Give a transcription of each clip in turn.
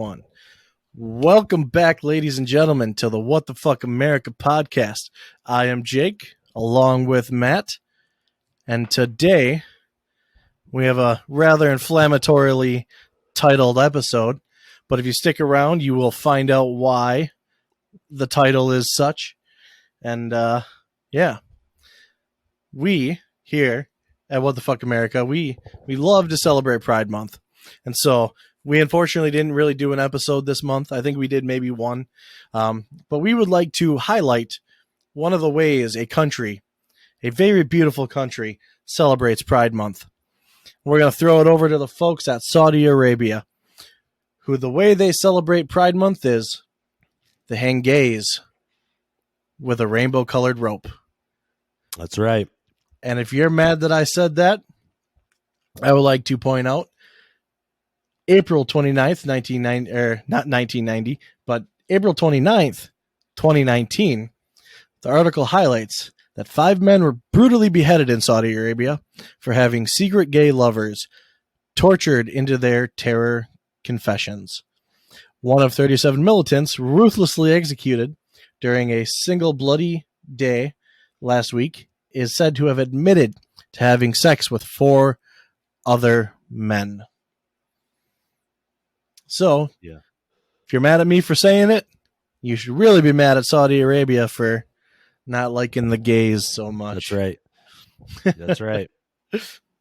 one. Welcome back, ladies and gentlemen, to the What the Fuck America podcast. I am Jake, along with Matt, and today we have a rather inflammatorily titled episode, but if you stick around, you will find out why the title is such. And we here at What the Fuck America, we love to celebrate Pride Month. And so we unfortunately didn't really do an episode this month. I think we did maybe one. But we would like to highlight one of the ways a country, a very beautiful country, celebrates Pride Month. We're going to throw it over to the folks at Saudi Arabia, who the way they celebrate Pride Month is they hang gays with a rainbow-colored rope. That's right. And if you're mad that I said that, I would like to point out April 29th, not 1990, but April 29th, 2019, the article highlights that 5 men were brutally beheaded in Saudi Arabia for having secret gay lovers tortured into their terror confessions. One of 37 militants ruthlessly executed during a single bloody day last week is said to have admitted to having sex with 4 other men. So, If you're mad at me for saying it, you should really be mad at Saudi Arabia for not liking the gays so much. That's right. That's right.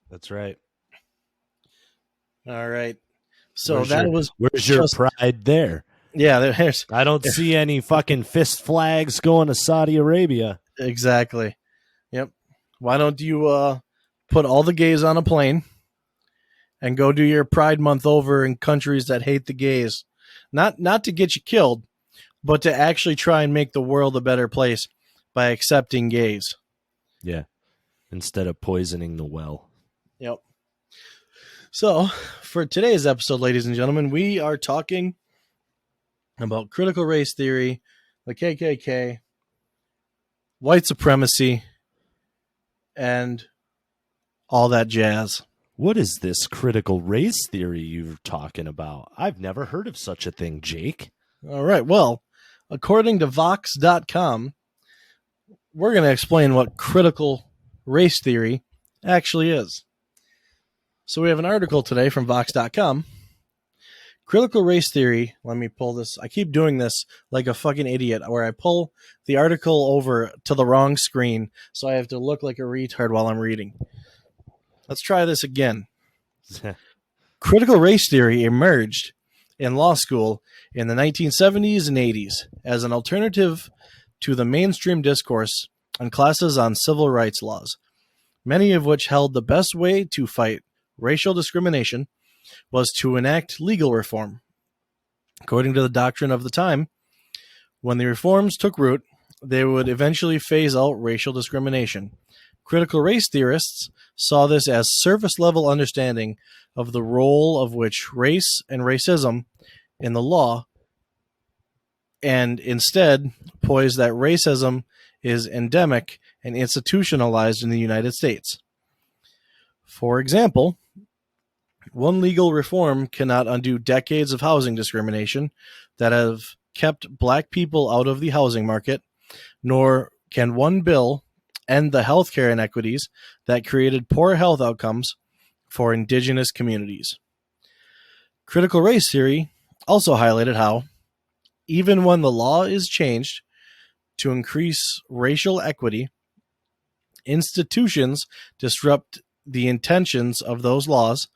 That's right. All right. So where's your pride there? Yeah, there's. I don't see any fucking fist flags going to Saudi Arabia. Exactly. Yep. Why don't you put all the gays on a plane and go do your Pride Month over in countries that hate the gays? Not to get you killed, but to actually try and make the world a better place by accepting gays. Yeah. Instead of poisoning the well. Yep. So, for today's episode, ladies and gentlemen, we are talking about critical race theory, the KKK, white supremacy, and all that jazz. What is this critical race theory you're talking about? I've never heard of such a thing, Jake. All right. Well, according to Vox.com, we're going to explain what critical race theory actually is. So we have an article today from Vox.com. Critical race theory. Let me pull this. I keep doing this like a fucking idiot where I pull the article over to the wrong screen, so I have to look like a retard while I'm reading. Let's try this again. Critical race theory emerged in law school in the 1970s and 80s as an alternative to the mainstream discourse on classes on civil rights laws, many of which held the best way to fight racial discrimination was to enact legal reform. According to the doctrine of the time, when the reforms took root, they would eventually phase out racial discrimination. Critical race theorists saw this as surface-level understanding of the role of which race and racism in the law, and instead posed that racism is endemic and institutionalized in the United States. For example, one legal reform cannot undo decades of housing discrimination that have kept black people out of the housing market, nor can one bill end the healthcare inequities that created poor health outcomes for indigenous communities. Critical race theory also highlighted how, even when the law is changed to increase racial equity, institutions disrupt the intentions of those laws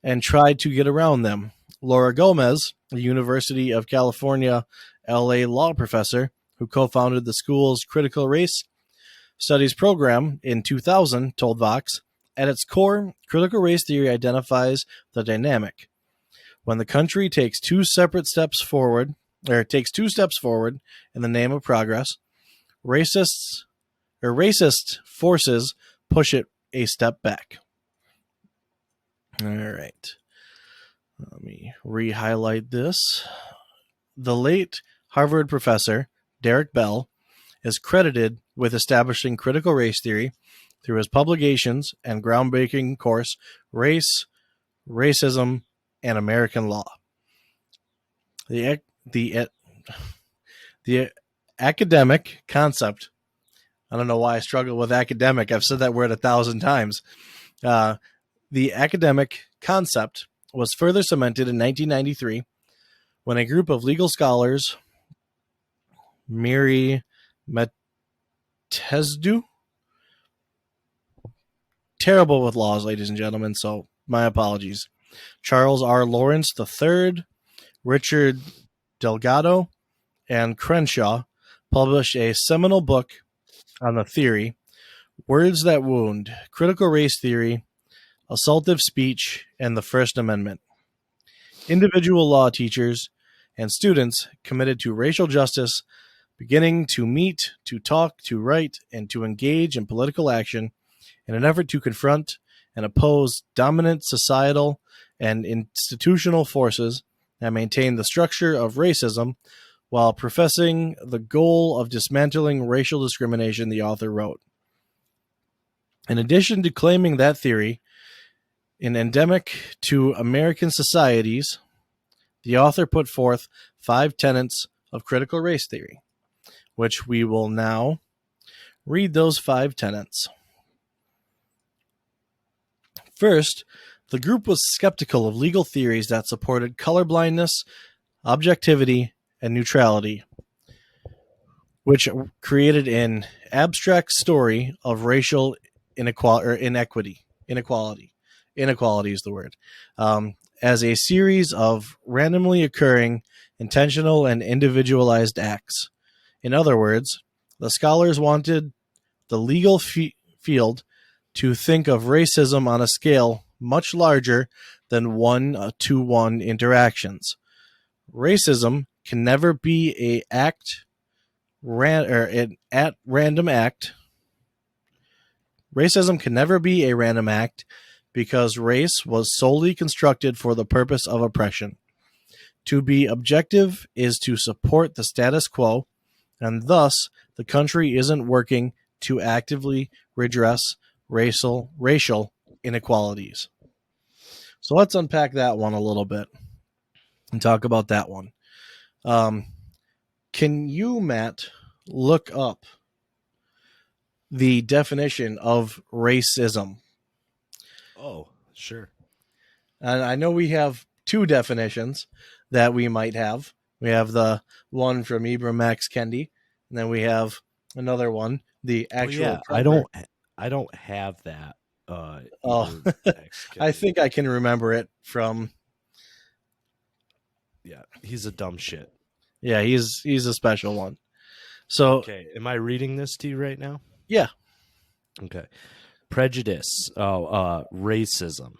and try to get around them. Laura Gomez, a University of California, LA law professor who co-founded the school's critical race studies program in 2000, told Vox, at its core, critical race theory identifies the dynamic. When the country takes two steps forward in the name of progress, racist forces push it a step back. All right. Let me re-highlight this. The late Harvard professor, Derek Bell, is credited with establishing critical race theory through his publications and groundbreaking course, Race, Racism, and American Law. The the academic concept. I don't know why I struggle with academic. I've said that word 1,000 times. Uh, the academic concept was further cemented in 1993 when a group of legal scholars, Miri Matesdu, terrible with laws, ladies and gentlemen, so my apologies, Charles R. Lawrence III, Richard Delgado, and Crenshaw, published a seminal book on the theory, Words That Wound, Critical Race Theory, Assaultive Speech, and the First Amendment. Individual law teachers and students committed to racial justice beginning to meet, to talk, to write, and to engage in political action in an effort to confront and oppose dominant societal and institutional forces that maintain the structure of racism while professing the goal of dismantling racial discrimination, the author wrote. In addition to claiming that theory is endemic to American societies, the author put forth 5 tenets of critical race theory, which we will now read those 5 tenets. First, the group was skeptical of legal theories that supported colorblindness, objectivity, and neutrality, which created an abstract story of racial inequality. Inequality is the word. As a series of randomly occurring, intentional, and individualized acts. In other words, the scholars wanted the legal field to think of racism on a scale much larger than 1-to-1 interactions. Racism can never be an at random act. Racism can never be a random act because race was solely constructed for the purpose of oppression. To be objective is to support the status quo, and thus the country isn't working to actively redress racial inequalities. So let's unpack that one a little bit and talk about that one. Can you, Matt, look up the definition of racism? Oh, sure. And I know we have 2 definitions that we might have. We have the one from Ibram X. Kendi, and then we have another one, the actual Trumper. I don't have that. Oh, I think I can remember it from. Yeah, he's a dumb shit. Yeah, he's a special one. So okay, am I reading this to you right now? Yeah. Okay. Prejudice. Racism.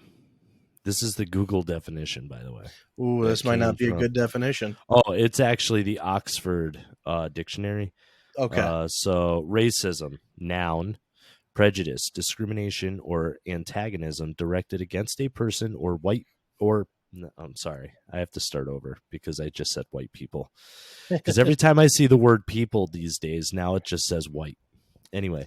This is the Google definition, by the way. Ooh, this might not be a good definition. Oh, it's actually the Oxford Dictionary. Okay. So racism, noun, prejudice, discrimination, or antagonism directed against a person or white or no, I'm sorry. I have to start over because I just said white people. Because every time I see the word people these days, now it just says white. Anyway,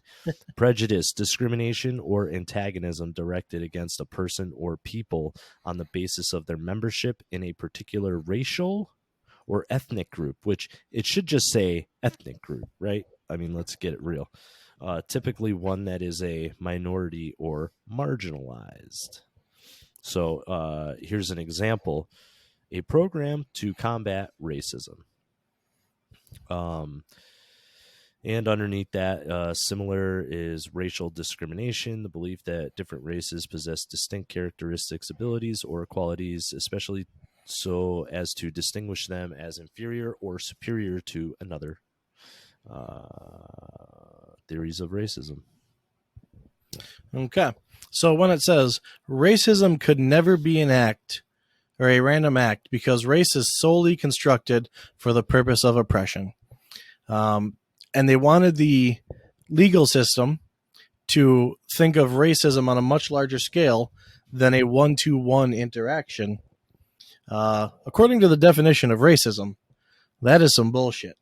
prejudice, discrimination, or antagonism directed against a person or people on the basis of their membership in a particular racial or ethnic group, which it should just say ethnic group, right? I mean, let's get it real. Typically one that is a minority or marginalized. So here's an example. A program to combat racism. And underneath that, similar is racial discrimination, the belief that different races possess distinct characteristics, abilities, or qualities, especially so as to distinguish them as inferior or superior to another. Theories of racism. Okay. So when it says racism could never be an act or a random act because race is solely constructed for the purpose of oppression. And they wanted the legal system to think of racism on a much larger scale than a 1-to-1 interaction. According to the definition of racism, that is some bullshit.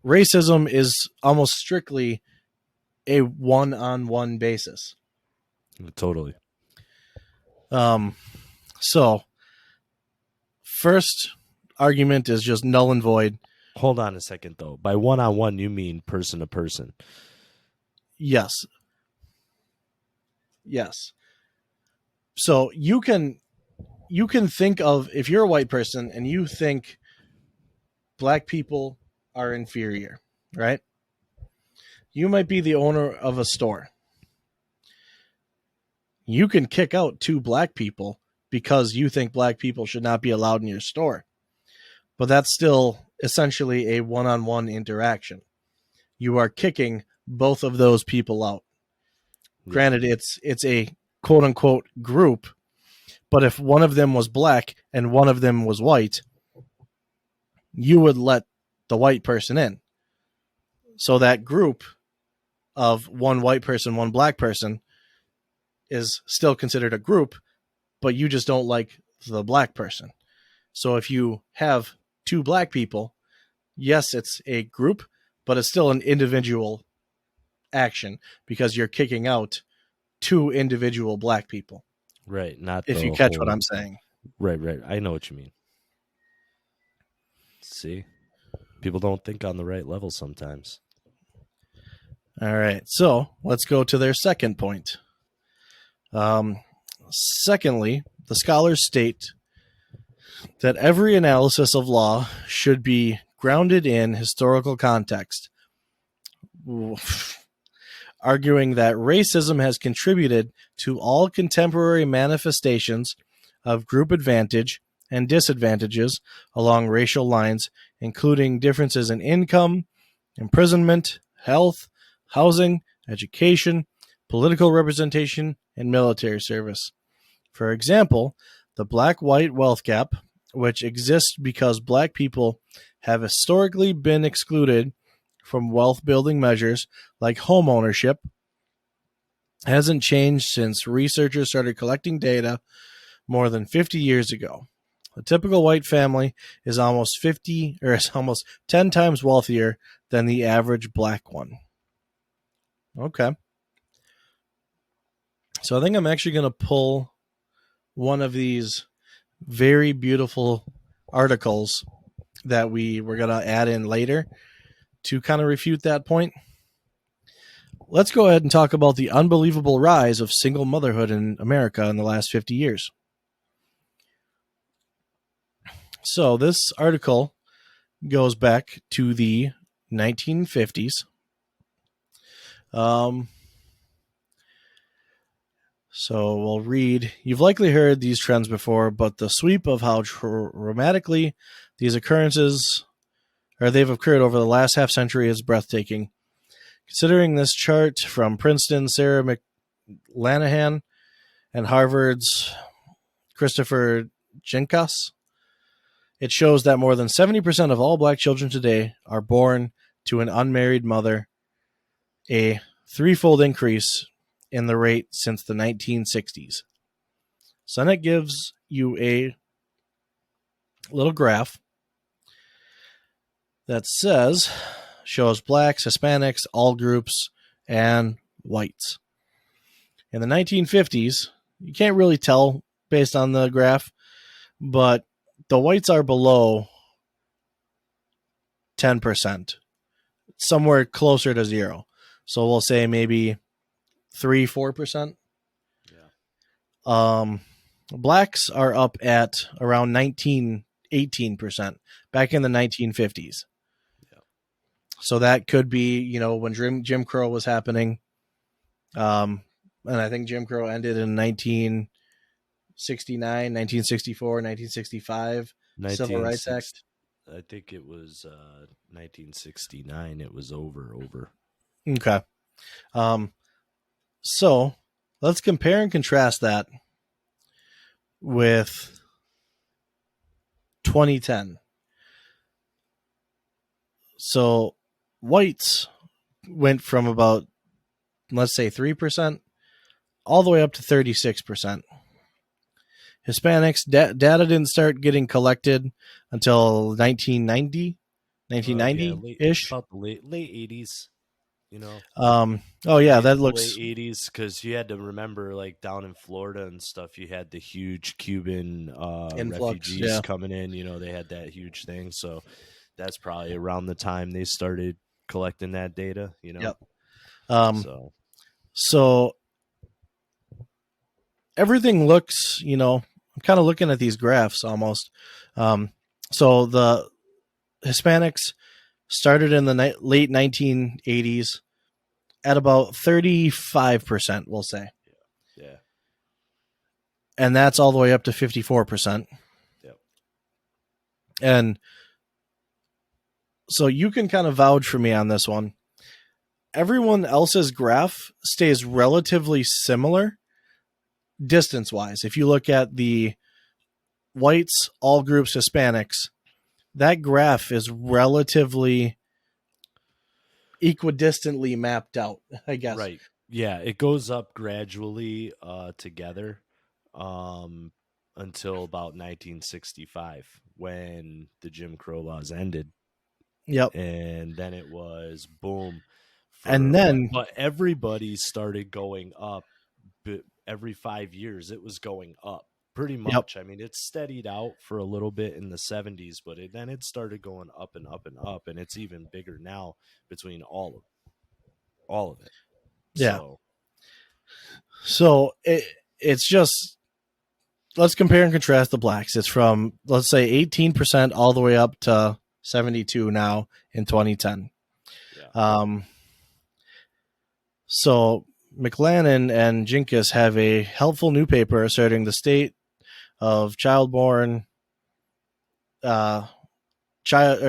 Racism is almost strictly a one-on-one basis. Totally. So, first, argument is just null and void. Hold on a second, though. By one-on-one, you mean person to person. Yes. Yes. So you can think of, if you're a white person and you think black people are inferior, right? You might be the owner of a store. You can kick out 2 black people because you think black people should not be allowed in your store. But that's still essentially a one-on-one interaction. You are kicking both of those people out. Yeah. Granted, it's a quote-unquote group, but if one of them was black and one of them was white, you would let the white person in. So that group of one white person, one black person is still considered a group, but you just don't like the black person. So if you have 2 black people, yes, it's a group, but it's still an individual action because you're kicking out 2 individual black people. Right. Not If the you catch whole... what I'm saying. Right. I know what you mean. See? People don't think on the right level sometimes. All right. So let's go to their second point. Secondly, the scholars state that every analysis of law should be grounded in historical context, arguing that racism has contributed to all contemporary manifestations of group advantage and disadvantages along racial lines, including differences in income, imprisonment, health, housing, education, political representation, and military service. For example, the black-white wealth gap, which exists because black people have historically been excluded from wealth-building measures like home ownership, hasn't changed since researchers started collecting data more than 50 years ago. A typical white family is almost 10 times wealthier than the average black one. Okay. So I think I'm actually going to pull one of these very beautiful articles that we were going to add in later to kind of refute that point. Let's go ahead and talk about the unbelievable rise of single motherhood in America in the last 50 years. So this article goes back to the 1950s. So we'll read. You've likely heard these trends before, but the sweep of how dramatically these occurrences, or they've occurred over the last half century, is breathtaking. Considering this chart from Princeton, Sarah McLanahan, and Harvard's Christopher Jinkas, it shows that more than 70% of all black children today are born to an unmarried mother, a threefold increase in the rate since the 1960s. So then it gives you a little graph that shows blacks, Hispanics, all groups, and whites. In the 1950s, you can't really tell based on the graph, but the whites are below 10%, somewhere closer to 0. So we'll say maybe 3-4%. Yeah. Blacks are up at around 18% back in the 1950s. Yeah. So that could be, when Jim Crow was happening. And I think Jim Crow ended in 1969, 1964, 1965, Civil Rights Act. I think it was 1969. It was over. Okay. So let's compare and contrast that with 2010. So whites went from about, let's say, 3% all the way up to 36%. Hispanics, data didn't start getting collected until 1990-ish. About the late 80s. you know, Oh yeah, mid that to late looks 80s, because you had to remember, like down in Florida and stuff, you had the huge Cuban influx. refugees Yeah. coming in. They had that huge thing. So that's probably around the time they started collecting that data. Yep. Um, So, so everything looks, I'm kind of looking at these graphs almost. So the Hispanics started in the late 1980s at about 35%, we'll say. yeah. And that's all the way up to 54%. Yep. And so you can kind of vouch for me on this one. Everyone else's graph stays relatively similar distance wise. If you look at the whites, all groups, Hispanics, that graph is relatively equidistantly mapped out, I guess. Right. Yeah, it goes up gradually together until about 1965 when the Jim Crow laws ended, Yep. and then it was boom And for but then, but everybody started going up, but every 5 years it was going up pretty yep. much. I mean, it steadied out for a little bit in the 70s, but then it started going up and up and up, and it's even bigger now between all of it. Yeah. So, So it's just, let's compare and contrast the blacks. It's from, let's say, 18% all the way up to 72 now in 2010. yeah. Um, so McLennan and Jinkus have a helpful new paper asserting the state of uh,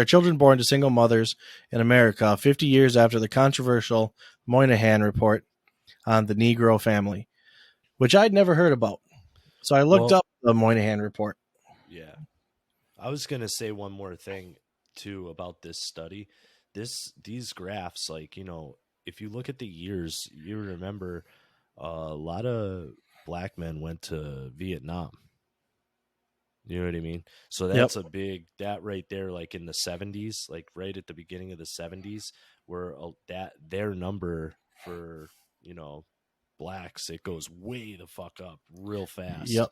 children born to single mothers in America 50 years after the controversial Moynihan report on the Negro family, which I'd never heard about. So I looked Well, up the Moynihan report. yeah. I was going to say one more thing too about this study. These graphs, like, if you look at the years, you remember a lot of black men went to Vietnam. You know what I mean? So Yep. that's a big, that right there, like in the 70s, like right at the beginning of the 70s, where that their number for, you know, blacks, it goes way the fuck up real fast, Yep.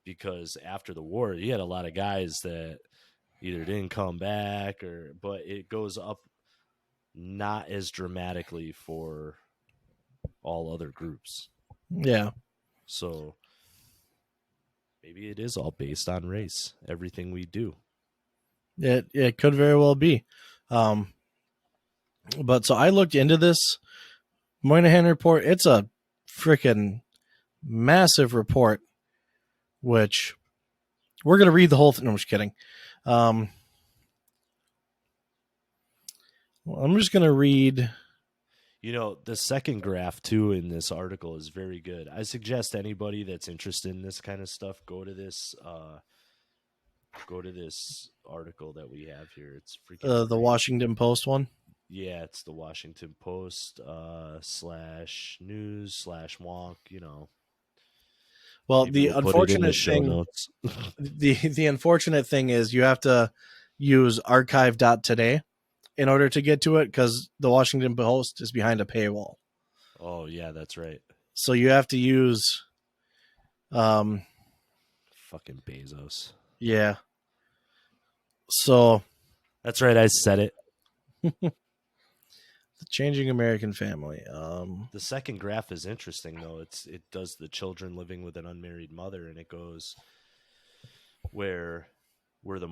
because after the war, you had a lot of guys that either didn't come back, but it goes up not as dramatically for all other groups. Yeah. So maybe it is all based on race, everything we do. It could very well be. Um, but so I looked into this Moynihan report. It's a freaking massive report, which we're going to read the whole thing. No, I'm just kidding. Um, well, I'm just going to read. The second graph too in this article is very good. I suggest anybody that's interested in this kind of stuff go to this article that we have here. It's freaking The great. Washington Post one. Yeah, it's the Washington Post /news/wonk. Well, Maybe the we'll put it in the unfortunate show thing, notes. the unfortunate thing is you have to use archive.today in order to get to it because the Washington Post is behind a paywall. Oh yeah, that's right. So you have to use, um, Fucking Bezos. yeah. So That's right. I said it. the changing American family. The second graph is interesting though. It does the children living with an unmarried mother, and it goes where the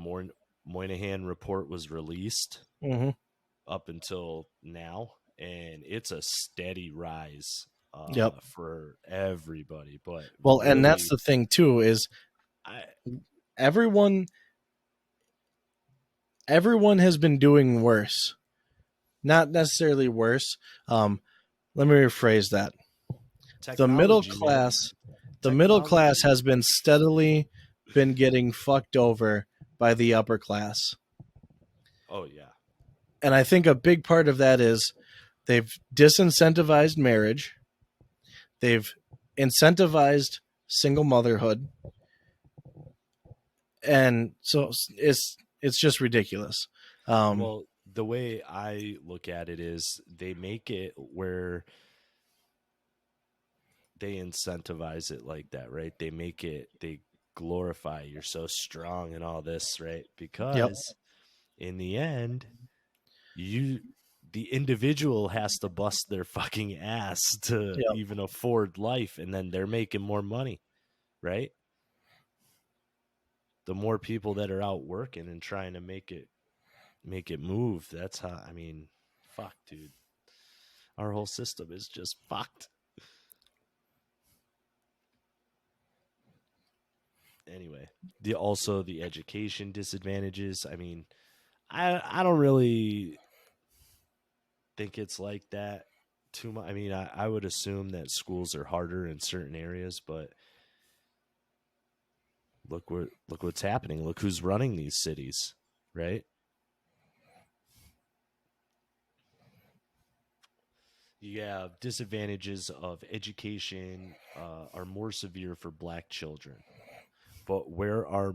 Moynihan report was released Mm-hmm. up until now, and it's a steady rise Yep. for everybody. But Well, and that's really, the thing too is I everyone everyone has been doing worse. Not necessarily worse. Let me rephrase that. The middle technology, man, class, the middle class technology. has been steadily been getting fucked over by the upper class. Oh yeah, And I think a big part of that is they've disincentivized marriage. They've incentivized single motherhood. And so it's just ridiculous. Um, well, the way I look at it is they make it where they incentivize it like that, right? They make it, they glorify you're so strong and all this, right? Yep. Because in the end, you the individual has to bust their fucking ass to Yep. even afford life, and then they're making more money, right? The more people that are out working and trying to make it move, that's how, I mean, fuck, dude. Our whole system is just fucked. Anyway, the education disadvantages. I mean, I don't really think it's like that too much. I mean, I would assume that schools are harder in certain areas, but look what's happening. Look who's running these cities, right? You have disadvantages of education are more severe for black children. But where are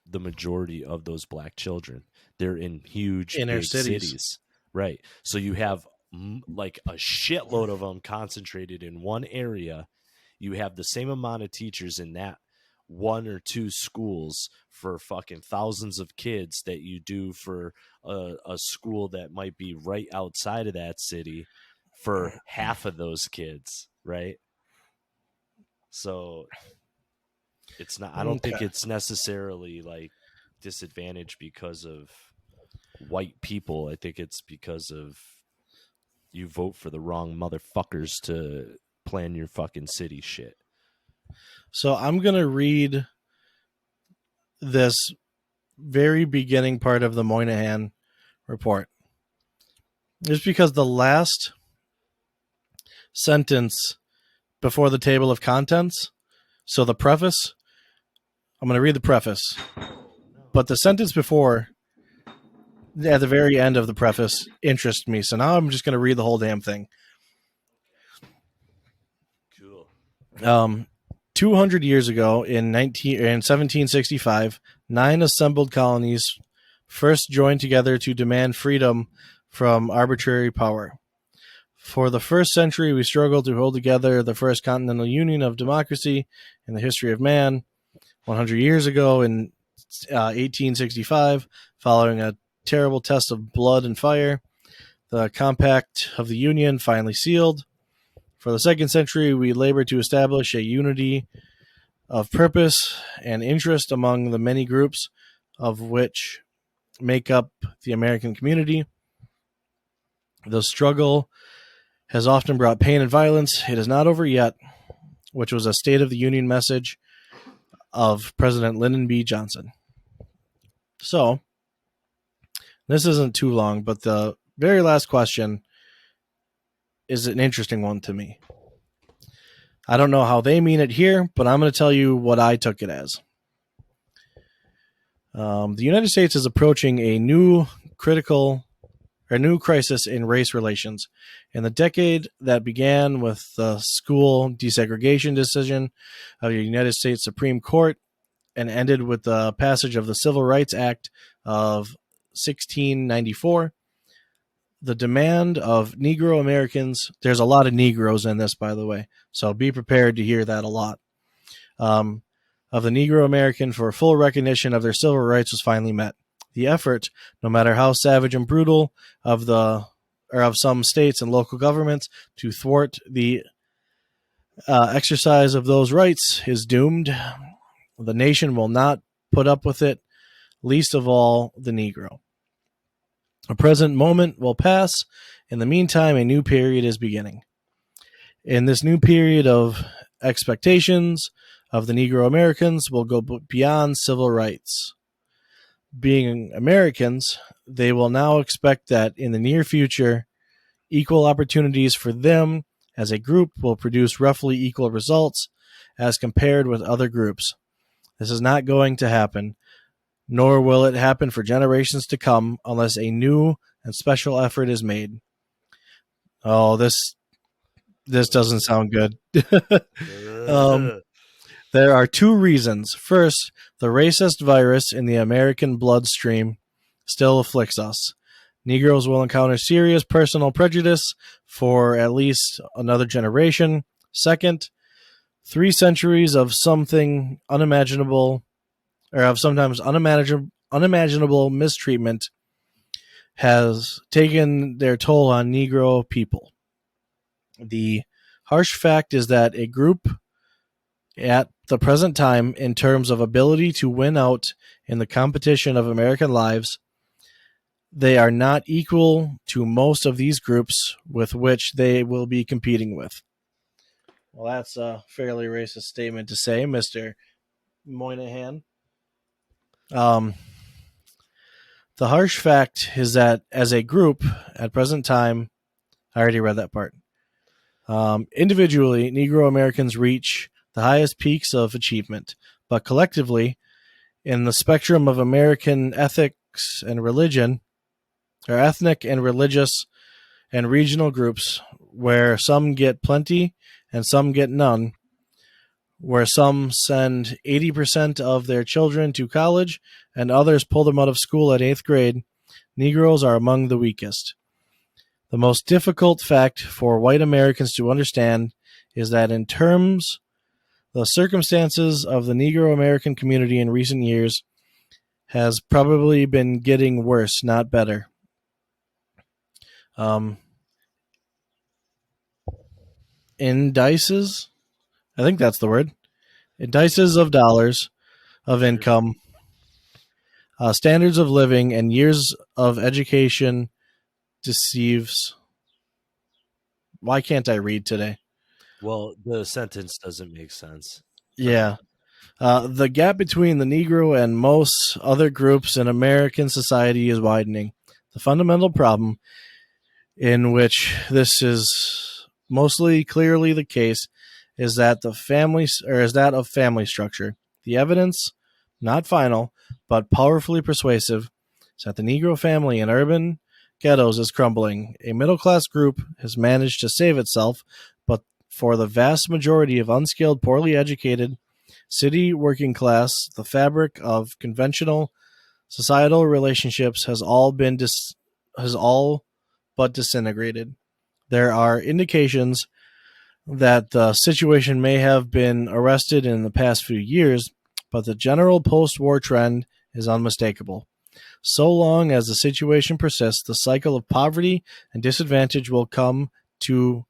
the majority of those black children? They're in huge, Inner big cities. cities, right? So you have like a shitload of them concentrated in one area. You have the same amount of teachers in that one or two schools for fucking thousands of kids that you do for a school that might be right outside of that city for half of those kids, right? So it's not, I don't think Okay. it's necessarily like disadvantage because of white people. I think it's because of you vote for the wrong motherfuckers to plan your fucking city shit. So I'm going to read this very beginning part of the Moynihan report. Just because the last sentence before the table of contents, so the preface, I'm going to read the preface, but the sentence before, at the very end of the preface, interests me. So now I'm just going to read the whole damn thing. Cool. 200 years ago, in 1765, 9 assembled colonies first joined together to demand freedom from arbitrary power. For the first century, we struggled to hold together the first continental union of democracy in the history of man. 100 years ago, in 1865, following a terrible test of blood and fire, the compact of the union finally sealed. For the second century, we labored to establish a unity of purpose and interest among the many groups of which make up the American community. The struggle has often brought pain and violence. It is not over yet, which was a State of the Union message of President Lyndon B. Johnson. So, this isn't too long, but the very last question is an interesting one to me. I don't know how they mean it here, but I'm going to tell you what I took it as. The United States is approaching a new crisis in race relations. In the decade that began with the school desegregation decision of the United States Supreme Court and ended with the passage of the Civil Rights Act of 1694, the demand of Negro Americans, there's a lot of Negroes in this, by the way, so be prepared to hear that a lot, of the Negro American for full recognition of their civil rights was finally met. The effort, no matter how savage and brutal, of some states and local governments to thwart the exercise of those rights is doomed. The nation will not put up with it, least of all the Negro. A present moment will pass. In the meantime, a new period is beginning. In this new period of expectations of the Negro Americans will go beyond civil rights. Being Americans, they will now expect that in the near future, equal opportunities for them as a group will produce roughly equal results as compared with other groups. This is not going to happen, nor will it happen for generations to come unless a new and special effort is made. Oh, this doesn't sound good. There are two reasons. First, the racist virus in the American bloodstream still afflicts us. Negroes will encounter serious personal prejudice for at least another generation. Second, 3 centuries of something unimaginable, or of sometimes unimaginable mistreatment has taken their toll on Negro people. The harsh fact is that a group at the present time, in terms of ability to win out in the competition of American lives, they are not equal to most of these groups with which they will be competing with. Well, that's a fairly racist statement to say, Mr. Moynihan. Um, the harsh fact is that as a group, at present time, I already read that part. Individually, Negro Americans reach the highest peaks of achievement, but collectively, in the spectrum of American ethics and religion, or ethnic and religious and regional groups, where some get plenty and some get none, where some send 80% of their children to college and others pull them out of school at 8th grade, Negroes are among the weakest. The most difficult fact for white Americans to understand is that in terms the circumstances of the Negro American community in recent years has probably been getting worse, not better. Indices, I think that's the word. Indices of dollars of income, standards of living, and years of education deceives. Why can't I read today? Well, the sentence doesn't make sense. Yeah. The gap between the Negro and most other groups in American society is widening. The fundamental problem in which this is mostly clearly the case is that that of family structure. The evidence, not final, but powerfully persuasive, is that the Negro family in urban ghettos is crumbling. A middle class group has managed to save itself, but for the vast majority of unskilled, poorly educated city working class, the fabric of conventional societal relationships has all but disintegrated. There are indications that the situation may have been arrested in the past few years, but the general post-war trend is unmistakable. So long as the situation persists, the cycle of poverty and disadvantage will continue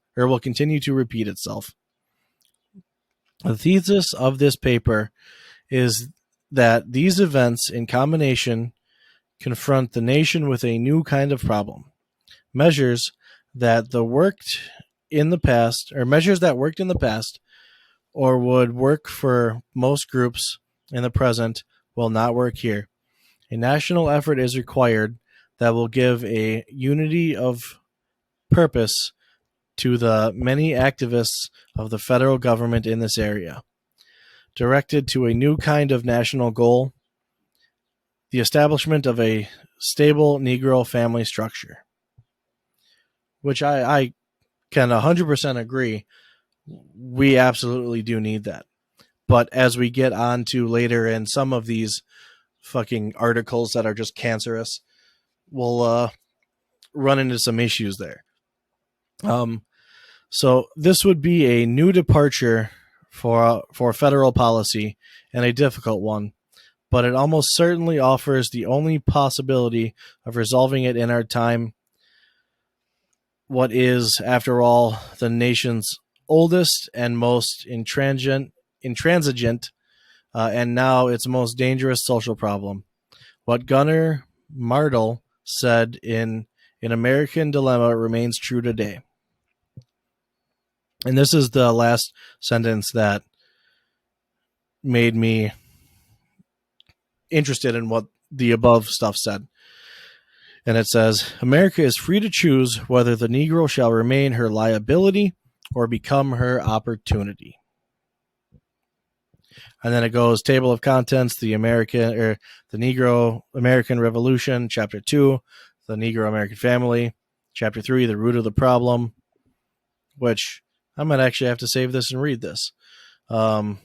to repeat itself. The thesis of this paper is that these events in combination confront the nation with a new kind of problem. Measures that worked in the past or would work for most groups in the present will not work here. A national effort is required that will give a unity of purpose to the many activists of the federal government in this area, directed to a new kind of national goal, the establishment of a stable Negro family structure. Which I can 100% agree. We absolutely do need that. But as we get on to later in some of these fucking articles that are just cancerous, we'll run into some issues there. So this would be a new departure for federal policy and a difficult one, but it almost certainly offers the only possibility of resolving it in our time, what is, after all, the nation's oldest and most intransigent, and now its most dangerous social problem. What Gunnar Martel said in An American Dilemma remains true today. And this is the last sentence that made me interested in what the above stuff said. And it says, America is free to choose whether the Negro shall remain her liability or become her opportunity. And then it goes, table of contents, the Negro American Revolution, Chapter 2, the Negro American Family, Chapter 3, the root of the problem, which I might actually have to save this and read this. The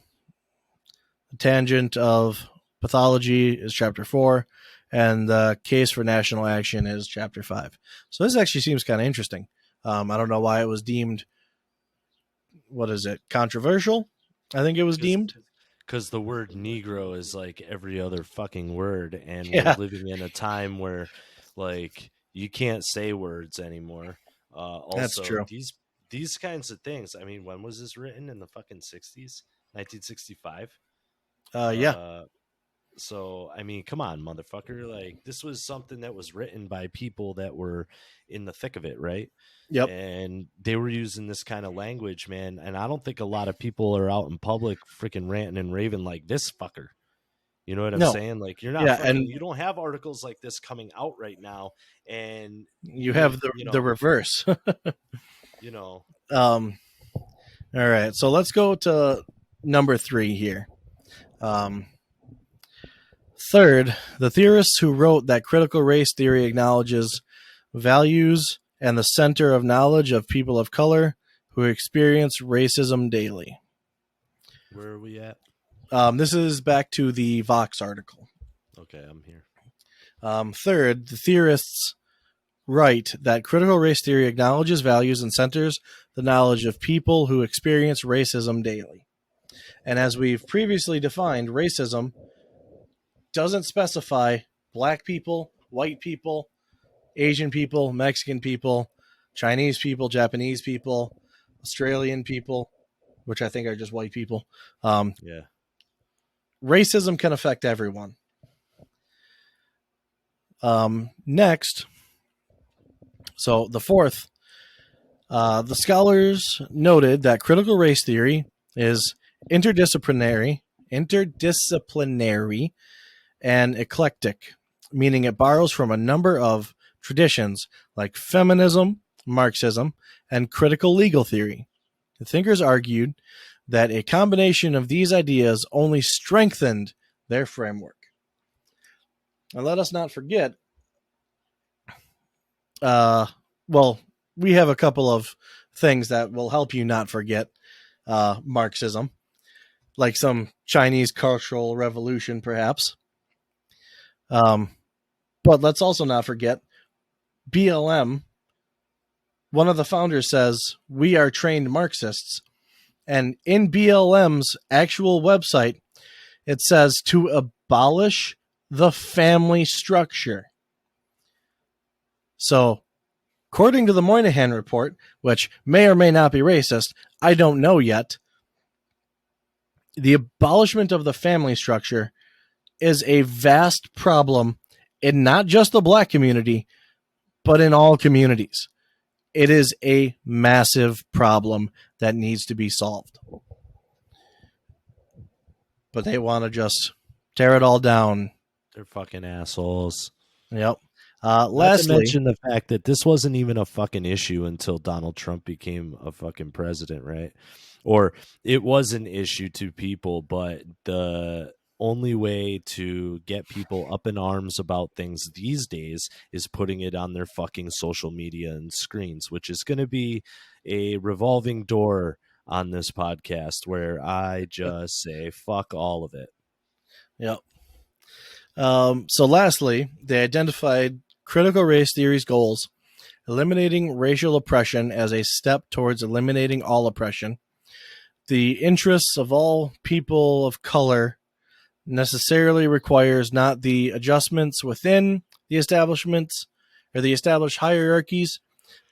tangent of pathology is Chapter 4, and the case for national action is chapter 5. So this actually seems kind of interesting. I don't know why it was deemed, what is it, controversial? I think it was deemed. Because the word Negro is like every other fucking word, and we're Yeah, living in a time where, like, you can't say words anymore. that's Also, true. these kinds of things. I mean, when was this written? In the fucking 60s, 1965. Yeah. So I mean, come on, motherfucker! Like, this was something that was written by people that were in the thick of it, right? Yep. And they were using this kind of language, man. And I don't think a lot of people are out in public freaking ranting and raving like this fucker. You know what I'm No. saying? Like, you're not Yeah, fucking, and you don't have articles like this coming out right now. And you have the reverse. you know, All right, so let's go to number 3 here. Third, the theorists who wrote that critical race theory acknowledges values and the center of knowledge of people of color who experience racism daily. where are we at? This is back to the Vox article. Okay, I'm here. Third, the theorists write that critical race theory acknowledges values and centers the knowledge of people who experience racism daily. And as we've previously defined, racism doesn't specify black people, white people, Asian people, Mexican people, Chinese people, Japanese people, Australian people, which I think are just white people. Yeah. Racism can affect everyone. Next, so the fourth, the scholars noted that critical race theory is interdisciplinary, and eclectic, meaning it borrows from a number of traditions like feminism, Marxism, and critical legal theory. The thinkers argued that a combination of these ideas only strengthened their framework. And let us not forget, well, we have a couple of things that will help you not forget Marxism, like some Chinese Cultural Revolution, perhaps. But let's also not forget BLM. One of the founders says, "We are trained Marxists." And in BLM's actual website, it says to abolish the family structure. So, according to the Moynihan Report, which may or may not be racist, I don't know yet, the abolishment of the family structure is a vast problem in not just the black community, but in all communities. It is a massive problem that needs to be solved. But they want to just tear it all down. They're fucking assholes. Yep. Not to Lastly, mention the fact that this wasn't even a fucking issue until Donald Trump became a fucking president, right? Or it was an issue to people, but the only way to get people up in arms about things these days is putting it on their fucking social media and screens, which is going to be a revolving door on this podcast where I just say fuck all of it. yep. So lastly, they identified critical race theory's goals: eliminating racial oppression as a step towards eliminating all oppression, the interests of all people of color necessarily requires not the adjustments within the establishments or the established hierarchies,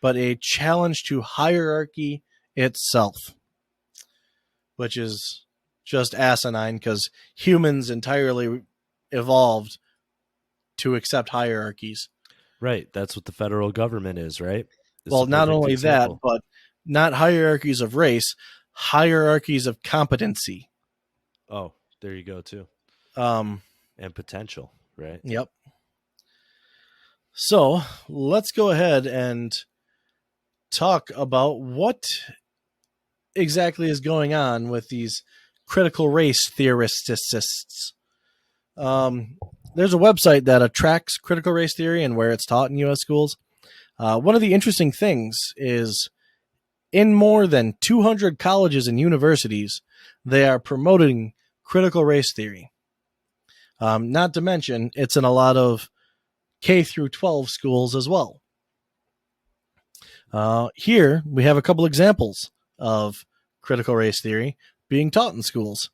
but a challenge to hierarchy itself, which is just asinine because humans entirely evolved to accept hierarchies. Right. That's what the federal government is, right? It's Well, a not perfect only that, example. but not hierarchies of race, hierarchies of competency. Oh, there you go too. Um, And potential, right? yep. So let's go ahead and talk about what exactly is going on with these critical race theorists. There's a website that tracks critical race theory and where it's taught in U.S. schools. One of the interesting things is in more than 200 colleges and universities, they are promoting critical race theory. Not to mention, it's in a lot of K through 12 schools as well. Here, we have a couple examples of critical race theory being taught in schools.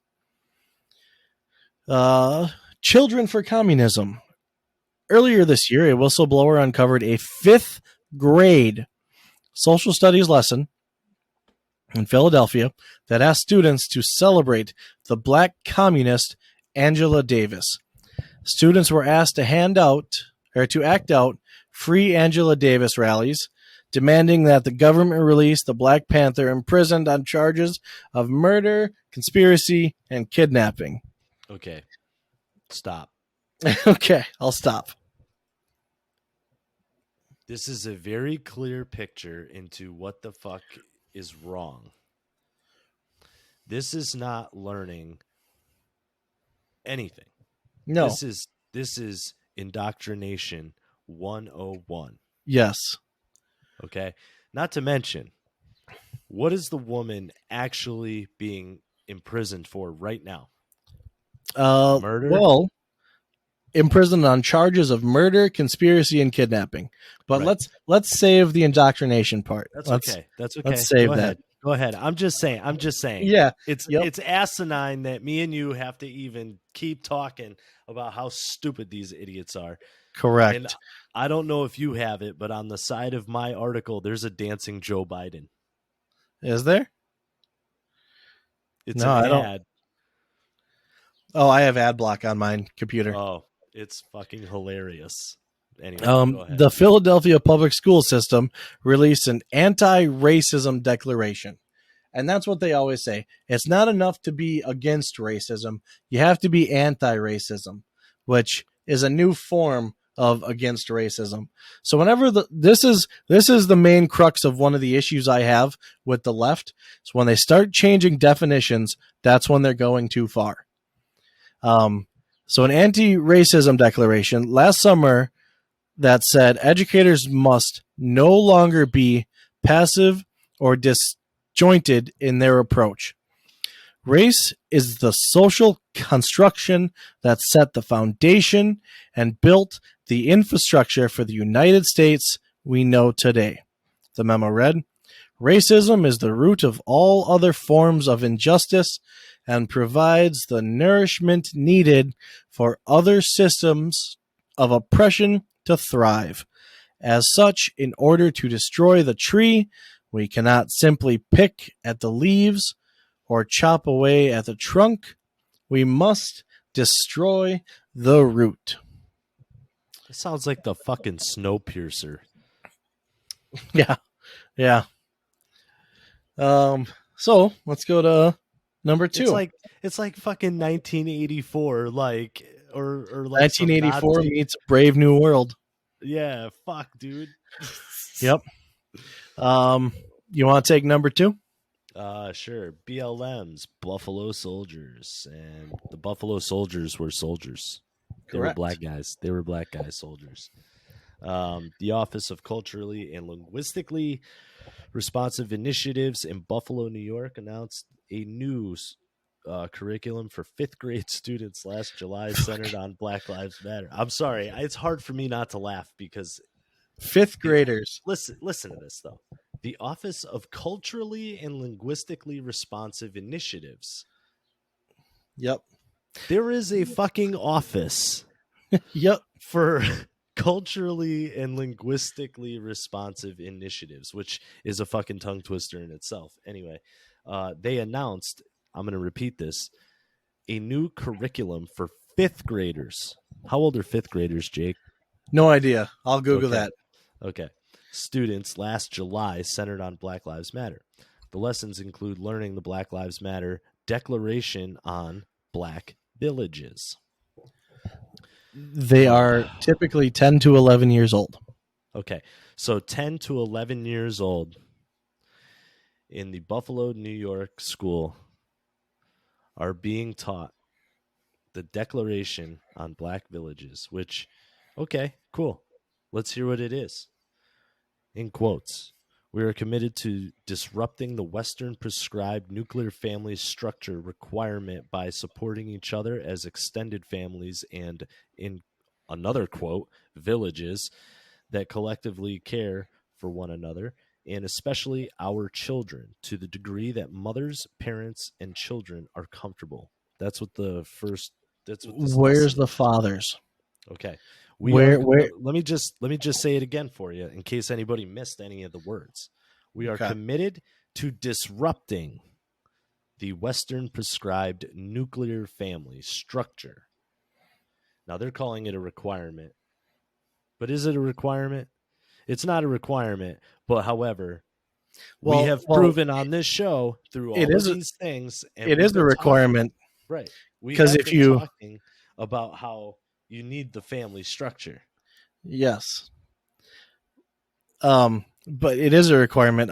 Children for Communism. Earlier this year, a whistleblower uncovered a fifth grade social studies lesson in Philadelphia that asked students to celebrate the black communist Angela Davis. Students were asked to act out free Angela Davis rallies, demanding that the government release the Black Panther imprisoned on charges of murder, conspiracy, and kidnapping. Okay, stop. Okay, I'll stop. This is a very clear picture into what the fuck is wrong. This is not learning anything. No. This is indoctrination 101. Yes. Okay? Not to mention, what is the woman actually being imprisoned for right now? Murder? Well, imprisoned on charges of murder, conspiracy, and kidnapping. But Right. let's save the indoctrination part. That's okay. Let's save Go that. ahead. Go ahead. I'm just saying. Yeah. It's asinine that me and you have to even keep talking about how stupid these idiots are. Correct. And I don't know if you have it, but on the side of my article, there's a dancing Joe Biden. Is there? It's No, an I don't. ad. Oh, I have ad block on my computer. Oh, it's fucking hilarious. Anyway, go ahead. The Philadelphia public school system released an anti-racism declaration. And that's what they always say. It's not enough to be against racism. You have to be anti-racism, which is a new form of against racism. So whenever this is the main crux of one of the issues I have with the left. So when they start changing definitions, that's when they're going too far. So an anti-racism declaration last summer that said educators must no longer be passive or disjointed in their approach. Race is the social construction that set the foundation and built the infrastructure for the United States we know today. The memo read, racism is the root of all other forms of injustice and provides the nourishment needed for other systems of oppression to thrive. As such, in order to destroy the tree, we cannot simply pick at the leaves or chop away at the trunk. We must destroy the root. It sounds like the fucking Snowpiercer. Yeah. So let's go to number 2. It's like fucking 1984, or like 1984 meets Brave New World. Yeah, fuck, dude. Yep. You want to take number 2? Sure. BLMs, Buffalo Soldiers, and the Buffalo Soldiers were soldiers. They Correct. were black guys. They were black guys, soldiers. The Office of Culturally and Linguistically Responsive Initiatives in Buffalo, New York, announced a new curriculum for fifth grade students last July centered on Black Lives Matter. I'm sorry. It's hard for me not to laugh because fifth graders. Listen to this, though. The Office of Culturally and Linguistically Responsive Initiatives. Yep. There is a fucking office Yep. for culturally and linguistically responsive initiatives, which is a fucking tongue twister in itself. Anyway, they announced, I'm going to repeat this, a new curriculum for fifth graders. How old are fifth graders, Jake? No idea. I'll Google Okay. that. Okay. Students last July centered on Black Lives Matter. The lessons include learning the Black Lives Matter Declaration on Black villages. They are typically 10 to 11 years old. Okay. So 10 to 11 years old in the Buffalo, New York school are being taught the Declaration on Black villages, which, okay, cool. Let's hear what it is. In quotes, We are committed to disrupting the Western prescribed nuclear family structure requirement by supporting each other as extended families and, in another quote, villages that collectively care for one another, and especially our children, to the degree that mothers, parents, and children are comfortable. That's what that's what this Where's lesson the is. fathers? Okay. Where? Let me just say it again for you in case anybody missed any of the words. We are Okay. committed to disrupting the Western prescribed nuclear family structure. Now they're calling it a requirement. But is it a requirement? It's not a requirement, but however, we Well, have proven on this show through it all of is. these things, and It we've is a been talking, requirement right? We because have if been you, talking about how you need the family structure. yes, but it is a requirement.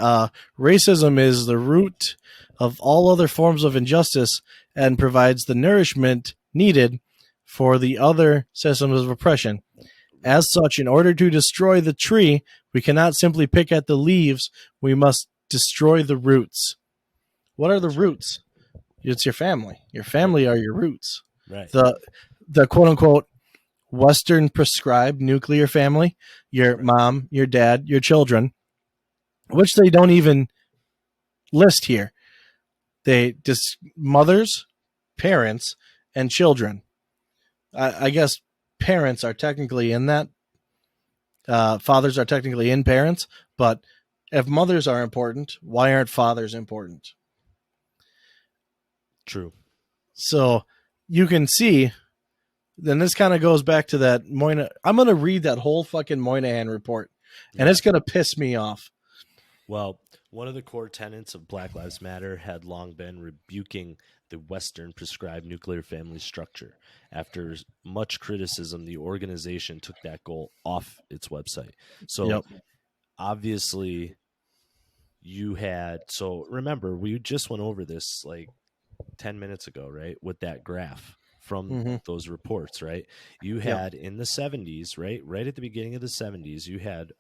Racism is the root of all other forms of injustice and provides the nourishment needed for the other systems of oppression. As such, in order to destroy the tree, we cannot simply pick at the leaves. We must destroy the roots. What are the That's right. roots? It's your family. Your family are your roots. Right. The quote unquote Western prescribed nuclear family, your Right. mom, your dad, your children, which they don't even list here. They just mothers, parents, and children. I guess parents are technically in that. Fathers are technically in parents, but if mothers are important, why aren't fathers important? True. So you can see, then this kind of goes back to that Moynihan. I'm going to read that whole fucking Moynihan report, and it's going to piss me off. Well, one of the core tenets of Black Lives Matter had long been rebuking the Western prescribed nuclear family structure. After much criticism, the organization took that goal off its website. So Yep. obviously so remember, we just went over this like 10 minutes ago, right? With that graph from those reports, right? You had in the 70s, right at the beginning of the 70s, you had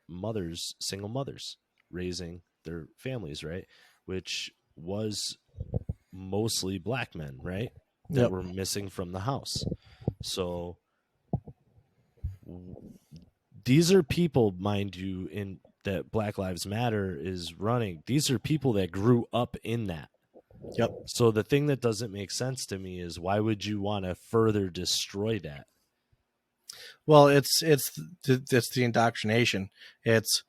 mothers, single mothers raising their families, right? Which was mostly black men, right? That Yep. were missing from the house. So these are people, mind you, in that Black Lives Matter is running. These are people that grew up in that. Yep. So the thing that doesn't make sense to me is why would you want to further destroy that? Well, it's the indoctrination. It's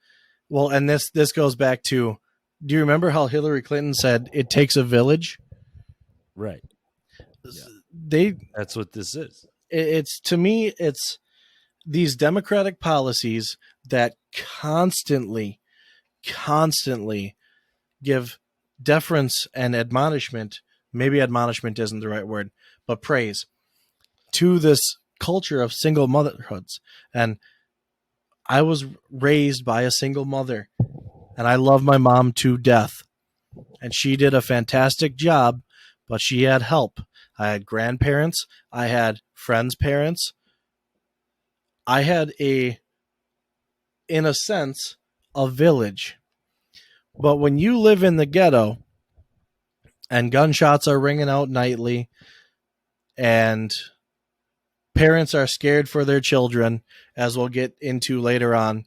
and this goes back to. Do you remember how Hillary Clinton said it takes a village? Right. Yeah. That's what this is. It's to me, it's these democratic policies that constantly give deference and admonishment. Maybe admonishment isn't the right word, but praise to this culture of single motherhoods. And I was raised by a single mother, and I love my mom to death. And she did a fantastic job, but she had help. I had grandparents, I had friends' parents. I had in a sense, a village. But when you live in the ghetto and gunshots are ringing out nightly and parents are scared for their children, as we'll get into later on,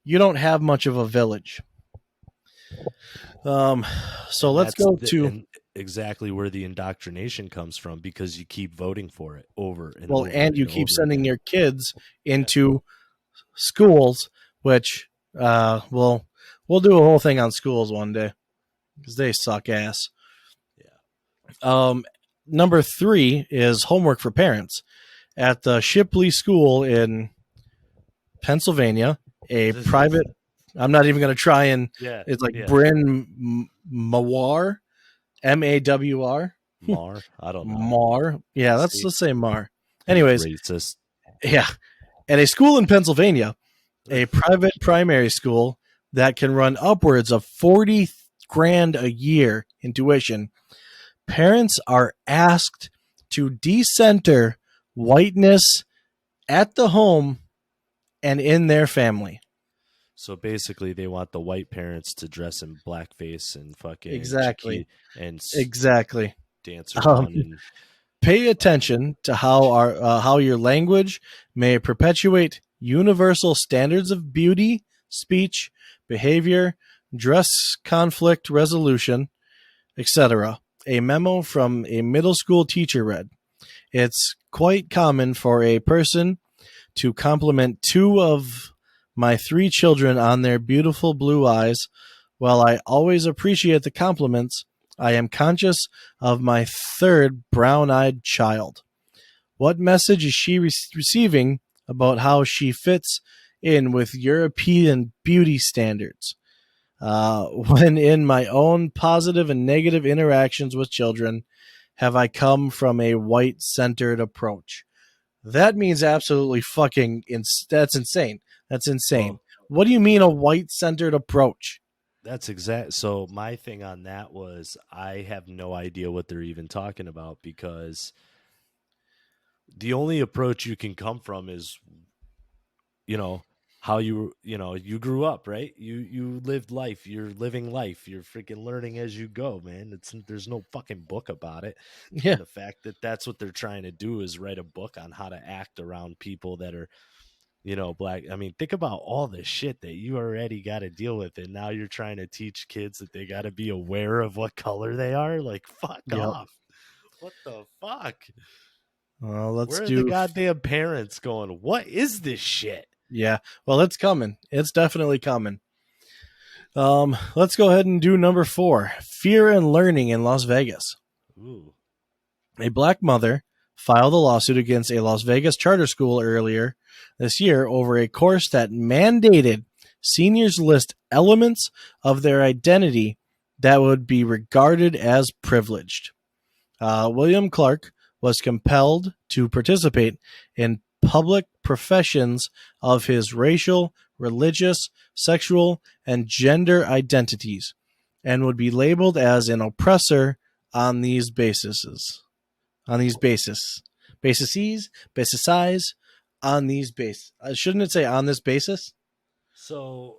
you don't have much of a village. So let's go to exactly where the indoctrination comes from, because you keep voting for it over and over. And you keep sending your kids into schools, which we'll do a whole thing on schools one day because they suck ass. Yeah. Number 3 is homework for parents at the Shipley School in Pennsylvania, a private. I'm not even going to try and. It's like Bryn Mawr, Mawr. Mar. I don't know. Mar. Yeah, let's say Mar. Anyways, racist. Yeah, at a school in Pennsylvania, a private primary school that can run upwards of $40,000 a year in tuition, parents are asked to decenter whiteness at the home and in their family. So basically, they want the white parents to dress in blackface and fucking Exactly. and Exactly. dance Um, around and pay uh, attention to how your language may perpetuate universal standards of beauty, speech, behavior, dress conflict resolution, etc. A memo from a middle school teacher read, "It's quite common for a person to compliment two of my three children on their beautiful blue eyes. While I always appreciate the compliments, I am conscious of my third brown eyed child. What message is she receiving about how she fits in with European beauty standards? When in my own positive and negative interactions with children, have I come from a white centered approach?" That means absolutely fucking. That's insane. That's insane. well, What do you mean a white centered approach? that's exact. So my thing on that was I have no idea what they're even talking about because the only approach you can come from is, you know, how you grew up, right? You lived life, you're living life, you're freaking learning as you go, man. There's no fucking book about it. Yeah, And the fact that that's what they're trying to do is write a book on how to act around people that are, black. I mean, think about all the shit that you already got to deal with, and now you're trying to teach kids that they got to be aware of what color they are. Like, fuck yep. off. What the fuck? Well, let's Where are the do. goddamn parents going? What is this shit? Yeah, well, it's coming. It's definitely coming. Let's go ahead and do number 4: fear and learning in Las Vegas. Ooh. A black mother filed a lawsuit against a Las Vegas charter school earlier this year over a course that mandated seniors list elements of their identity that would be regarded as privileged. William Clark was compelled to participate in public professions of his racial, religious, sexual, and gender identities, and would be labeled as an oppressor on these bases. On these bases, on these bases. Shouldn't it say on this basis? So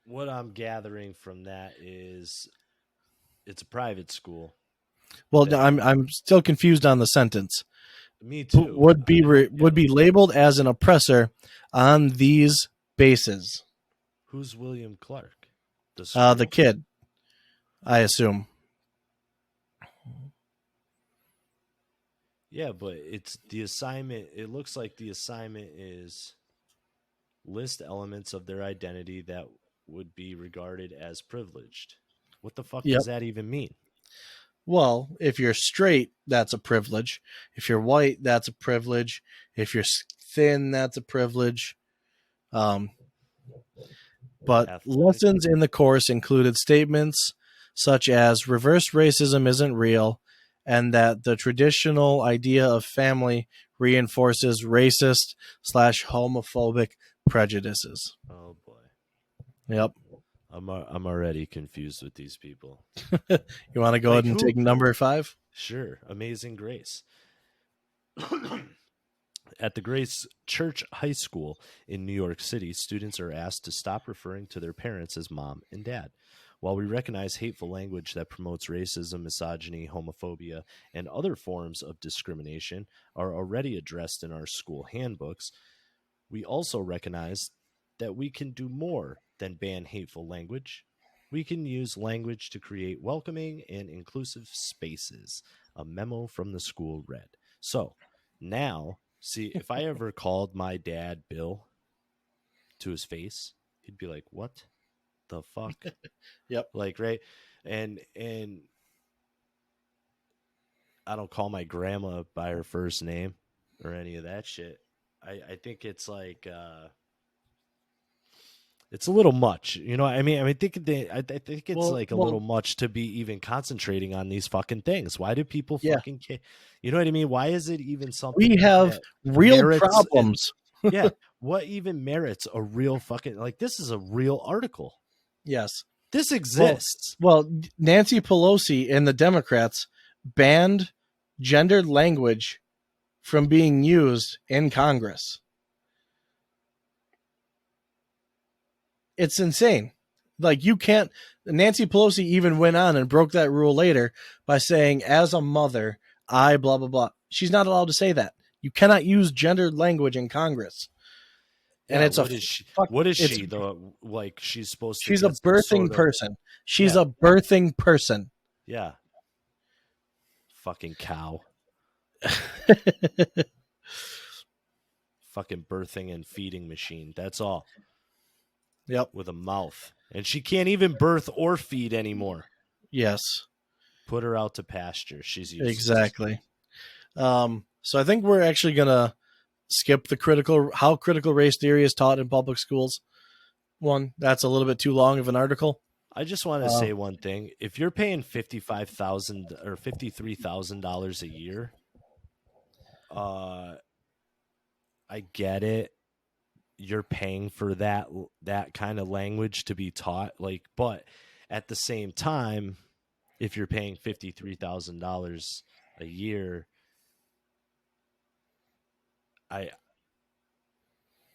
what I'm gathering from that is it's a private school Well, no, that I'm still confused on the sentence. me too. I don't get Would it. be labeled as an oppressor on these bases. Who's William Clark? The The school? kid, I assume. Yeah, but it's the assignment. It looks like the assignment is list elements of their identity that would be regarded as privileged. What the fuck Yep. does that even mean? Well, if you're straight, that's a privilege. If you're white, that's a privilege. If you're thin, that's a privilege. Um, but Athletic? lessons in the course included statements such as reverse racism isn't real and that the traditional idea of family reinforces racist slash homophobic prejudices. Oh boy. Yep. I'm already confused with these people. You want to go ahead Like and who? take number 5? Sure, Amazing Grace. At the Grace Church High School in New York City, students are asked to stop referring to their parents as mom and dad. While we recognize hateful language that promotes racism, misogyny, homophobia, and other forms of discrimination are already addressed in our school handbooks, we also recognize that we can do more than ban hateful language. We can use language to create welcoming and inclusive spaces. A memo from the school read. So now, see, if I ever called my dad Bill to his face, he'd be like, "What the fuck?" Yep. Like, right? And I don't call my grandma by her first name or any of that shit. I think it's like it's a little much, you know. I think it's like a little Well, much to be even concentrating on these fucking things. Why do people yeah. fucking care? You know what I mean? Why is it even We something have that real merits? And problems. yeah, what even merits a real fucking like? This is a real article. Yes. This Well, exists. Nancy Pelosi and the Democrats banned gendered language from being used in Congress. It's insane. Like, you can't. Nancy Pelosi even went on and broke that rule later by saying, as a mother, I blah, blah, blah. She's not allowed to say that. You cannot use gendered language in Congress. And Yeah, it's a what is she? fuck. What is It's she though? Like she's supposed to she's a get some birthing sort of person. She's yeah, a birthing person. yeah. Fucking cow. Fucking birthing and feeding machine. That's all. Yep. With a mouth. And she can't even birth or feed anymore. Yes. Put her out to pasture. She's useless. Exactly. So I think we're actually gonna skip the how critical race theory is taught in public schools. One, that's a little bit too long of an article. I just want to Uh, say one thing. If you're paying $55,000 or $53,000 a year, uh I get it. You're paying for that kind of language to be taught, like, but at the same time, if you're paying $53,000 a year, I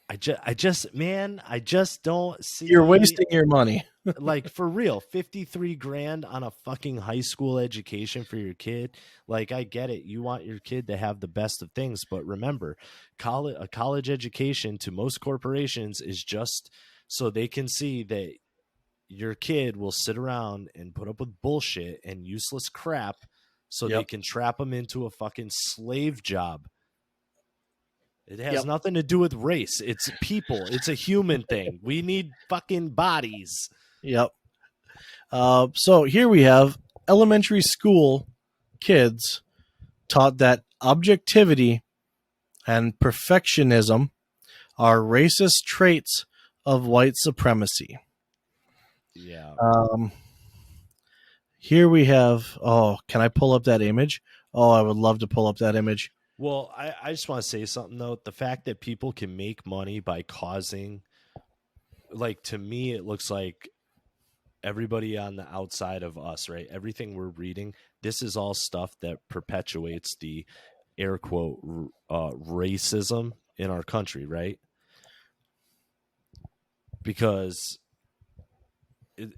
I just don't you're see, wasting your money. like, for real, 53 grand on a fucking high school education for your kid. Like, I get it. You want your kid to have the best of things, but remember, a college education to most corporations is just so they can see that your kid will sit around and put up with bullshit and useless crap so they Yep. can trap them into a fucking slave job. It has Yep. nothing to do with race. It's people. It's a human thing. We need fucking bodies. Yep. So here we have elementary school kids taught that objectivity and perfectionism are racist traits of white supremacy. Yeah. Um, Here we have. Oh, can I pull up that image? Oh, I would love to pull up that image. Well, I just want to say something, though. The fact that people can make money by causing, like, to me, it looks like everybody on the outside of us, right? Everything we're reading, this is all stuff that perpetuates the air quote racism in our country, right? Because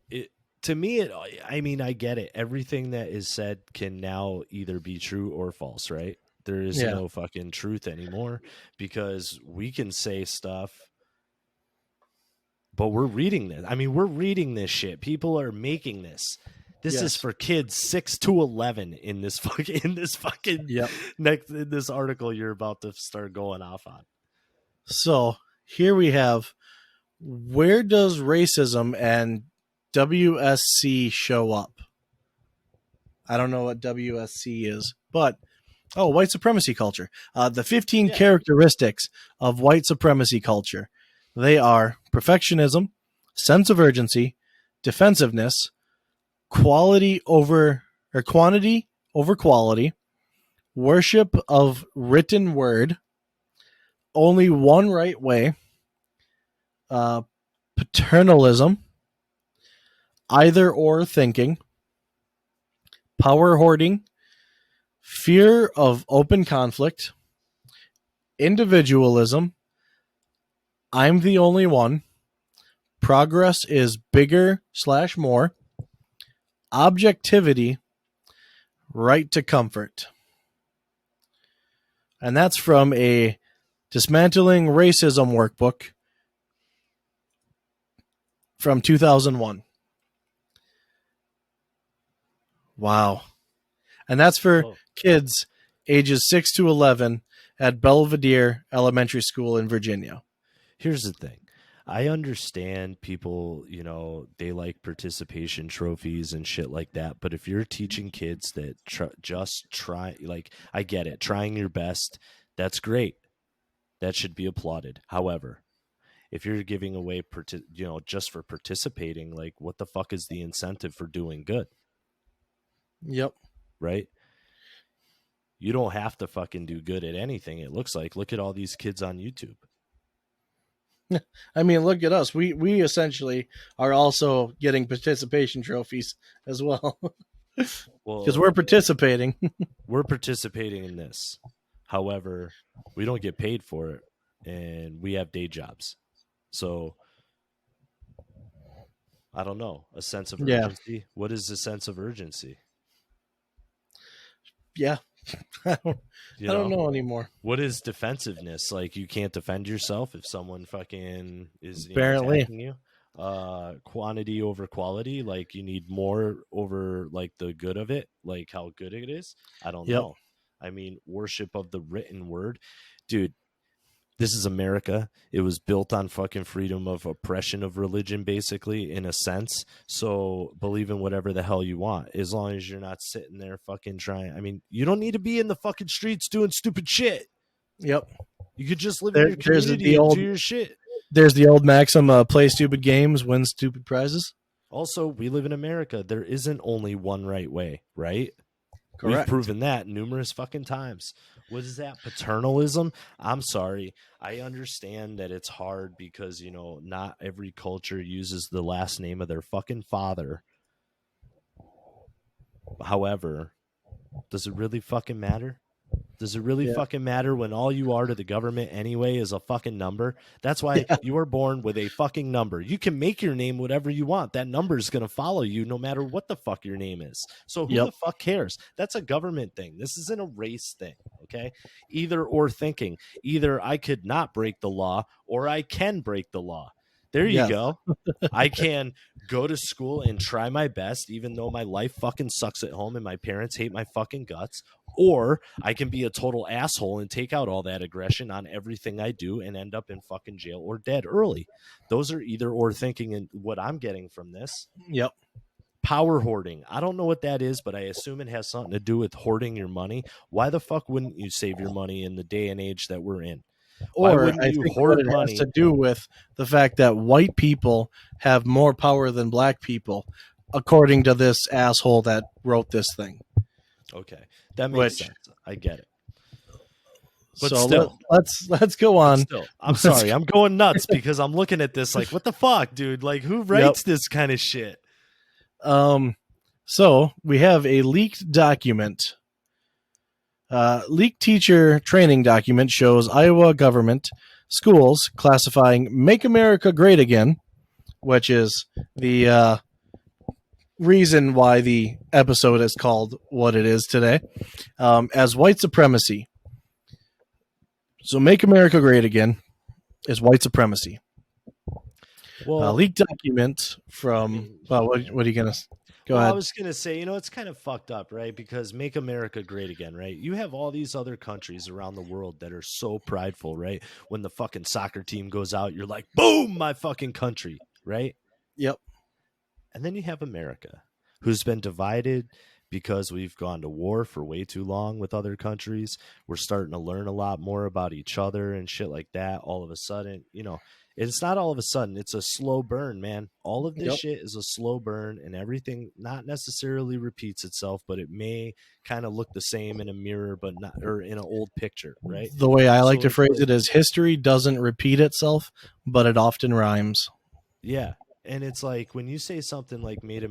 it to me, I mean, I get it. Everything that is said can now either be true or false, right? There is Yeah. no fucking truth anymore because we can say stuff, but we're reading this. I mean, we're reading this shit. People are making this. This is Yes. for kids 6 to 11 in this fucking Yep. next in this article you're about to start going off on. So here we have, where does racism and WSC show up? I don't know what WSC is, but white supremacy culture. The 15 Yeah. characteristics of white supremacy culture. They are perfectionism, sense of urgency, defensiveness, quality over or quantity over quality, worship of written word, only one right way, uh, paternalism, either or thinking, power hoarding, fear of open conflict, individualism, I'm the only one, progress is bigger/more, objectivity, right to comfort. And that's from a Dismantling Racism workbook from 2001. Wow. And that's for Well, kids ages 6 to 11 at Belvedere Elementary School in Virginia. here's the thing. I understand people, they like participation trophies and shit like that. But if you're teaching kids that just try, like, I get it, trying your best, that's great. That should be applauded. However, if you're giving away, just for participating, like, what the fuck is the incentive for doing good, Yep. right? You don't have to fucking do good at anything. It looks like, look at all these kids on YouTube. I mean, look at us. We essentially are also getting participation trophies as well because Well, we're participating. we're participating in this. However, we don't get paid for it and we have day jobs. So I don't know. A sense of Yeah. urgency. What is a sense of urgency? Yeah. I don't, You I don't know, know anymore. what is defensiveness? Like you can't defend yourself if someone fucking is Apparently. attacking you. Quantity over quality. Like you need more over like the good of it, like how good it is. I don't Yep. know. I mean, worship of the written word, dude. This is America. It was built on fucking freedom of oppression of religion, basically, in a sense. So believe in whatever the hell you want, as long as you're not sitting there fucking trying. I mean, you don't need to be in the fucking streets doing stupid shit. Yep. You could just live in your There's community the and do old your shit. maxim: play stupid games, win stupid prizes. Also, we live in America. There isn't only one right way, right? We've Correct. proven that numerous fucking times. What is that? Paternalism? I'm sorry. I understand that it's hard because, you know, not every culture uses the last name of their fucking father. However, does it really fucking matter? Does it really Yeah. fucking matter when all you are to the government anyway is a fucking number? That's why Yeah. you were born with a fucking number. You can make your name whatever you want. That number is going to follow you no matter what the fuck your name is. So who Yep. the fuck cares? That's a government thing. This isn't a race thing, okay? Either or thinking. Either I could not break the law or I can break the law. There you Yes. go. I can go to school and try my best, even though my life fucking sucks at home and my parents hate my fucking guts. Or I can be a total asshole and take out all that aggression on everything I do and end up in fucking jail or dead early. Those are either or thinking, and what I'm getting from this. Yep. Power hoarding. I don't know what that is, but I assume it has something to do with hoarding your money. Why the fuck wouldn't you save your money in the day and age that we're in? Why Or wouldn't I you think what hoard it has money? to do with the fact that white people have more power than black people, according to this asshole that wrote this thing. Okay, that makes Which sense. I get it. But so still, let's go on. I'm Let's sorry. I'm going nuts because I'm looking at this like, what the fuck, dude? Like, who Yep. writes this kind of shit? So we have a leaked document. Leaked teacher training document shows Iowa government schools classifying "Make America Great Again," which is the reason why the episode is called what it is today, as white supremacy. So, "Make America Great Again" is white supremacy. Well, Leaked document I from. mean, Well, yeah. what are you gonna? Go Well, I ahead. was gonna say, it's kind of fucked up, right? Because make America great again, right? You have all these other countries around the world that are so prideful, right? When the fucking soccer team goes out, you're like, boom, my fucking country, right? Yep. And then you have America, who's been divided because we've gone to war for way too long with other countries. We're starting to learn a lot more about each other and shit like that. All of a sudden, it's not all of a sudden. It's a slow burn, man. All of this Yep. shit is a slow burn, and everything not necessarily repeats itself, but it may kind of look the same in a mirror, but not, or in an old picture, right? The way I like So to it's phrase like, it is history doesn't repeat itself, but it often rhymes. yeah. And it's like when you say something like make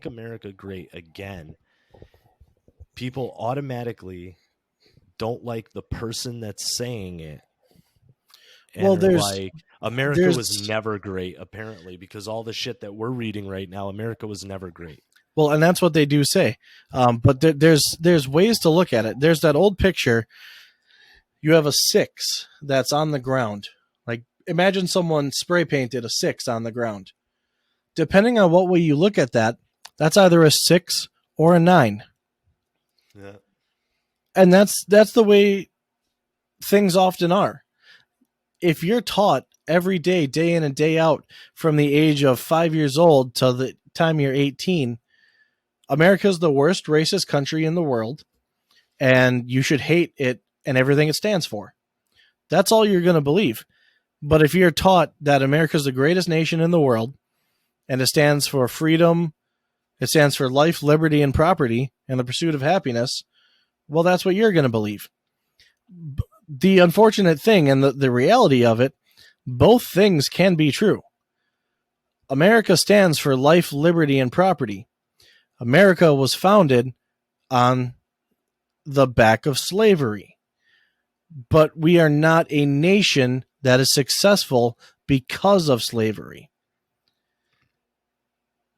America great again, people automatically don't like the person that's saying it Well, and are like, America was there's never great, apparently, because all the shit that we're reading right now, America was never great. well, and that's what they do say. But there's ways to look at it. There's that old picture. You have a 6 that's on the ground. Like imagine someone spray painted a 6 on the ground. Depending on what way you look at that, that's either a 6 or a 9. Yeah. And that's the way things often are. If you're taught every day, day in and day out, from the age of 5 years old till the time you're 18, America's the worst racist country in the world, and you should hate it and everything it stands for. That's all you're going to believe. But if you're taught that America's the greatest nation in the world, and it stands for freedom, it stands for life, liberty, and property, and the pursuit of happiness, well, that's what you're going to believe. The unfortunate thing and the reality of it, both things can be true. America stands for life, liberty, and property. America was founded on the back of slavery. But we are not a nation that is successful because of slavery.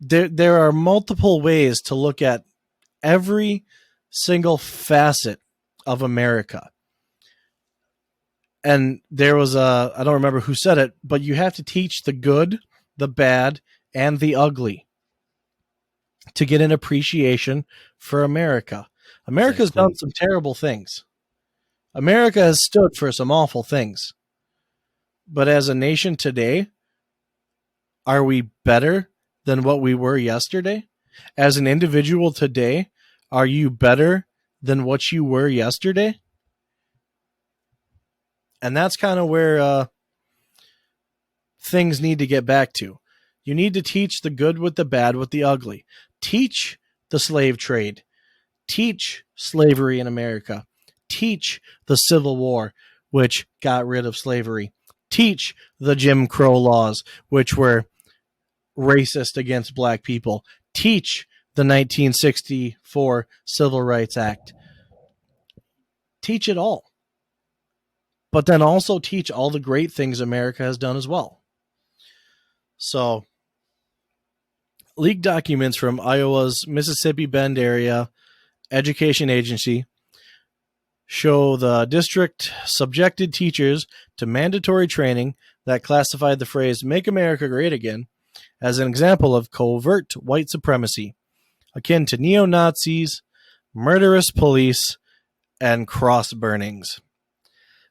there are multiple ways to look at every single facet of America. And there was I don't remember who said it, but you have to teach the good, the bad, and the ugly to get an appreciation for America. America's done some terrible things. America has stood for some awful things. But as a nation today, are we better than what we were yesterday? As an individual today, are you better than what you were yesterday? And that's kind of where things need to get back to. You need to teach the good with the bad with the ugly. Teach the slave trade. Teach slavery in America. Teach the Civil War, which got rid of slavery. Teach the Jim Crow laws, which were racist against black people. Teach the 1964 Civil Rights Act. Teach it all. But then also teach all the great things America has done as well. So, leaked documents from Iowa's Mississippi Bend area education agency show the district subjected teachers to mandatory training that classified the phrase "Make America Great Again" as an example of covert white supremacy, akin to neo-Nazis, murderous police, and cross burnings.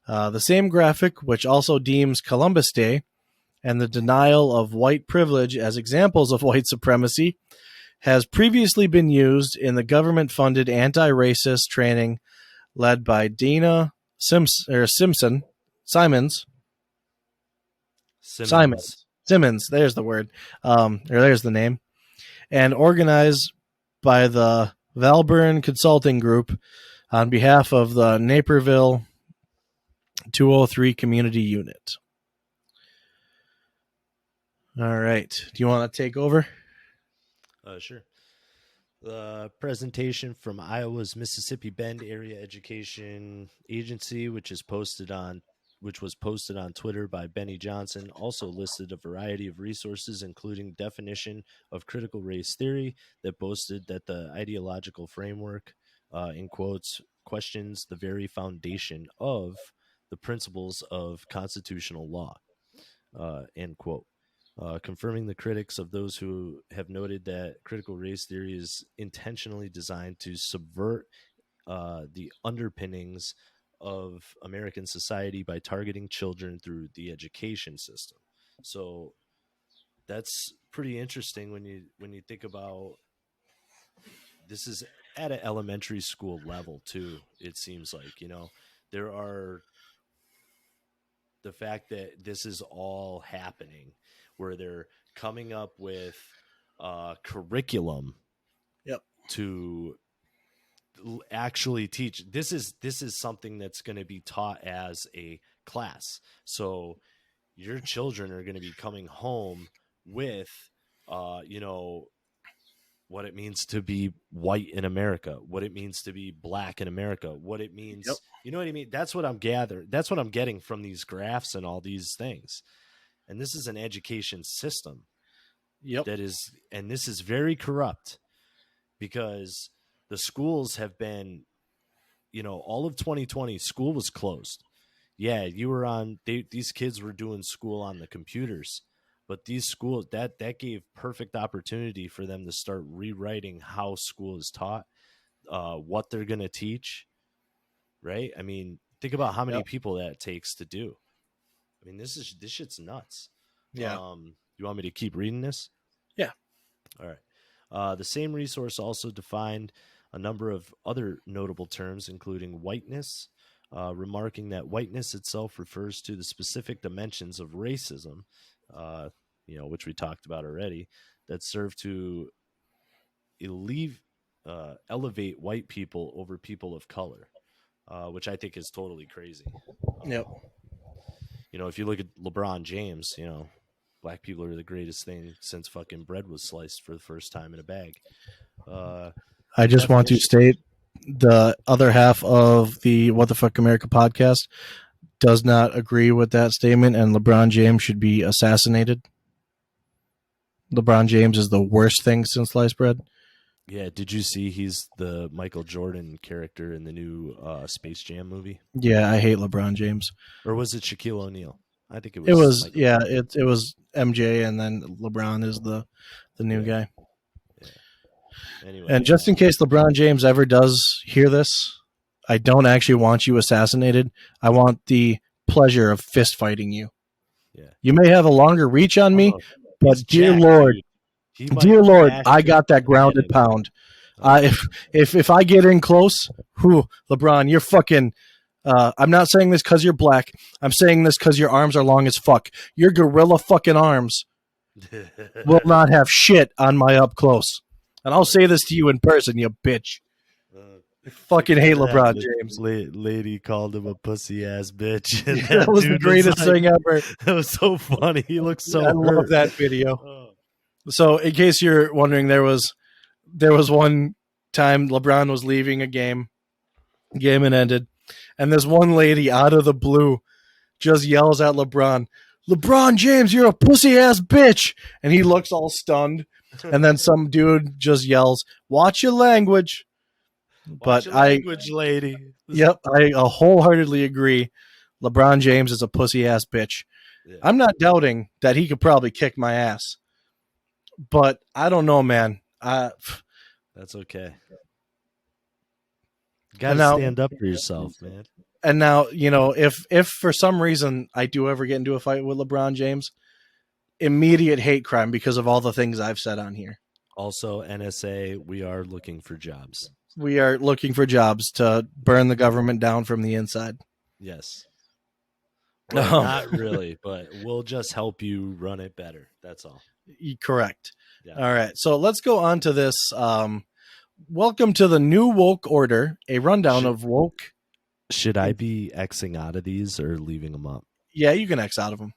The same graphic, which also deems Columbus Day and the denial of white privilege as examples of white supremacy, has previously been used in the government-funded anti-racist training led by Dana Simmons. There's the word, or there's the name, and organized by the Valburn Consulting Group on behalf of the Naperville 203 Community Unit. All right. Do you want to take over? Sure. The presentation from Iowa's Mississippi Bend Area Education Agency, which was posted on Twitter by Benny Johnson, also listed a variety of resources, including definition of critical race theory that boasted that the ideological framework, in quotes, questions the very foundation of the principles of constitutional law, end quote. Confirming the critics of those who have noted that critical race theory is intentionally designed to subvert the underpinnings of American society by targeting children through the education system. So that's pretty interesting when you think about this is at an elementary school level too. It seems like, there are the fact that this is all happening where they're coming up with curriculum to actually teach. This is something that's going to be taught as a class. So your children are going to be coming home with, what it means to be white in America, what it means to be black in America, what it means, you know what I mean? That's what I'm gathering. That's what I'm getting from these graphs and all these things. And this is an education system and this is very corrupt because the schools have been, all of 2020, school was closed. Yeah, these kids were doing school on the computers, but these schools, that gave perfect opportunity for them to start rewriting how school is taught, what they're going to teach, right? I mean, think about how many people that takes to do. I mean, this shit's nuts. Yeah. You want me to keep reading this? Yeah. All right. The same resource also defined a number of other notable terms, including whiteness, remarking that whiteness itself refers to the specific dimensions of racism, which we talked about already, that serve to elevate white people over people of color, which I think is totally crazy. If you look at LeBron James, black people are the greatest thing since fucking bread was sliced for the first time in a bag. I just want to state the other half of the What the Fuck America podcast does not agree with that statement, and LeBron James should be assassinated. LeBron James is the worst thing since sliced bread. Yeah, did you see he's the Michael Jordan character in the new Space Jam movie? Yeah, I hate LeBron James. Or was it Shaquille O'Neal? I think it It was was Michael yeah, Jordan. it was MJ, and then LeBron is the new Yeah, guy. yeah. Anyway, And just in case LeBron James ever does hear this, I don't actually want you assassinated. I want the pleasure of fist fighting you. yeah. You may have a longer reach on me, Oh, he's but jacked, dude. He might Dear Lord, mash I your got that fucking head grounded in. pound. Oh, If I get in close, whew, LeBron, you're fucking. I'm not saying this because you're black. I'm saying this because your arms are long as fuck. Your gorilla fucking arms will not have shit on my up close. And I'll say this to you in person, you bitch. I fucking hate LeBron James. Lady called him a pussy ass bitch, and That that was the dude was greatest like, thing ever. "That was so funny. He looked I so love hurt." that video. Oh. So, in case you're wondering, there was one time LeBron was leaving a game and ended, and this one lady out of the blue just yells at LeBron James, you're a pussy ass bitch, and he looks all stunned, and then some dude just yells, watch your language. Watch But your language, lady. I wholeheartedly agree. LeBron James is a pussy ass bitch. Yeah, I'm not doubting that he could probably kick my ass, but I don't know, man. that's okay. You And gotta now, stand up for yourself, man. if for some reason I do ever get into a fight with LeBron James, immediate hate crime because of all the things I've said on here. Also, NSA, we are looking for jobs. We are looking for jobs to burn the government down from the inside. Yes. Well, Oh. not really, but we'll just help you run it better. That's all. Correct. Yeah. All right. So let's go on to this. Welcome to the new woke order, a rundown of woke. Should I be Xing out of these or leaving them up? Yeah, you can X out of them.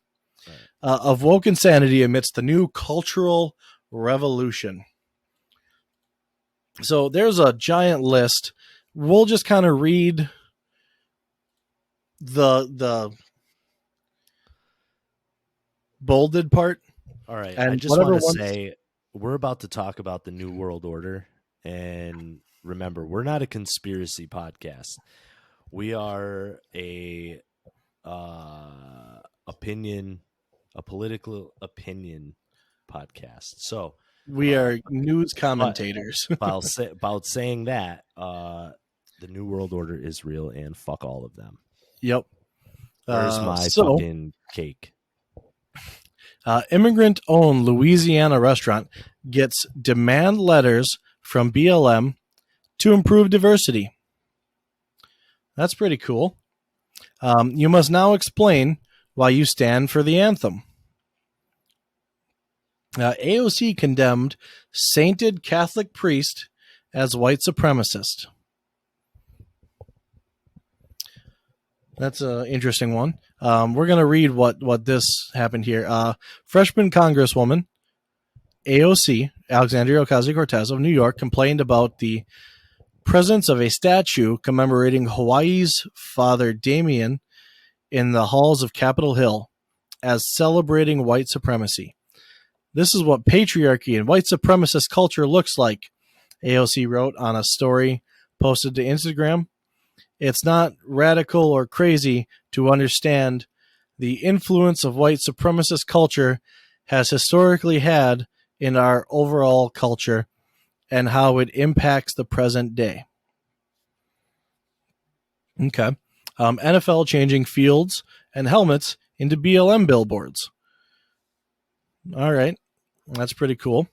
Right. Of woke insanity amidst the new cultural revolution. So there's a giant list. We'll just kind of read the bolded part. All right. And I just want to say we're about to talk about the New World Order. And remember, we're not a conspiracy podcast. We are a political opinion podcast. So we are news commentators. about saying that, the New World Order is real and fuck all of them. Yep. Where's my fucking cake? Immigrant-owned Louisiana restaurant gets demand letters from BLM to improve diversity. That's pretty cool. You must now explain why you stand for the anthem. AOC condemned sainted Catholic priest as white supremacist. That's an interesting one. We're going to read what this happened here. Freshman Congresswoman AOC, Alexandria Ocasio-Cortez of New York, complained about the presence of a statue commemorating Hawaii's Father Damien in the halls of Capitol Hill as celebrating white supremacy. This is what patriarchy and white supremacist culture looks like, AOC wrote on a story posted to Instagram. It's not radical or crazy to understand the influence of white supremacist culture has historically had in our overall culture and how it impacts the present day. Okay. NFL changing fields and helmets into BLM billboards. All right. That's pretty cool.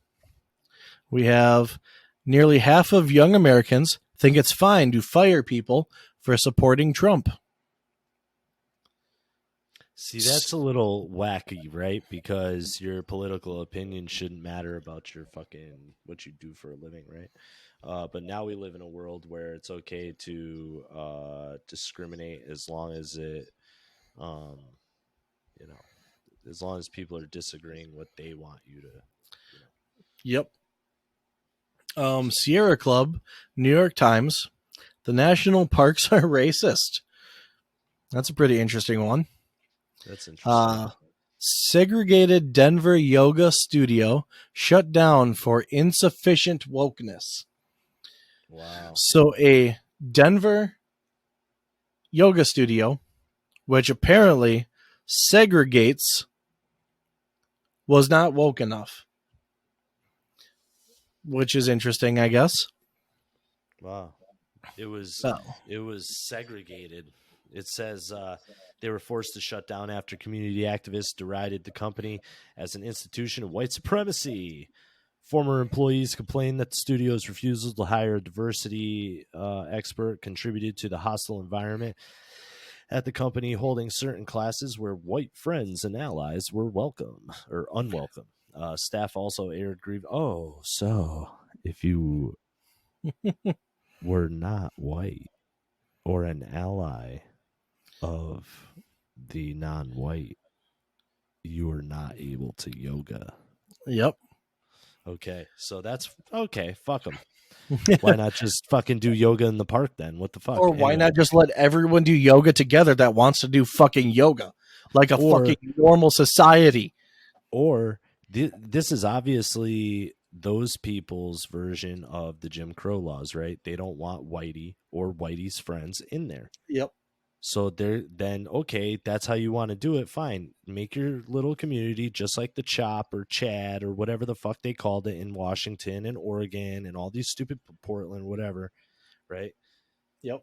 We have nearly half of young Americans think it's fine to fire people for supporting Trump. See, that's a little wacky, right? Because your political opinion shouldn't matter about your fucking what you do for a living, right? But now we live in a world where it's okay to discriminate as long as it, as long as people are disagreeing what they want you to. Yep. Sierra Club, New York Times. The national parks are racist. That's a pretty interesting one. That's interesting. segregated Denver yoga studio shut down for insufficient wokeness. Wow. So a Denver yoga studio, which apparently segregates, was not woke enough, which is interesting, I guess. Wow. It was Oh, it was segregated. It says they were forced to shut down after community activists derided the company as an institution of white supremacy. Former employees complained that the studio's refusal to hire a diversity expert contributed to the hostile environment at the company, holding certain classes where white friends and allies were welcome or unwelcome. Staff also aired grief. Oh, so if you were not white or an ally of the non-white, you were not able to yoga. yep. Okay, so that's okay. Fuck them. Why not just fucking do yoga in the park then? What the fuck? Or why Anyway, not just let everyone do yoga together that wants to do fucking yoga, like a fucking or normal society? or this is obviously those people's version of the Jim Crow laws, right? They don't want Whitey or Whitey's friends in there. Yep. So they're then okay, that's how you want to do it. Fine. Make your little community just like the Chop or Chad or whatever the fuck they called it in Washington and Oregon and all these stupid Portland, whatever, right? Yep.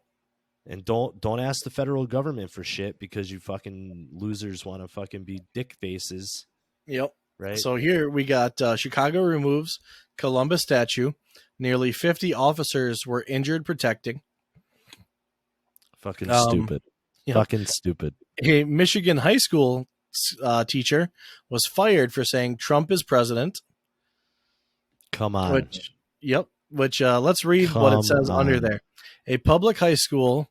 And don't ask the federal government for shit because you fucking losers want to fucking be dick faces, Yep. right? So here we got Chicago removes Columbus statue. Nearly 50 officers were injured protecting. Fucking Um, stupid. yep. Fucking stupid. A Michigan high school teacher was fired for saying Trump is president. Come on. Which, yep. Which let's read what it Come says under on. there. A public high school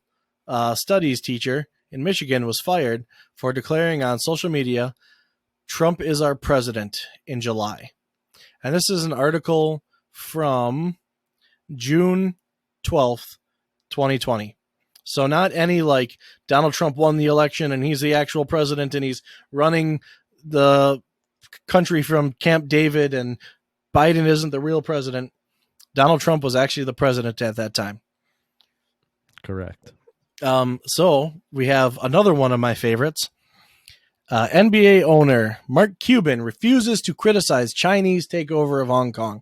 studies teacher in Michigan was fired for declaring on social media, "Trump is our president" in July. And this is an article from June 12th, 2020. So not any like Donald Trump won the election and he's the actual president and he's running the country from Camp David and Biden isn't the real president. Donald Trump was actually the president at that time. Correct. So we have another one of my favorites. NBA owner Mark Cuban refuses to criticize Chinese takeover of Hong Kong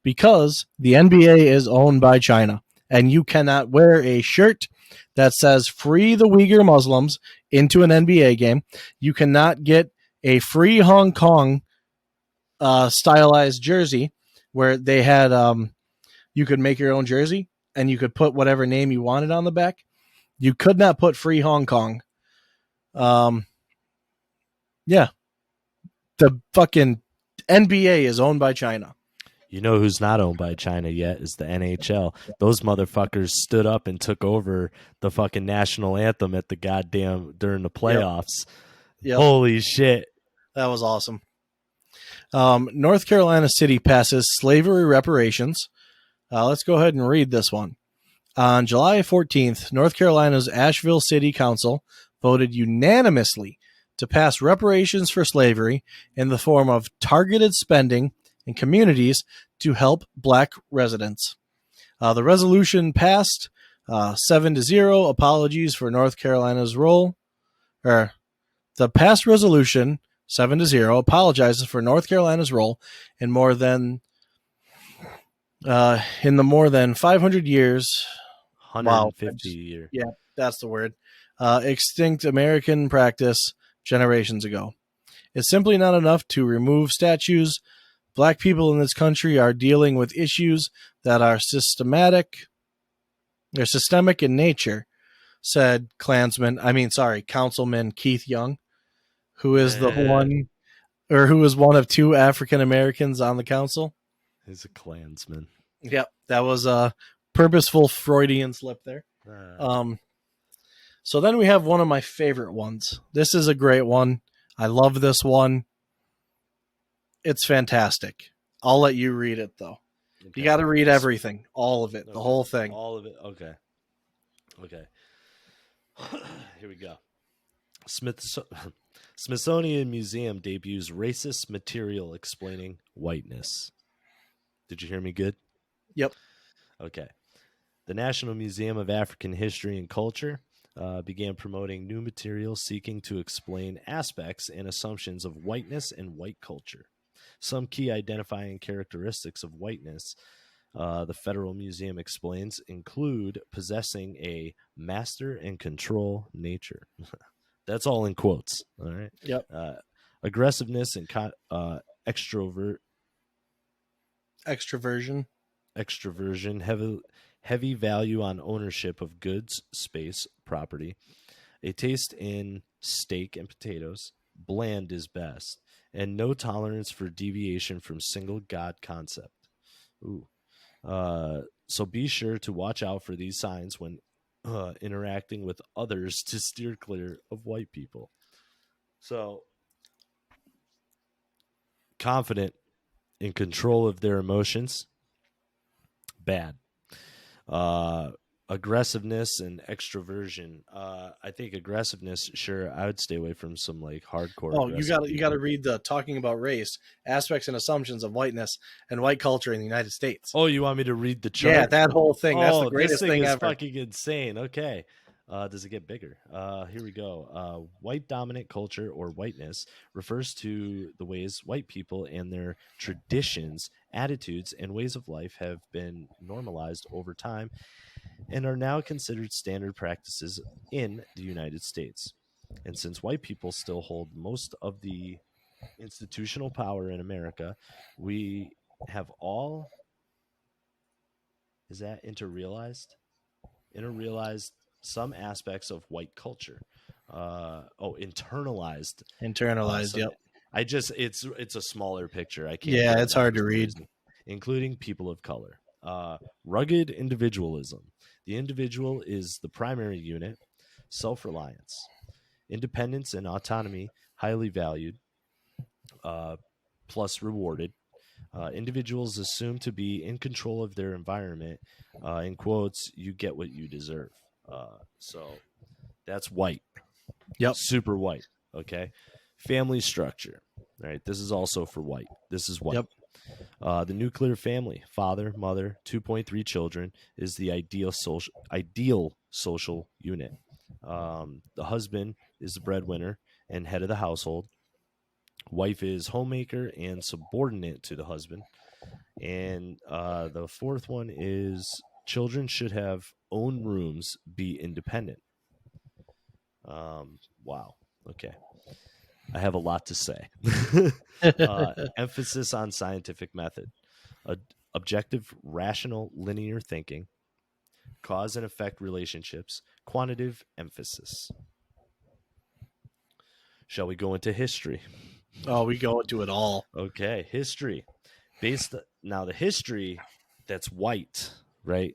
because the NBA is owned by China, and you cannot wear a shirt that says "Free the Uyghur Muslims" into an NBA game. You cannot get a free Hong Kong stylized jersey where they had you could make your own jersey and you could put whatever name you wanted on the back. You could not put "Free Hong Kong." Yeah, the fucking NBA is owned by China. You know who's not owned by China yet is the NHL. Those motherfuckers stood up and took over the fucking national anthem at the goddamn during the playoffs. Yep. Holy shit. That was awesome. North Carolina City passes slavery reparations. Let's go ahead and read this one. On July 14th, North Carolina's Asheville City Council voted unanimously to pass reparations for slavery in the form of targeted spending in communities to help black residents. The resolution passed 7-0. Apologies for North Carolina's role. The passed resolution 7-0 apologizes for North Carolina's role in the more than 500 years. 150 year. Yeah, that's the word. Extinct American practice generations ago. It's simply not enough to remove statues. Black people in this country are dealing with issues that are systemic in nature, said Councilman Keith Young, who is who is one of two African Americans on the council. He's a Klansman. Yep, that was a purposeful Freudian slip there. So then we have one of my favorite ones. This is a great one. I love this one. It's fantastic. I'll let you read it, though. Okay. You got to read everything. All of it. Okay. The whole thing. All of it. Okay. Okay. Here we go. Smithsonian Museum debuts racist material explaining whiteness. Did you hear me good? Yep. Okay. The National Museum of African History and Culture began promoting new material seeking to explain aspects and assumptions of whiteness and white culture. Some key identifying characteristics of whiteness, the Federal Museum explains, include possessing a master and control nature. That's all in quotes. All right. Yep. Aggressiveness and Extroversion. extroversion, heavy value on ownership of goods, space, property, a taste in steak and potatoes, bland is best, and no tolerance for deviation from single God concept. Ooh. So be sure to watch out for these signs when interacting with others to steer clear of white people. So, confident in control of their emotions, bad. Uh, Aggressiveness and extroversion. I think aggressiveness, sure, I would stay away from some like hardcore Oh, you aggressive got to you got to people. read the talking about race, aspects and assumptions of whiteness and white culture in the United States. Oh, you want me to read the Yeah, chart? that whole thing. That's the Oh, this greatest thing thing is ever. fucking insane. Okay. Does it get bigger? Here we go. White dominant culture or whiteness refers to the ways white people and their traditions, attitudes, and ways of life have been normalized over time and are now considered standard practices in the United States. And since white people still hold most of the institutional power in America, we have all, is that interrealized some aspects of white culture. Internalized Internalized. some. Yep. It's a smaller picture. I can't Yeah, read it's that hard for to some read. reason, including people of color. Rugged individualism. The individual is the primary unit. Self-reliance, independence, and autonomy highly valued, uh, plus rewarded. Individuals assume to be in control of their environment. In quotes, you get what you deserve. So that's white, Yep. super white. Okay. Family structure. All right. This is also for white. This is white. Yep. The nuclear family, father, mother, 2.3 children, is the ideal social unit. The husband is the breadwinner and head of the household. Wife is homemaker and subordinate to the husband. And the fourth one is children should have own rooms, be independent. Wow. Okay. I have a lot to say. Emphasis on scientific method, objective, rational, linear thinking, cause and effect relationships, quantitative emphasis. Shall we go into history? Oh, we go into it all. Okay, history. The history that's white, right,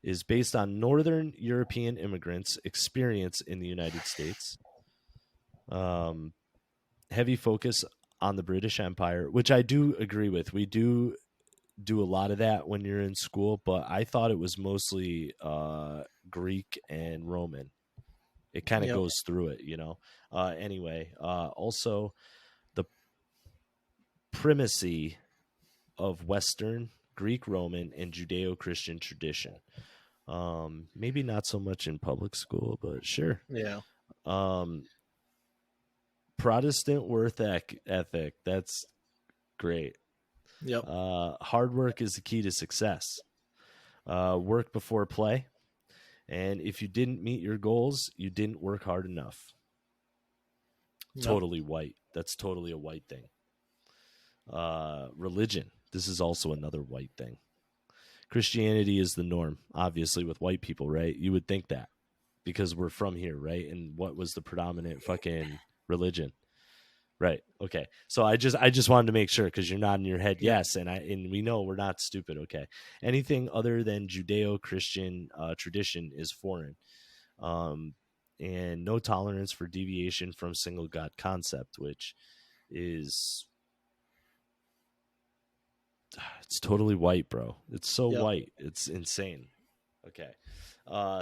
is based on Northern European immigrants' experience in the United States. Heavy focus on the British Empire, which I do agree with. We do a lot of that when you're in school, but I thought it was mostly Greek and Roman. It kind of Yep. goes through it, you know. Anyway, also the primacy of Western, Greek, Roman, and Judeo-Christian tradition. Maybe not so much in public school, but sure. Yeah. Um, Protestant ethic. That's great. Yep. Hard work is the key to success. Work before play. And if you didn't meet your goals, you didn't work hard enough. Yep. Totally white. That's totally a white thing. Religion. This is also another white thing. Christianity is the norm, obviously, with white people, right? You would think that because we're from here, right? And what was the predominant fucking religion? Right. Okay. So I just wanted to make sure because you're nodding your head Yep. yes, and we know we're not stupid. Okay. Anything other than Judeo-Christian tradition is foreign, and no tolerance for deviation from single God concept, which is it's totally white, bro. It's so Yep. white. It's insane. Okay.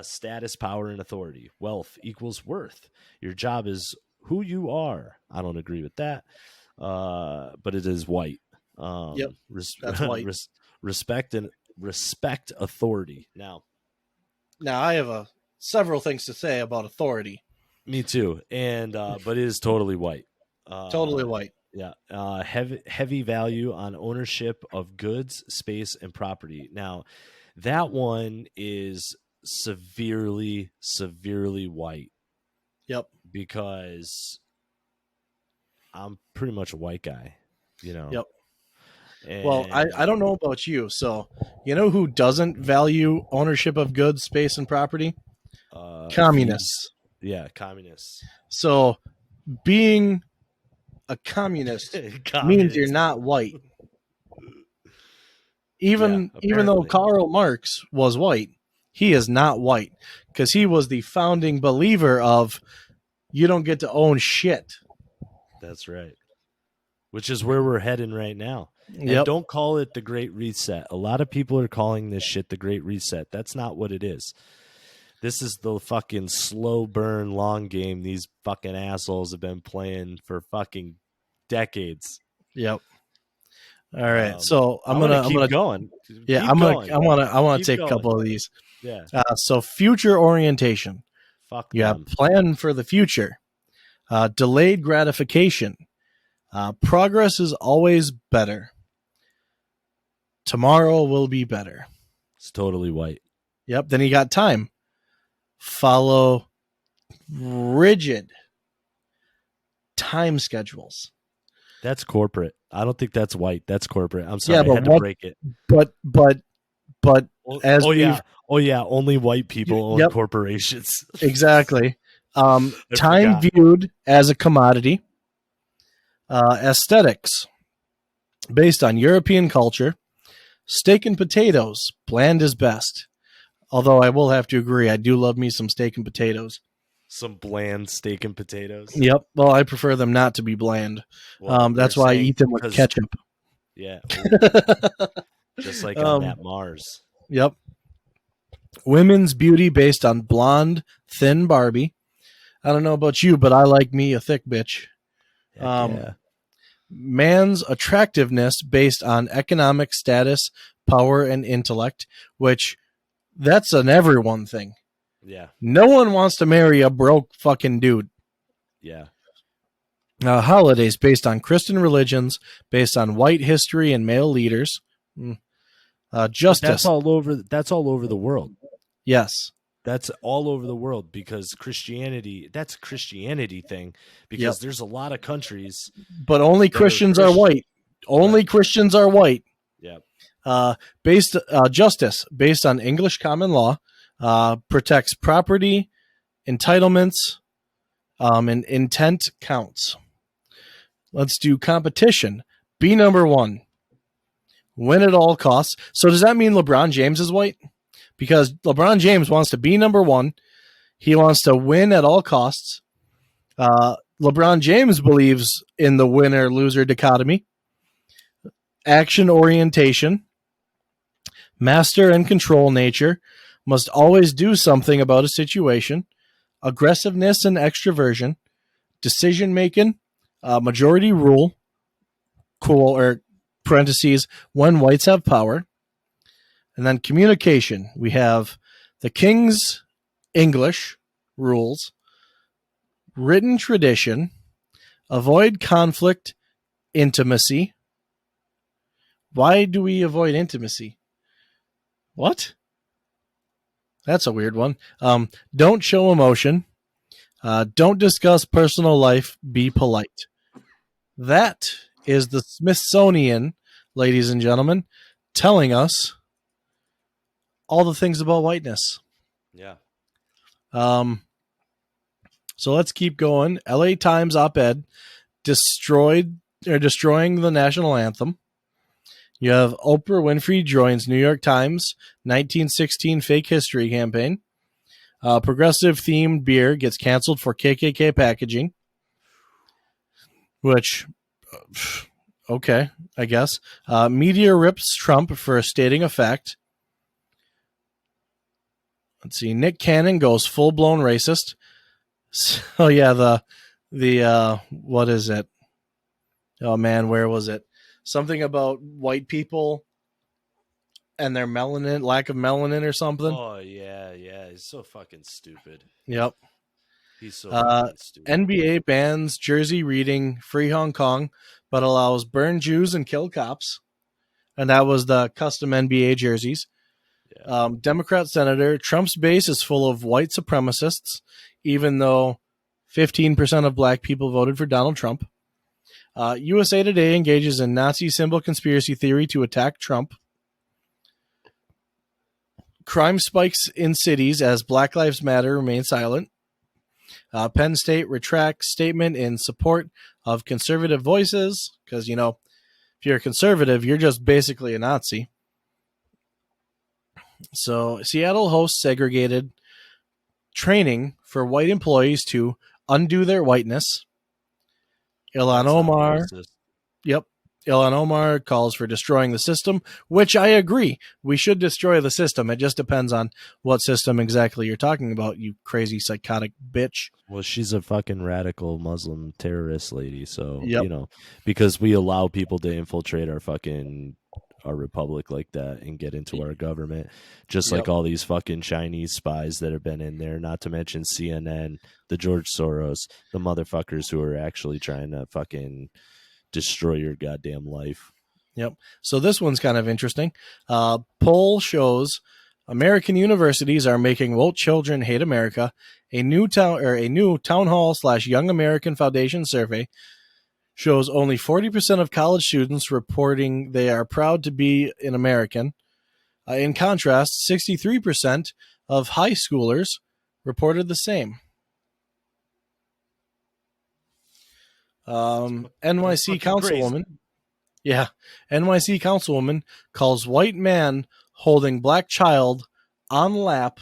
Status, power, and authority. Wealth equals worth. Your job is who you are. I don't agree with that, but it is white. Yep, that's white. Respect authority. Now, Now I have several things to say about authority. me too, and but it is totally white. Totally white. Yeah, heavy value on ownership of goods, space, and property. Now, that one is severely white Yep. because I'm pretty much a white guy, you know. Yep. Well, And I don't know about you. So, you know who doesn't value ownership of goods, space, and property? thieves, Communists. yeah, communists. So, being a communist means you're Communists. not white. Yeah, Even though apparently. Karl Marx was white, he is not white because he was the founding believer of you don't get to own shit. That's right. Which is where we're heading right now. And Yep. don't call it the Great Reset. A lot of people are calling this shit the Great Reset. That's not what it is. This is the fucking slow burn long game these fucking assholes have been playing for fucking decades. Yep. All right. So I'm gonna keep going. yeah, Keep going. I wanna Keep take a going. couple of these. Yeah. So future orientation. Fuck You them. have plan for the future. Delayed gratification. Progress is always better. Tomorrow will be better. It's totally white. Yep. Then you got time. Follow rigid time schedules. That's corporate. I don't think that's white. That's corporate. I'm sorry. Yeah, I but had to break it. But as Oh yeah. Only white people own Yep. corporations. exactly. Time forgot. viewed as a commodity. Aesthetics based on European culture. Steak and potatoes, bland is best. Although I will have to agree, I do love me some steak and potatoes. Some bland steak and potatoes. Yep. Well, I prefer them not to be bland. Well, That's they're why I saying eat them with 'cause- ketchup. Yeah. Just like on that Mars. Yep. Women's beauty based on blonde, thin Barbie. I don't know about you, but I like me a thick bitch. Heck yeah. Man's attractiveness based on economic status, power, and intellect, which that's an everyone thing. Yeah. No one wants to marry a broke fucking dude. Yeah. Holidays based on Christian religions, based on white history and male leaders. But Justice. that's all over the world. Yes. That's all over the world because Christianity, that's a Christianity thing because Yep. there's a lot of countries. But only that Christians are Christian. white. Only Right. Christians are white. Yeah. Justice based on English common law protects property, entitlements, and intent counts. Let's do competition. Be number one. Win at all costs. So does that mean LeBron James is white? Because LeBron James wants to be number one. He wants to win at all costs. LeBron James believes in the winner-loser dichotomy. Action orientation. Master and control nature. Must always do something about a situation. Aggressiveness and extroversion. Decision making. Majority rule. Cool, or parentheses, when whites have power. And then communication. We have the King's English rules. Written tradition. Avoid conflict. Intimacy. Why do we avoid intimacy? What? That's a weird one. Don't show emotion. Don't discuss personal life. Be polite. That is the Smithsonian, ladies and gentlemen, telling us all the things about whiteness. Yeah. So let's keep going. LA Times op-ed destroying the national anthem. You have Oprah Winfrey joins New York Times 1916 fake history campaign. Progressive themed beer gets canceled for KKK packaging. Which, okay, I guess. Media rips Trump for stating a fact. Let's see. Nick Cannon goes full-blown racist. So yeah, The what is it? Oh man, where was it? Something about white people and their melanin, lack of melanin or something. Oh yeah, yeah. He's so fucking stupid. Yep. He's so Uh, fucking stupid. NBA bans jersey reading "Free Hong Kong," but allows burn Jews and kill cops. And that was the custom NBA jerseys. Yeah. Democrat senator Trump's base is full of white supremacists, even though 15% of black people voted for Donald Trump. USA Today engages in Nazi symbol conspiracy theory to attack Trump. Crime spikes in cities as Black Lives Matter remain silent. Penn State retracts statement in support of conservative voices because, if you're a conservative, you're just basically a Nazi. So Seattle hosts segregated training for white employees to undo their whiteness. Ilhan That's not Omar, racist. yep. Ilhan Omar calls for destroying the system, which I agree. We should destroy the system. It just depends on what system exactly you're talking about, you crazy psychotic bitch. Well, she's a fucking radical Muslim terrorist lady, so Yep. because we allow people to infiltrate our republic like that and get into our government, just Yep. like all these fucking Chinese spies that have been in there, not to mention CNN, the George Soros, the motherfuckers who are actually trying to fucking destroy your goddamn life. Yep. So this one's kind of interesting. Poll shows American universities are making woke children hate America. A new town hall / Young American Foundation survey shows only 40% of college students reporting they are proud to be an American. In contrast, 63% of high schoolers reported the same. That's NYC fucking crazy. councilwoman, yeah, NYC councilwoman calls white man holding black child on lap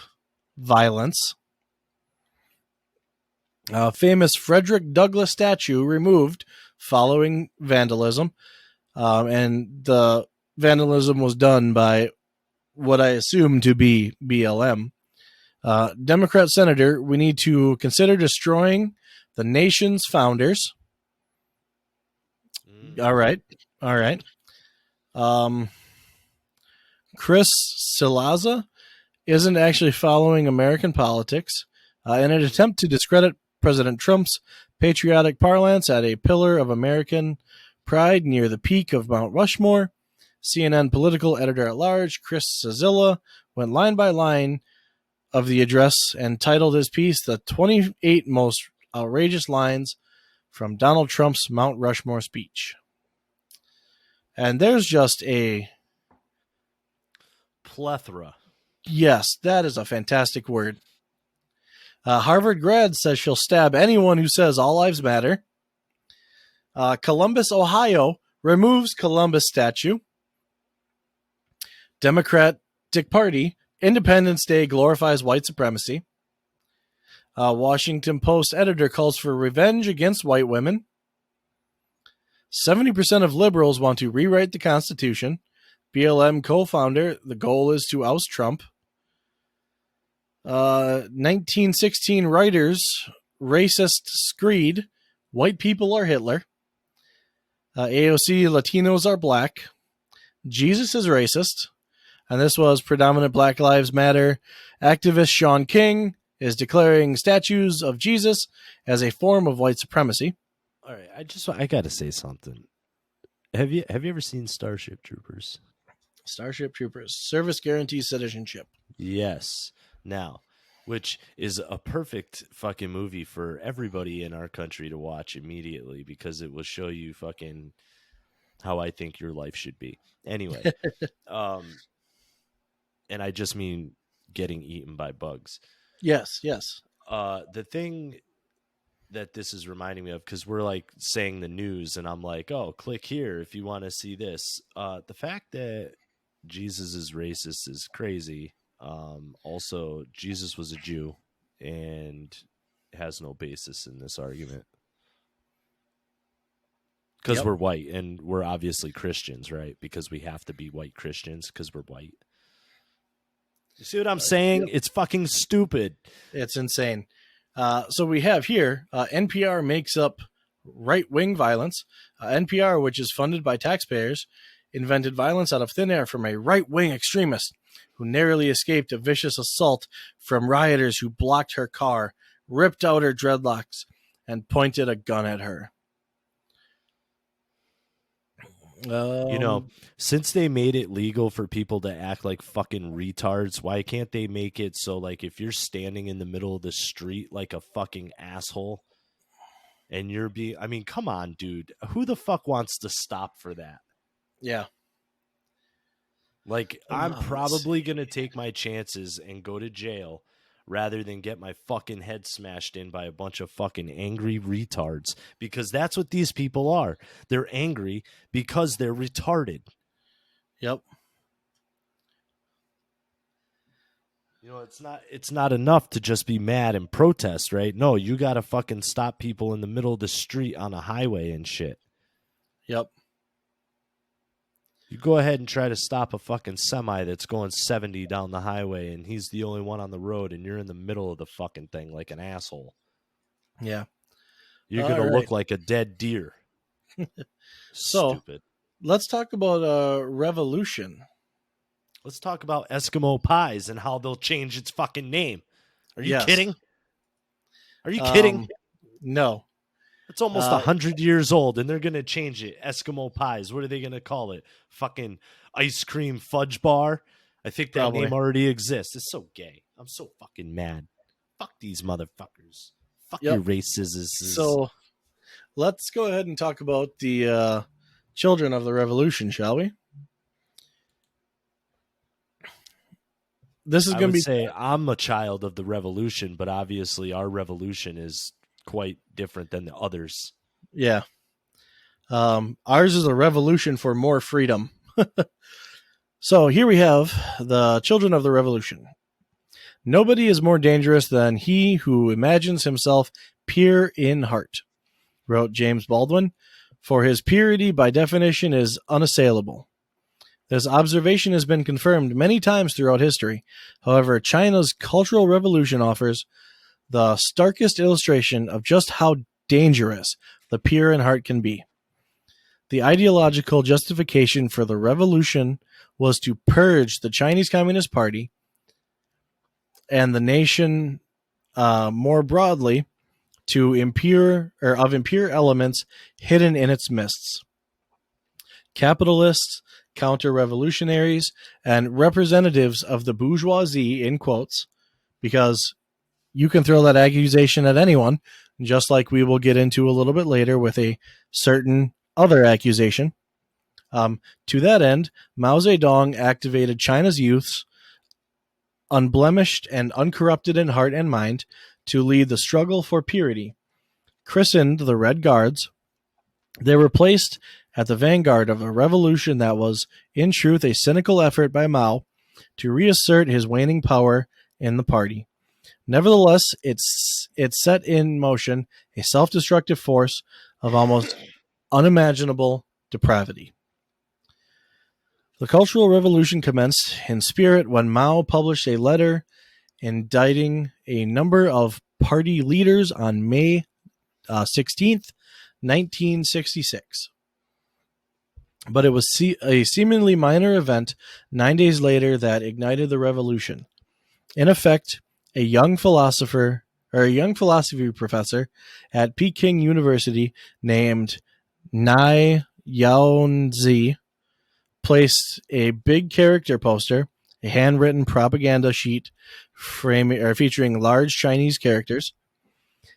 violence. Famous Frederick Douglass statue removed following vandalism. And the vandalism was done by what I assume to be BLM. Democrat senator, we need to consider destroying the nation's founders. All right. All right. Um, Chris Silaza isn't actually following American politics. In an attempt to discredit President Trump's patriotic parlance at a pillar of American pride near the peak of Mount Rushmore, CNN political editor at large Chris Cillizza went line by line of the address and titled his piece "The 28 Most Outrageous Lines from Donald Trump's Mount Rushmore Speech." And there's just a Plethora. yes, that is a fantastic word. Harvard grad says she'll stab anyone who says all lives matter. Columbus, Ohio removes Columbus statue. Democratic Party, Independence Day glorifies white supremacy. Washington Post editor calls for revenge against white women. 70% of liberals want to rewrite the Constitution. BLM co-founder, the goal is to oust Trump. 1916 writers, racist screed, white people are Hitler. AOC, Latinos are black. Jesus is racist. And this was predominant Black Lives Matter activist Shaun King is declaring statues of Jesus as a form of white supremacy. All right, I gotta say something. Have you ever seen Starship Troopers? Starship Troopers, service guarantees citizenship. Yes. Now, which is a perfect fucking movie for everybody in our country to watch immediately because it will show you fucking how I think your life should be. Anyway, and I just mean getting eaten by bugs. Yes, yes. The thing that this is reminding me of, because we're like saying the news and I'm like, oh, click here if you want to see this. The fact that Jesus is racist is crazy. Also, Jesus was a Jew and has no basis in this argument. Because we're white and we're obviously Christians, right? Because we have to be white Christians because we're white. You see what I'm saying? Yep. It's fucking stupid. It's insane. So we have here NPR makes up right-wing violence. NPR, which is funded by taxpayers, invented violence out of thin air from a right-wing extremist who narrowly escaped a vicious assault from rioters who blocked her car, ripped out her dreadlocks, and pointed a gun at her. You know, since they made it legal for people to act like fucking retards, why can't they make it so, like, if you're standing in the middle of the street like a fucking asshole and you're being, I mean, come on, dude. Who the fuck wants to stop for that? Yeah. Like, I'm probably going to take my chances and go to jail rather than get my fucking head smashed in by a bunch of fucking angry retards, because that's what these people are. They're angry because they're retarded. Yep. You know, it's not enough to just be mad and protest, right? No, you got to fucking stop people in the middle of the street on a highway and shit. Yep. You go ahead and try to stop a fucking semi that's going 70 down the highway and he's the only one on the road and you're in the middle of the fucking thing like an asshole. Yeah. You're going to look like a dead deer. So, stupid. Let's talk about revolution. Let's talk about Eskimo pies and how they'll change its fucking name. Are you kidding? Are you kidding? No. It's almost 100 years old, and they're going to change it. Eskimo pies. What are they going to call it? Fucking ice cream fudge bar? I think that name already exists. It's so gay. I'm so fucking mad. Fuck these motherfuckers. Fuck your racism. So let's go ahead and talk about the children of the revolution, shall we? This is going to be. Say I'm a child of the revolution, but obviously our revolution is quite different than the others. Yeah. Ours is a revolution for more freedom. So here we have the children of the revolution. Nobody is more dangerous than he who imagines himself pure in heart, wrote James Baldwin, for his purity by definition is unassailable. This observation has been confirmed many times throughout history. However, China's Cultural Revolution offers the starkest illustration of just how dangerous the pure in heart can be. The ideological justification for the revolution was to purge the Chinese Communist Party and the nation more broadly of impure elements hidden in its midst. Capitalists, counter-revolutionaries, and representatives of the bourgeoisie, in quotes, because you can throw that accusation at anyone, just like we will get into a little bit later with a certain other accusation. To that end, Mao Zedong activated China's youths, unblemished and uncorrupted in heart and mind, to lead the struggle for purity. Christened the Red Guards, they were placed at the vanguard of a revolution that was, in truth, a cynical effort by Mao to reassert his waning power in the party. Nevertheless, it set in motion a self-destructive force of almost unimaginable depravity. The Cultural Revolution commenced in spirit when Mao published a letter indicting a number of party leaders on May 16th, 1966. But it was a seemingly minor event 9 days later that ignited the revolution. In effect, a young philosophy professor at Peking University named Nai Yaozi placed a big character poster, a handwritten propaganda sheet featuring large Chinese characters,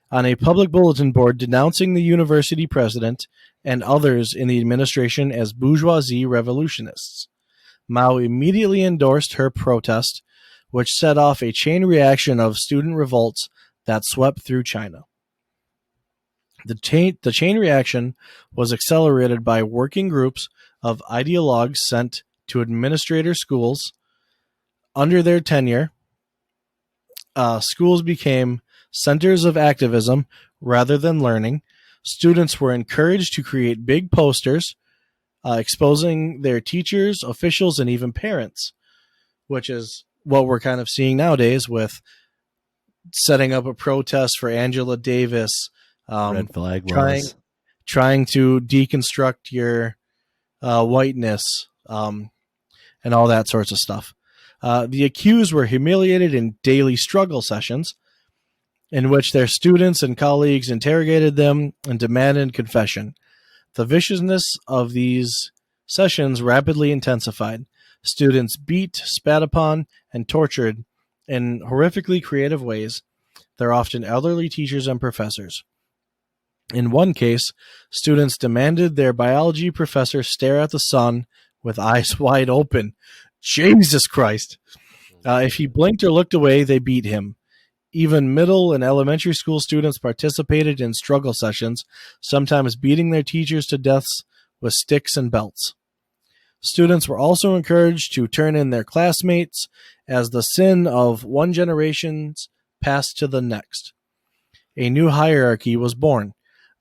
on a public bulletin board denouncing the university president and others in the administration as bourgeoisie revolutionists. Mao immediately endorsed her protest, which set off a chain reaction of student revolts that swept through China. The chain reaction was accelerated by working groups of ideologues sent to administrator schools. Under their tenure, schools became centers of activism rather than learning. Students were encouraged to create big posters exposing their teachers, officials, and even parents, which is what we're kind of seeing nowadays with setting up a protest for Angela Davis, Red um, flag trying laws. trying to deconstruct your whiteness, and all that sorts of stuff. The accused were humiliated in daily struggle sessions in which their students and colleagues interrogated them and demanded confession. The viciousness of these sessions rapidly intensified. Students beat, spat upon, and tortured in horrifically creative ways. They're often elderly teachers and professors. In one case, students demanded their biology professor stare at the sun with eyes wide open. Jesus Christ. Oh my If he god. blinked or looked away, they beat him. Even middle and elementary school students participated in struggle sessions, sometimes beating their teachers to deaths with sticks and belts. Students were also encouraged to turn in their classmates as the sin of one generation passed to the next. A new hierarchy was born.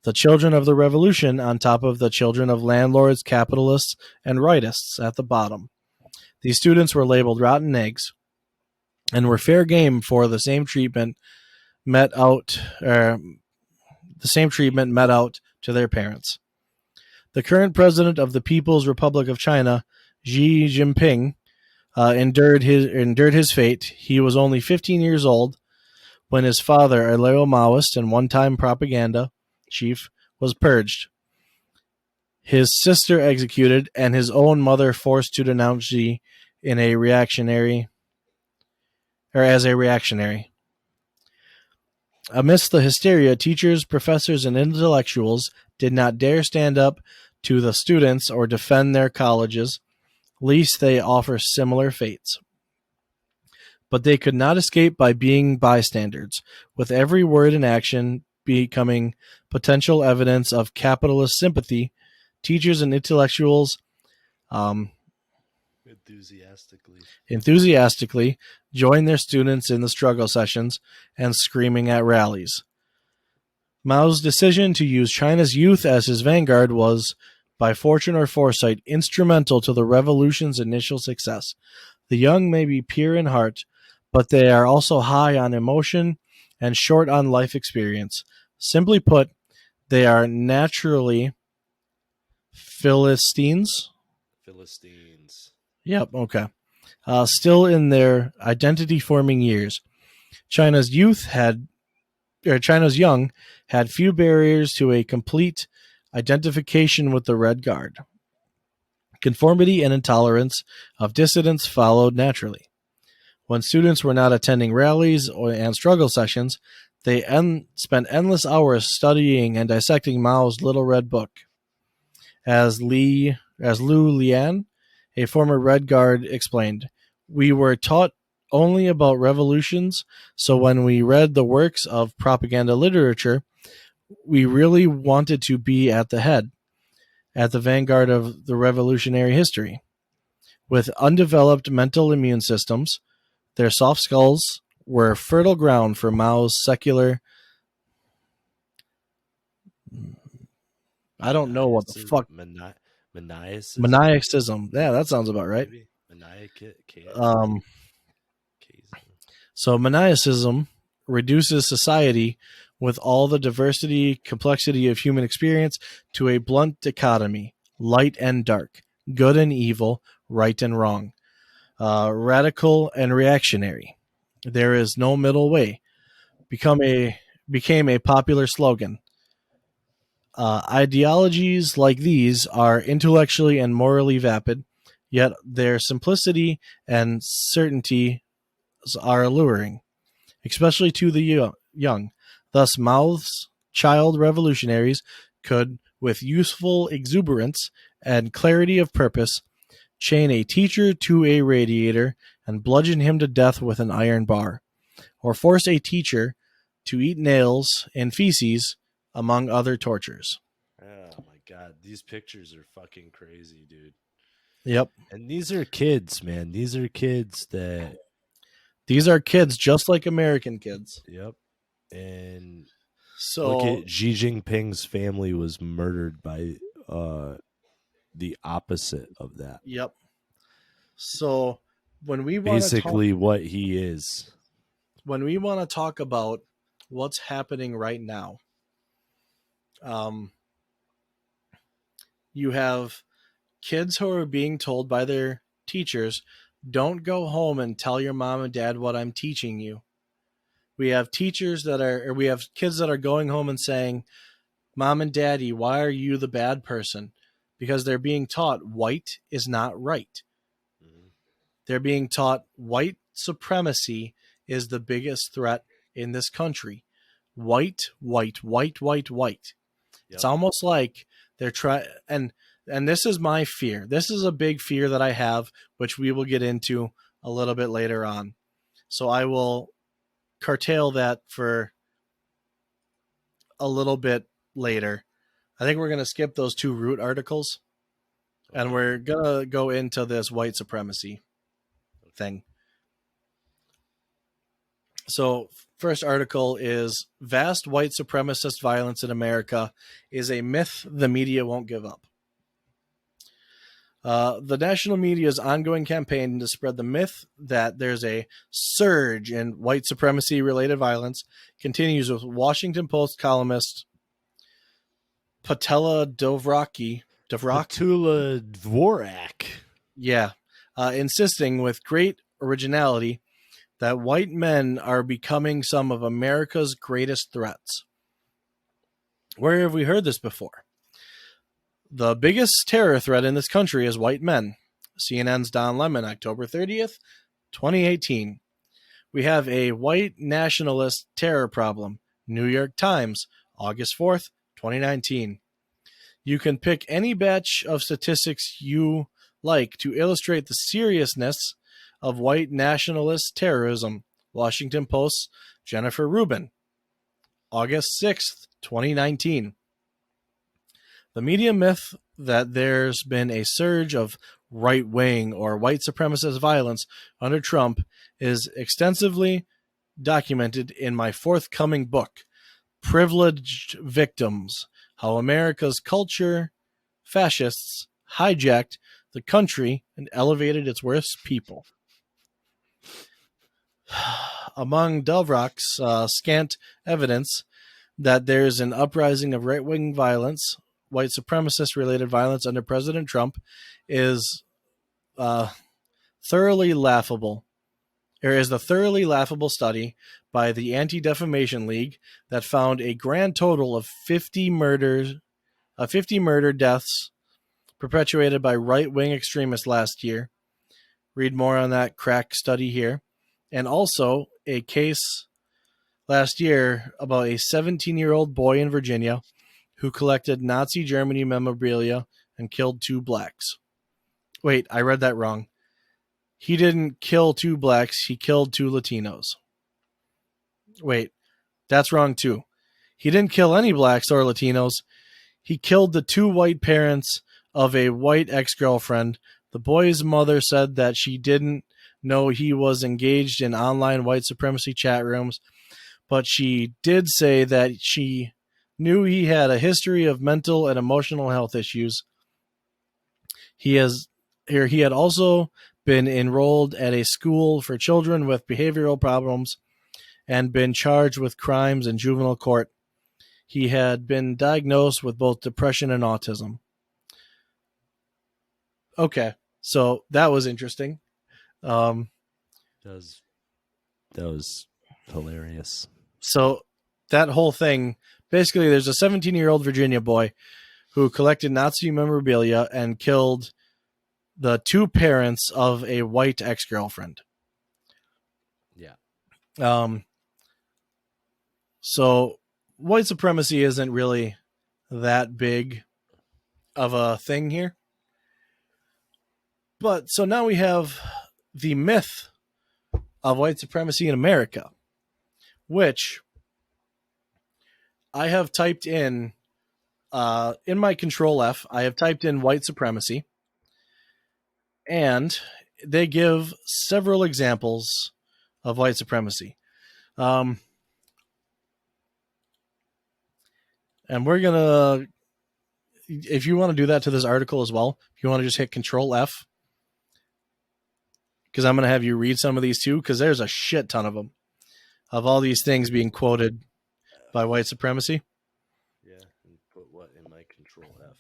The children of the revolution on top of the children of landlords, capitalists, and rightists at the bottom. These students were labeled rotten eggs and were fair game for met out the same treatment met out to their parents. The current president of the People's Republic of China, Xi Jinping, endured his fate. He was only 15 years old when his father, a loyal Maoist and one-time propaganda chief, was purged, his sister executed, and his own mother forced to denounce Xi in a reactionary or as a reactionary. Amidst the hysteria, teachers, professors, and intellectuals did not dare stand up to the students or defend their colleges, lest they offer similar fates. But they could not escape by being bystanders, with every word and action becoming potential evidence of capitalist sympathy. Teachers and intellectuals um, Enthusiastically. enthusiastically joined their students in the struggle sessions and screaming at rallies. Mao's decision to use China's youth as his vanguard was, by fortune or foresight, instrumental to the revolution's initial success. The young may be pure in heart, but they are also high on emotion and short on life experience. Simply put, they are naturally Philistines. Philistines. Yep, okay. Still in their identity forming years. China's youth had China's young had few barriers to a complete identification with the Red Guard. Conformity and intolerance of dissidents followed naturally. When students were not attending rallies and struggle sessions, they spent endless hours studying and dissecting Mao's Little Red Book. As Lu Lian, a former Red Guard, explained, "We were taught only about revolutions, so when we read the works of propaganda literature, we really wanted to be at the head, at the vanguard of the revolutionary history. With undeveloped mental immune systems, their soft skulls were fertile ground for Mao's secular. I don't know what the fuck. Maniacism? Maniacism. Yeah, that sounds about right. Maybe? Um, so, maniacism reduces society with all the diversity, complexity of human experience to a blunt dichotomy, light and dark, good and evil, right and wrong, radical and reactionary. There is no middle way. Become a Became a popular slogan. Ideologies like these are intellectually and morally vapid, yet their simplicity and certainty are alluring, especially to the young. Thus, Mao's child revolutionaries could, with youthful exuberance and clarity of purpose, chain a teacher to a radiator and bludgeon him to death with an iron bar, or force a teacher to eat nails and feces, among other tortures. Oh my god, these pictures are fucking crazy, dude. Yep. And these are kids, man. These are kids that. These are kids just like American kids. Yep. And look So, at Xi Jinping's family was murdered by the opposite of that. yep. So, when we want to talk Basically, what he is. when we want to talk about what's happening right now, um, you have kids who are being told by their teachers, don't go home and tell your mom and dad what I'm teaching you. We have teachers that are, or we have kids that are going home and saying, Mom and Daddy, why are you the bad person? Because they're being taught white is not right. Mm-hmm. They're being taught white supremacy is the biggest threat in this country. White, white, white, white, white. It's Yep. almost like they're trying, and this is my fear. This is a big fear that I have, which we will get into a little bit later on. So I will curtail that for a little bit later. I think we're going to skip those two root articles, and Okay. we're going to go into this white supremacy thing. So, first article is vast white supremacist violence in America is a myth the media won't give up. The national media's ongoing campaign to spread the myth that there's a surge in white supremacy related violence continues with Washington Post columnist Patella Dovrak, Petula Dvorak. yeah, insisting with great originality that white men are becoming some of America's greatest threats. Where have we heard this before? The biggest terror threat in this country is white men. CNN's Don Lemon, October 30th, 2018. We have a white nationalist terror problem. New York Times, August 4th, 2019. You can pick any batch of statistics you like to illustrate the seriousness of white nationalist terrorism. Washington Post's Jennifer Rubin, August 6th, 2019. The media myth that there's been a surge of right-wing or white supremacist violence under Trump is extensively documented in my forthcoming book, Privileged Victims: How America's Culture Fascists Hijacked the Country and Elevated Its Worst People. Among Delvrock's scant evidence that there's an uprising of right-wing violence, white supremacist-related violence under President Trump is thoroughly laughable. There is the thoroughly laughable study by the Anti-Defamation League that found a grand total of 50 murder deaths perpetuated by right-wing extremists last year. Read more on that crack study here. And also a case last year about a 17-year-old boy in Virginia who collected Nazi Germany memorabilia and killed 2 blacks. Wait, I read that wrong. He didn't kill 2 blacks, he killed 2 Latinos. Wait, that's wrong too. He didn't kill any blacks or Latinos. He killed the 2 white parents of a white ex-girlfriend. The boy's mother said that she didn't know he was engaged in online white supremacy chat rooms, but she did say that she knew he had a history of mental and emotional health issues. He had also been enrolled at a school for children with behavioral problems and been charged with crimes in juvenile court. He had been diagnosed with both depression and autism. Okay, so that was interesting. That was hilarious. So that whole thing, basically, there's a 17-year-old Virginia boy who collected Nazi memorabilia and killed the 2 parents of a white ex-girlfriend. Yeah. So white supremacy isn't really that big of a thing here. But so now we have the myth of white supremacy in America, which I have typed in my Control F. I have typed in white supremacy, and they give several examples of white supremacy. And we're going to, if you want to do that to this article as well, if you want to just hit Control F, because I'm going to have you read some of these too, because there's a shit ton of them. of all these things being quoted by white supremacy. Yeah, and put what in my control F?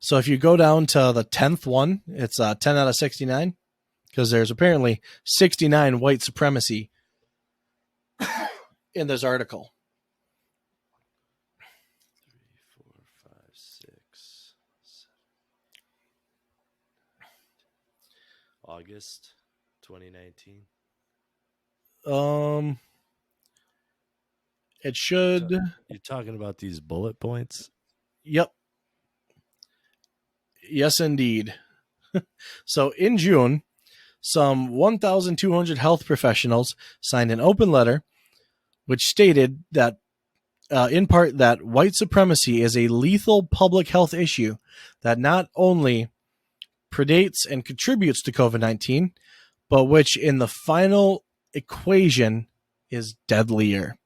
So if you go down to the 10th one, it's 10 out of 69 because there's apparently 69 white supremacy in this article. 3, 4, 5, 6, 7. August 2019. It should. You're talking about these bullet points? Yep. Yes, indeed. So in June, some 1,200 health professionals signed an open letter which stated that, in part, that white supremacy is a lethal public health issue that not only predates and contributes to COVID-19, but which in the final equation is deadlier.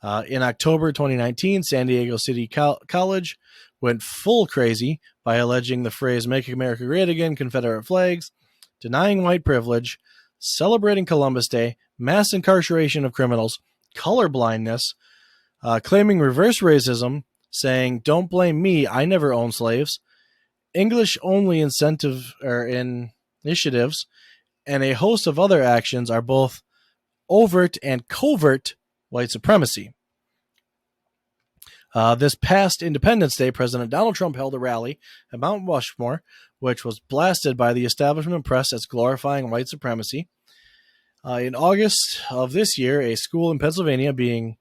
In October 2019, San Diego City College went full crazy by alleging the phrase "Make America Great Again," Confederate flags, denying white privilege, celebrating Columbus Day, mass incarceration of criminals, colorblindness, claiming reverse racism, saying "Don't blame me, I never owned slaves," English-only initiatives, and a host of other actions are both overt and covert white supremacy. This past Independence Day, President Donald Trump held a rally at Mount Rushmore, which was blasted by the establishment press as glorifying white supremacy. In August of this year, a school in Pennsylvania began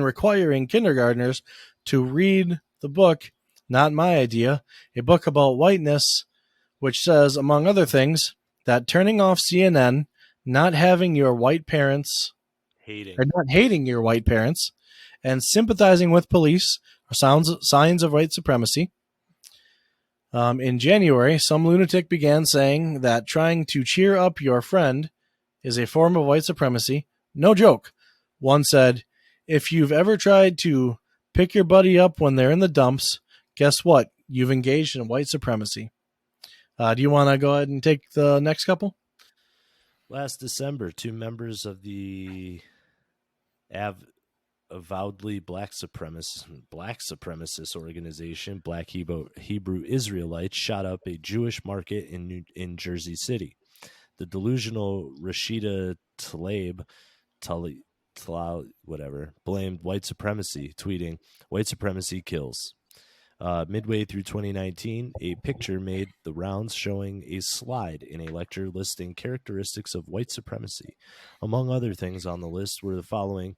requiring kindergartners to read the book Not My Idea, a book about whiteness, which says, among other things, that turning off CNN, not having your white parents, or not hating your white parents, and sympathizing with police are signs of white supremacy. In January, some lunatic began saying that trying to cheer up your friend is a form of white supremacy. No joke. One said, if you've ever tried to pick your buddy up when they're in the dumps, guess what? You've engaged in white supremacy. Do you want to go ahead and take the next couple? Last December, 2 members of the avowedly black supremacist organization, Black Hebrew Israelites, shot up a Jewish market in Jersey City. The delusional Rashida Tlaib, blamed white supremacy, tweeting, "White supremacy kills." Midway through 2019, a picture made the rounds showing a slide in a lecture listing characteristics of white supremacy. Among other things on the list were the following: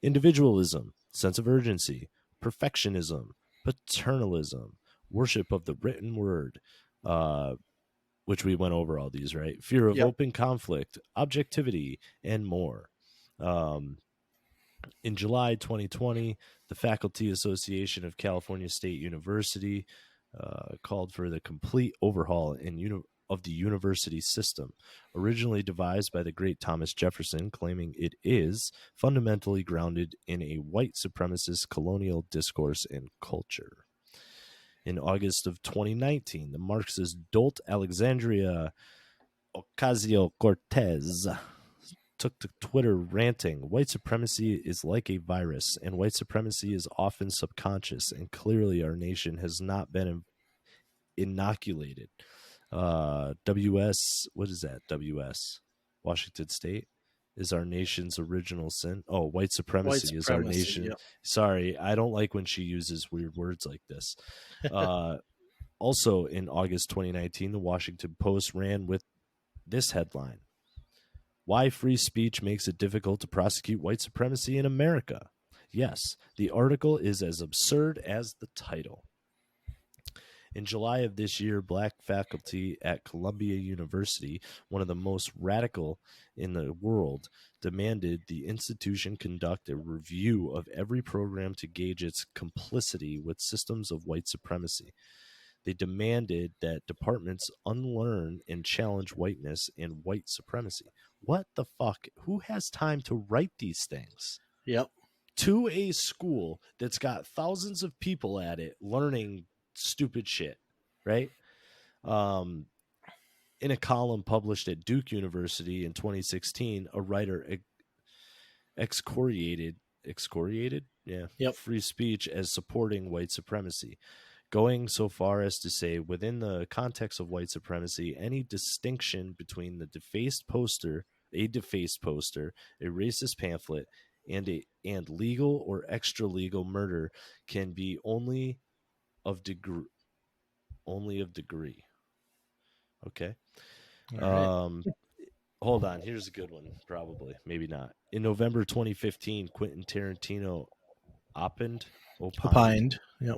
individualism, sense of urgency, perfectionism, paternalism, worship of the written word, which we went over all these, right? Fear of Yep. open conflict, objectivity, and more. In July 2020, the Faculty Association of California State University called for the complete overhaul of the university system, originally devised by the great Thomas Jefferson, claiming it is fundamentally grounded in a white supremacist colonial discourse and culture. In August of 2019, the Marxist dolt Alexandria Ocasio-Cortez took to Twitter ranting, "White supremacy is like a virus, and white supremacy is often subconscious, and clearly our nation has not been inoculated." WS, what is that? WS, Washington State, is our nation's original sin. Oh, white supremacy is our nation. Yep. Sorry, I don't like when she uses weird words like this. Also in August 2019, the Washington Post ran with this headline: "Why free speech makes it difficult to prosecute white supremacy in America." Yes, the article is as absurd as the title. In July of this year, black faculty at Columbia University, one of the most radical in the world, demanded the institution conduct a review of every program to gauge its complicity with systems of white supremacy. They demanded that departments unlearn and challenge whiteness and white supremacy. What the fuck? Who has time to write these things? Yep. To a school that's got thousands of people at it learning stupid shit, right? In a column published at Duke University in 2016, a writer excoriated Yep. free speech as supporting white supremacy, going so far as to say, within the context of white supremacy, any distinction between a defaced poster, a racist pamphlet, and legal or extra legal murder can be only of degree. Okay. All right. Hold on. Here's a good one. Probably, maybe not. In November 2015, Quentin Tarantino opined Opined. Yep.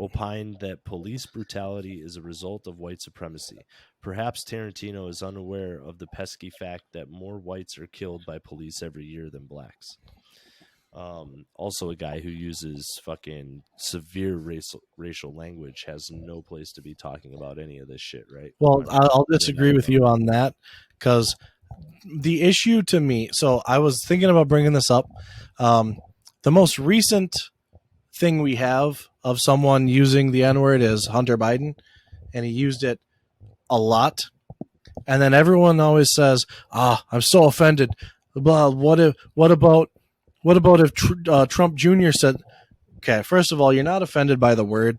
that police brutality is a result of white supremacy. Perhaps Tarantino is unaware of the pesky fact that more whites are killed by police every year than blacks. Also, a guy who uses fucking severe racial language has no place to be talking about any of this shit, right? Well, I'll disagree with you on that because the issue to me. So I was thinking about bringing this up. The most recent thing we have of someone using the N-word is Hunter Biden, and he used it a lot. And then everyone always says, I'm so offended. What about if Trump Jr. said, okay, first of all, you're not offended by the word.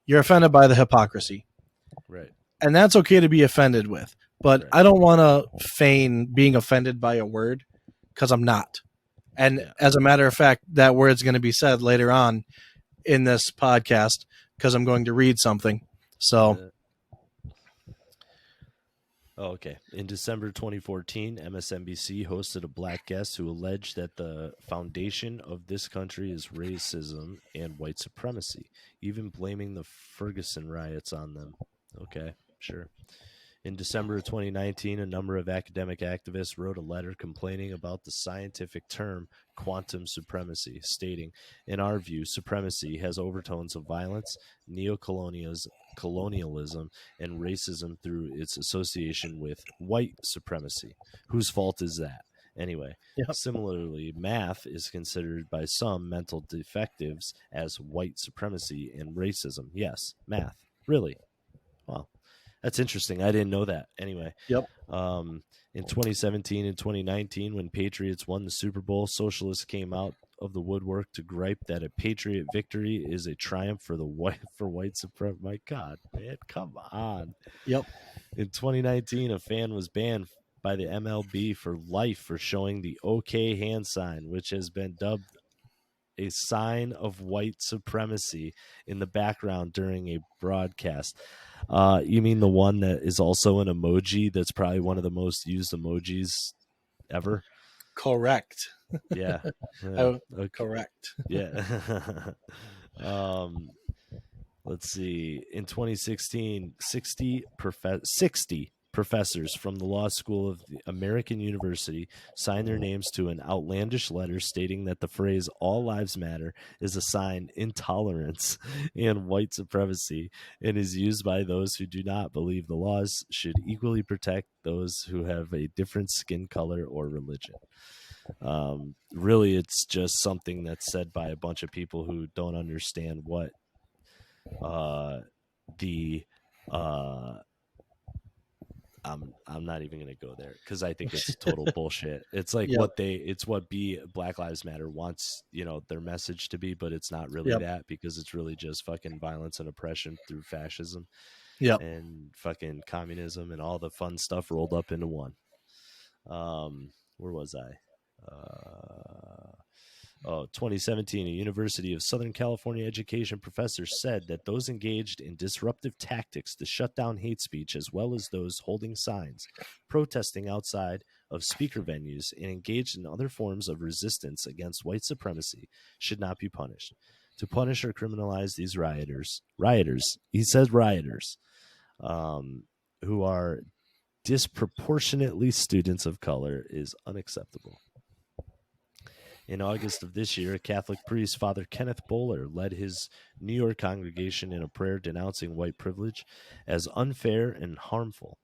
You're offended by the hypocrisy. Right. And that's okay to be offended with. But right. I don't want to feign being offended by a word because I'm not. And as a matter of fact, that word's going to be said later on in this podcast because I'm going to read something. So. Okay. In December 2014, MSNBC hosted a black guest who alleged that the foundation of this country is racism and white supremacy, even blaming the Ferguson riots on them. Okay, sure. In December of 2019, a number of academic activists wrote a letter complaining about the scientific term quantum supremacy, stating, in our view, supremacy has overtones of violence, neocolonialism, and racism through its association with white supremacy. Whose fault is that? Anyway, Similarly, math is considered by some mental defectives as white supremacy and racism. Yes, math. Really? Wow. That's interesting. I didn't know that. Anyway, in 2017 and 2019, when Patriots won the Super Bowl, socialists came out of the woodwork to gripe that a Patriot victory is a triumph for white supremacy. My God, man, come on. Yep. In 2019, a fan was banned by the MLB for life for showing the OK hand sign, which has been dubbed a sign of white supremacy in the background during a broadcast. You mean the one that is also an emoji that's probably one of the most used emojis ever? Correct. Yeah. Okay. Correct. Yeah. Let's see. In 2016, 60 professors from the law school of the American University signed their names to an outlandish letter stating that the phrase "all lives matter" is a sign intolerance and white supremacy and is used by those who do not believe the laws should equally protect those who have a different skin color or religion. Really, it's just something that's said by a bunch of people who don't understand what I'm not even going to go there because I think it's total bullshit. It's like what Black Lives Matter wants, their message to be, but it's not really that because it's really just fucking violence and oppression through fascism and fucking communism and all the fun stuff rolled up into one. Where was I? 2017, a University of Southern California education professor said that those engaged in disruptive tactics to shut down hate speech, as well as those holding signs, protesting outside of speaker venues, and engaged in other forms of resistance against white supremacy, should not be punished. To punish or criminalize these rioters, he says rioters, who are disproportionately students of color, is unacceptable. In August of this year, a Catholic priest, Father Kenneth Bowler, led his New York congregation in a prayer denouncing white privilege as unfair and harmful.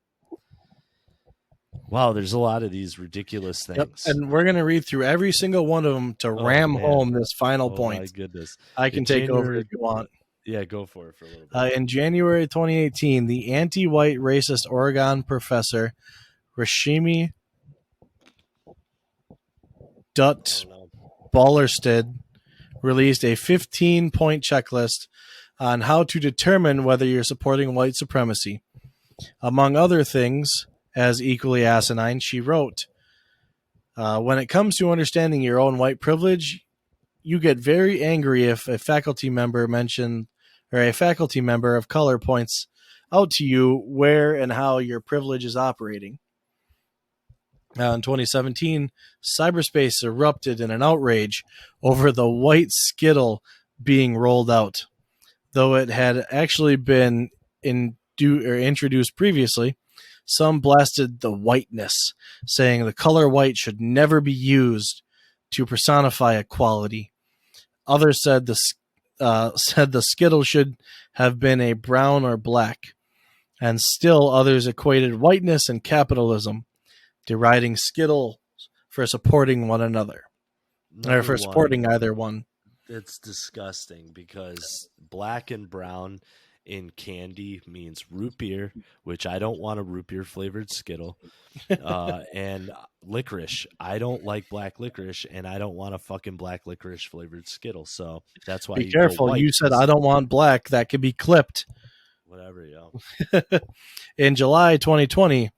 Wow, there's a lot of these ridiculous things. And we're going to read through every single one of them to ram home this final point. Oh, my goodness. I can take over if you want. Yeah, go for it for a little bit. In January 2018, the anti-white racist Oregon professor Rashimi I Dutt don't know. Ballerstedt released a 15-point checklist on how to determine whether you're supporting white supremacy. Among other things, as equally asinine, she wrote, when it comes to understanding your own white privilege, you get very angry if a faculty member of color points out to you where and how your privilege is operating. In 2017, cyberspace erupted in an outrage over the white Skittle being rolled out. Though it had actually been introduced previously, some blasted the whiteness, saying the color white should never be used to personify equality. Others said the Skittle should have been a brown or black, and still others equated whiteness and capitalism, deriding Skittle for supporting one another, or Number for one, supporting either one. it's disgusting because black and brown in candy means root beer, which I don't want a root beer flavored Skittle. And licorice. I don't like black licorice, and I don't want a fucking black licorice flavored Skittle. So that's why Be you go careful. white. You said I don't want black. That could be clipped. Whatever, yo. In July 2020,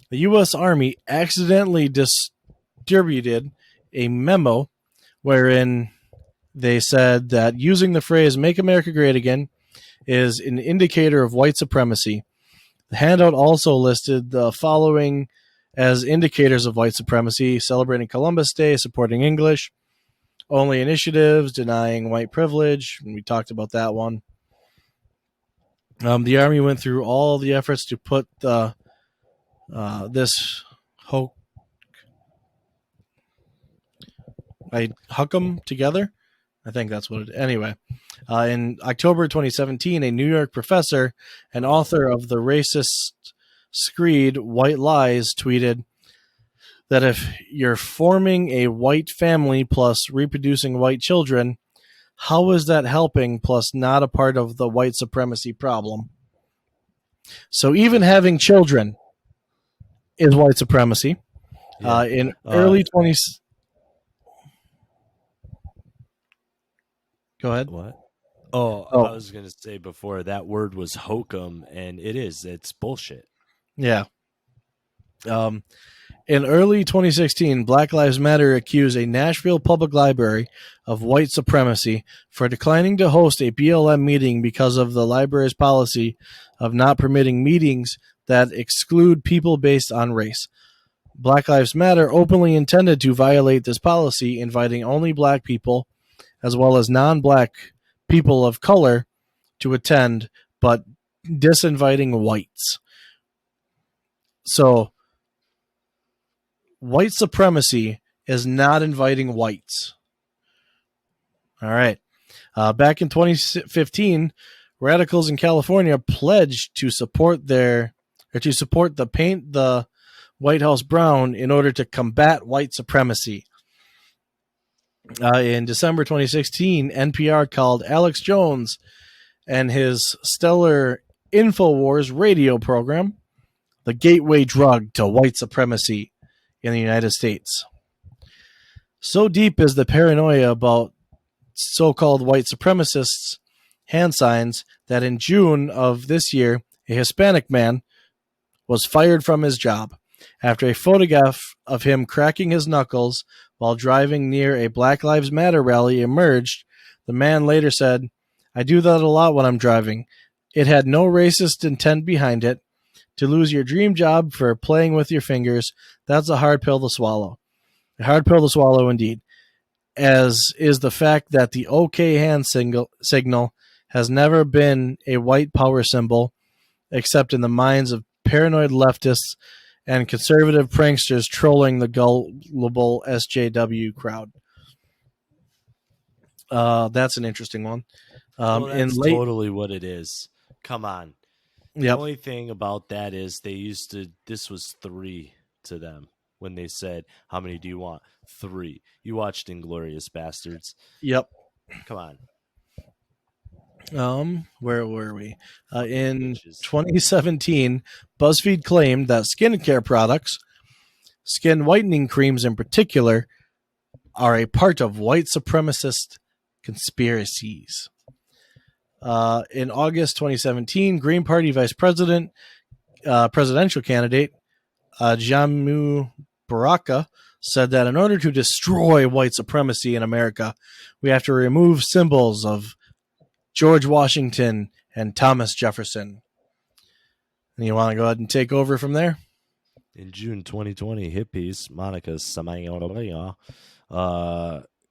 the U.S. Army accidentally distributed a memo wherein they said that using the phrase "Make America Great Again" is an indicator of white supremacy. The handout also listed the following as indicators of white supremacy: celebrating Columbus Day, supporting English, only initiatives, denying white privilege. We talked about that one. The Army went through all the efforts to put this Huckum together. I think that's what it is. Anyway, in October 2017, a New York professor and author of the racist screed White Lies tweeted that if you're forming a white family plus reproducing white children, how is that helping plus not a part of the white supremacy problem? So even having children is white supremacy. Yeah. In Uh, early 20, go ahead. what? Oh, I Oh, was gonna say before that word was hokum, and it is. It's bullshit. yeah. Um, in early 2016, Black Lives Matter accused a Nashville public library of white supremacy for declining to host a BLM meeting because of the library's policy of not permitting meetings that exclude people based on race. Black Lives Matter openly intended to violate this policy, inviting only black people, as well as non black people of color, to attend, but disinviting whites. So, white supremacy is not inviting whites. All right. Back in 2015, radicals in California pledged to support the paint the White House brown in order to combat white supremacy. In December 2016, NPR called Alex Jones and his stellar InfoWars radio program the gateway drug to white supremacy in the United States. So deep is the paranoia about so-called white supremacists' hand signs that in June of this year, a Hispanic man was fired from his job after a photograph of him cracking his knuckles while driving near a Black Lives Matter rally emerged. The man later said, "I do that a lot when I'm driving. It had no racist intent behind it. To lose your dream job for playing with your fingers, that's a hard pill to swallow." A hard pill to swallow indeed, as is the fact that the OK hand signal has never been a white power symbol except in the minds of paranoid leftists and conservative pranksters trolling the gullible SJW crowd. That's an interesting one. Well, In that's late, totally what it is. Come on. The yep, only thing about that is they used to, this was three to them when they said, how many do you want? Three. You watched Inglorious Bastards. yep. Come on. Where were we? Fucking In bitches. 2017, BuzzFeed claimed that skincare products, skin whitening creams in particular, are a part of white supremacist conspiracies. In August 2017, Green Party Vice President, presidential candidate Jamu Baraka said that in order to destroy white supremacy in America, we have to remove symbols of George Washington and Thomas Jefferson. And you want to go ahead and take over from there? In June 2020, hit piece Monica Samayola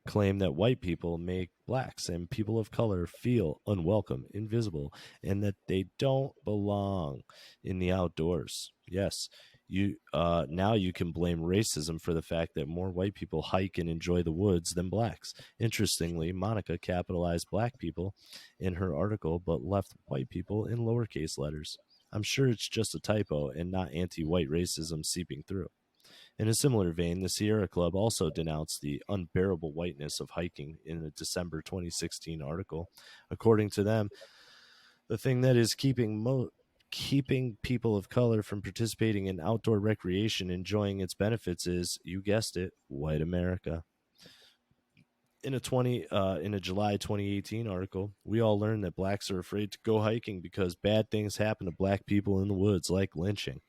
claimed that white people make blacks and people of color feel unwelcome, invisible, and that they don't belong in the outdoors. Yes, you now you can blame racism for the fact that more white people hike and enjoy the woods than blacks. Interestingly, Monica capitalized black people in her article but left white people in lowercase letters. I'm sure it's just a typo and not anti-white racism seeping through. In a similar vein, the Sierra Club also denounced the unbearable whiteness of hiking in a December 2016 article. According to them, the thing that is keeping people of color from participating in outdoor recreation, enjoying its benefits, is, you guessed it, white America. In a July 2018 article, we all learned that blacks are afraid to go hiking because bad things happen to black people in the woods, like lynching.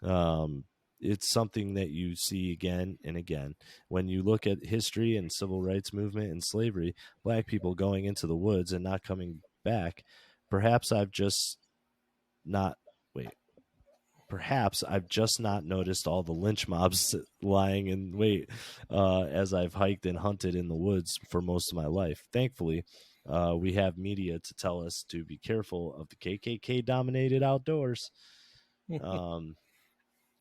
Um, it's something that you see again and again. When you look at history and civil rights movement and slavery, black people going into the woods and not coming back, perhaps I've just not wait. Perhaps I've just not noticed all the lynch mobs lying in wait as I've hiked and hunted in the woods for most of my life. Thankfully, we have media to tell us to be careful of the KKK dominated outdoors.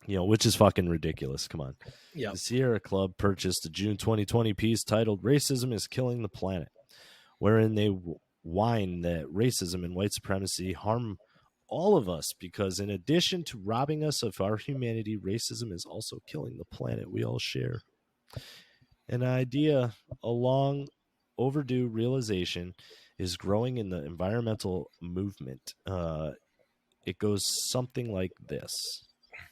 Which is fucking ridiculous. Come on. Yep. The Sierra Club purchased a June 2020 piece titled Racism is Killing the Planet, wherein they whine that racism and white supremacy harm all of us because, in addition to robbing us of our humanity, racism is also killing the planet we all share. An idea, a long overdue realization, is growing in the environmental movement. It goes something like this: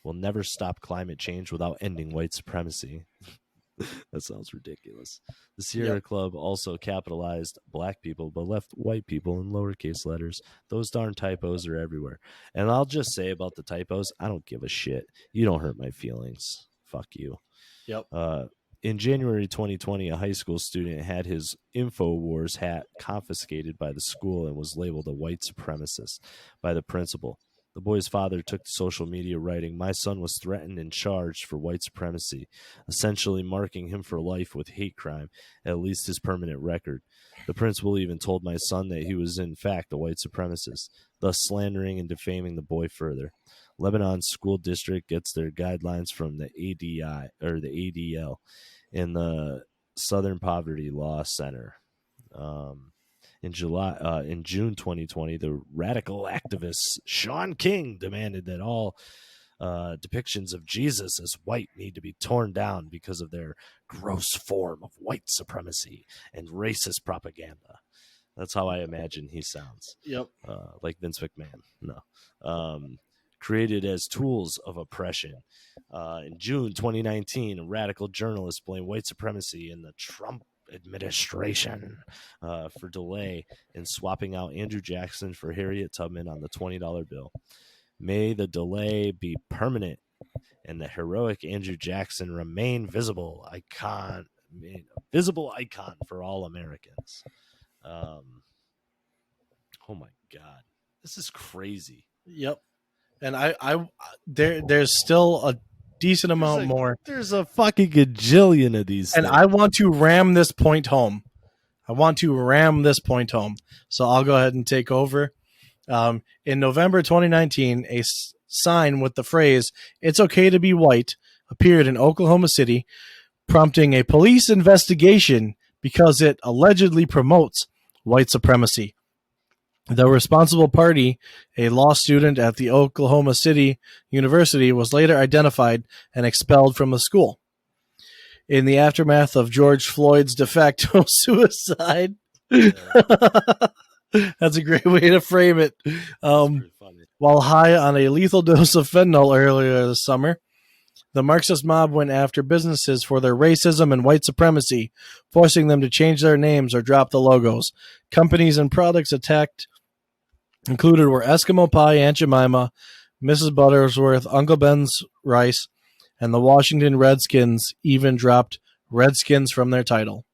we'll never stop climate change without ending white supremacy. That sounds ridiculous. The Sierra Club also capitalized black people but left white people in lowercase letters. Those darn typos are everywhere. And I'll just say about the typos, I don't give a shit. You don't hurt my feelings. Fuck you. Yep. In January 2020, a high school student had his InfoWars hat confiscated by the school and was labeled a white supremacist by the principal. The boy's father took to social media writing, "My son was threatened and charged for white supremacy," essentially marking him for life with hate crime, at least his permanent record. The principal even told my son that he was in fact a white supremacist, thus slandering and defaming the boy further. Lebanon's school district gets their guidelines from the ADI or the ADL in the Southern Poverty Law Center. In June 2020, the radical activist Sean King demanded that all depictions of Jesus as white need to be torn down because of their gross form of white supremacy and racist propaganda. That's how I imagine he sounds. Yep. Like Vince McMahon. No. Created as tools of oppression. In June 2019, a radical journalist blamed white supremacy in the Trump administration for delay in swapping out Andrew Jackson for Harriet Tubman on the $20 bill. May the delay be permanent and the heroic Andrew Jackson remain visible icon for all Americans. Oh my God, this is crazy. Yep. And there's still a decent amount more. There's a fucking gajillion of these and things. I want to ram this point home. So I'll go ahead and take over. In November 2019, a sign with the phrase "It's okay to be white" appeared in Oklahoma City, prompting a police investigation because it allegedly promotes white supremacy. The responsible party, a law student at the Oklahoma City University, was later identified and expelled from the school. In the aftermath of George Floyd's de facto suicide, That's a great way to frame it. That's pretty funny. While high on a lethal dose of fentanyl earlier this summer, the Marxist mob went after businesses for their racism and white supremacy, forcing them to change their names or drop the logos. Companies and products attacked included were Eskimo Pie, Aunt Jemima, Mrs. Buttersworth, Uncle Ben's Rice, and the Washington Redskins even dropped Redskins from their title.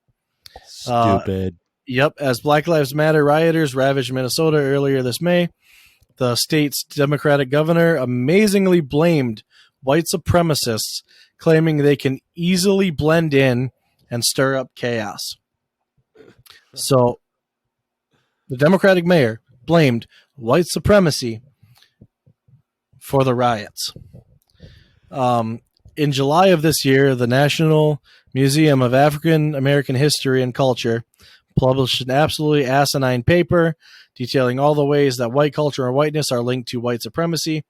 Stupid. Yep, as Black Lives Matter rioters ravaged Minnesota earlier this May, the state's Democratic governor amazingly blamed white supremacists, claiming they can easily blend in and stir up chaos. So, the Democratic mayor blamed white supremacy for the riots. In July of this year, the National Museum of African American History and Culture published an absolutely asinine paper detailing all the ways that white culture and whiteness are linked to white supremacy,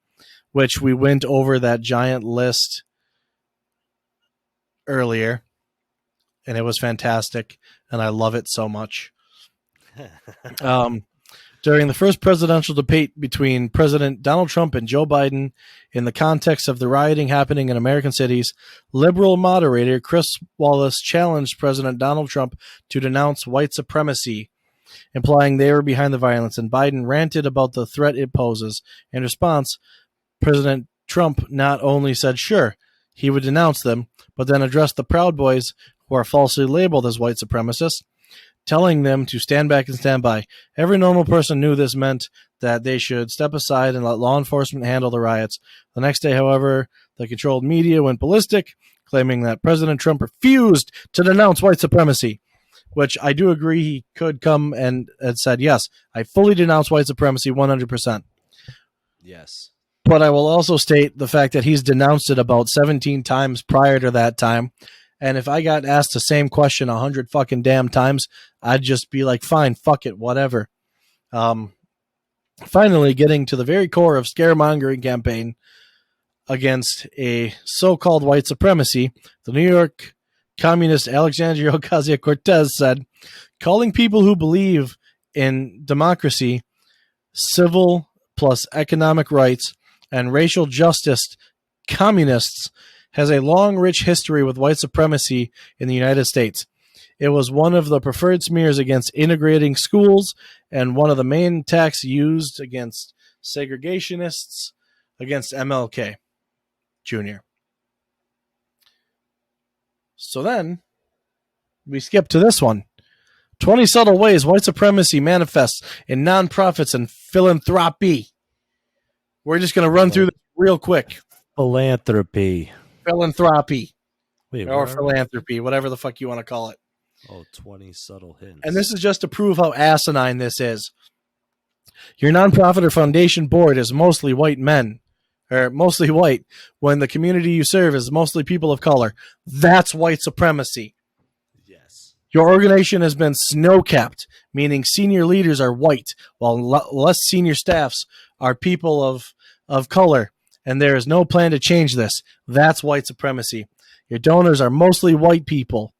which we went over that giant list earlier, and it was fantastic, and I love it so much. During the first presidential debate between President Donald Trump and Joe Biden, in the context of the rioting happening in American cities, liberal moderator Chris Wallace challenged President Donald Trump to denounce white supremacy, implying they were behind the violence, and Biden ranted about the threat it poses. In response, President Trump not only said sure, he would denounce them, but then addressed the Proud Boys, who are falsely labeled as white supremacists, telling them to stand back and stand by. Every normal person knew this meant that they should step aside and let law enforcement handle the riots. The next day, however, the controlled media went ballistic, claiming that President Trump refused to denounce white supremacy, which I do agree he could come and said, yes, I fully denounce white supremacy 100%. Yes. But I will also state the fact that he's denounced it about 17 times prior to that time. And if I got asked the same question 100 fucking damn times, I'd just be like, fine, fuck it, whatever. Finally, getting to the very core of scaremongering campaign against a so-called white supremacy, the New York communist Alexandria Ocasio-Cortez said, calling people who believe in democracy, civil plus economic rights, and racial justice communists has a long, rich history with white supremacy in the United States. It was one of the preferred smears against integrating schools and one of the main attacks used against segregationists against MLK Jr. So then we skip to this one. 20 subtle ways white supremacy manifests in nonprofits and philanthropy. We're just going to run through this real quick. Philanthropy. Philanthropy. Wait, or philanthropy, whatever the fuck you want to call it. Oh, 20 subtle hints. And this is just to prove how asinine this is. Your nonprofit or foundation board is mostly white men, or mostly white, when the community you serve is mostly people of color. That's white supremacy. Yes. Your organization has been snow-capped, meaning senior leaders are white, while less senior staffs are people of color, and there is no plan to change this. That's white supremacy. Your donors are mostly white people,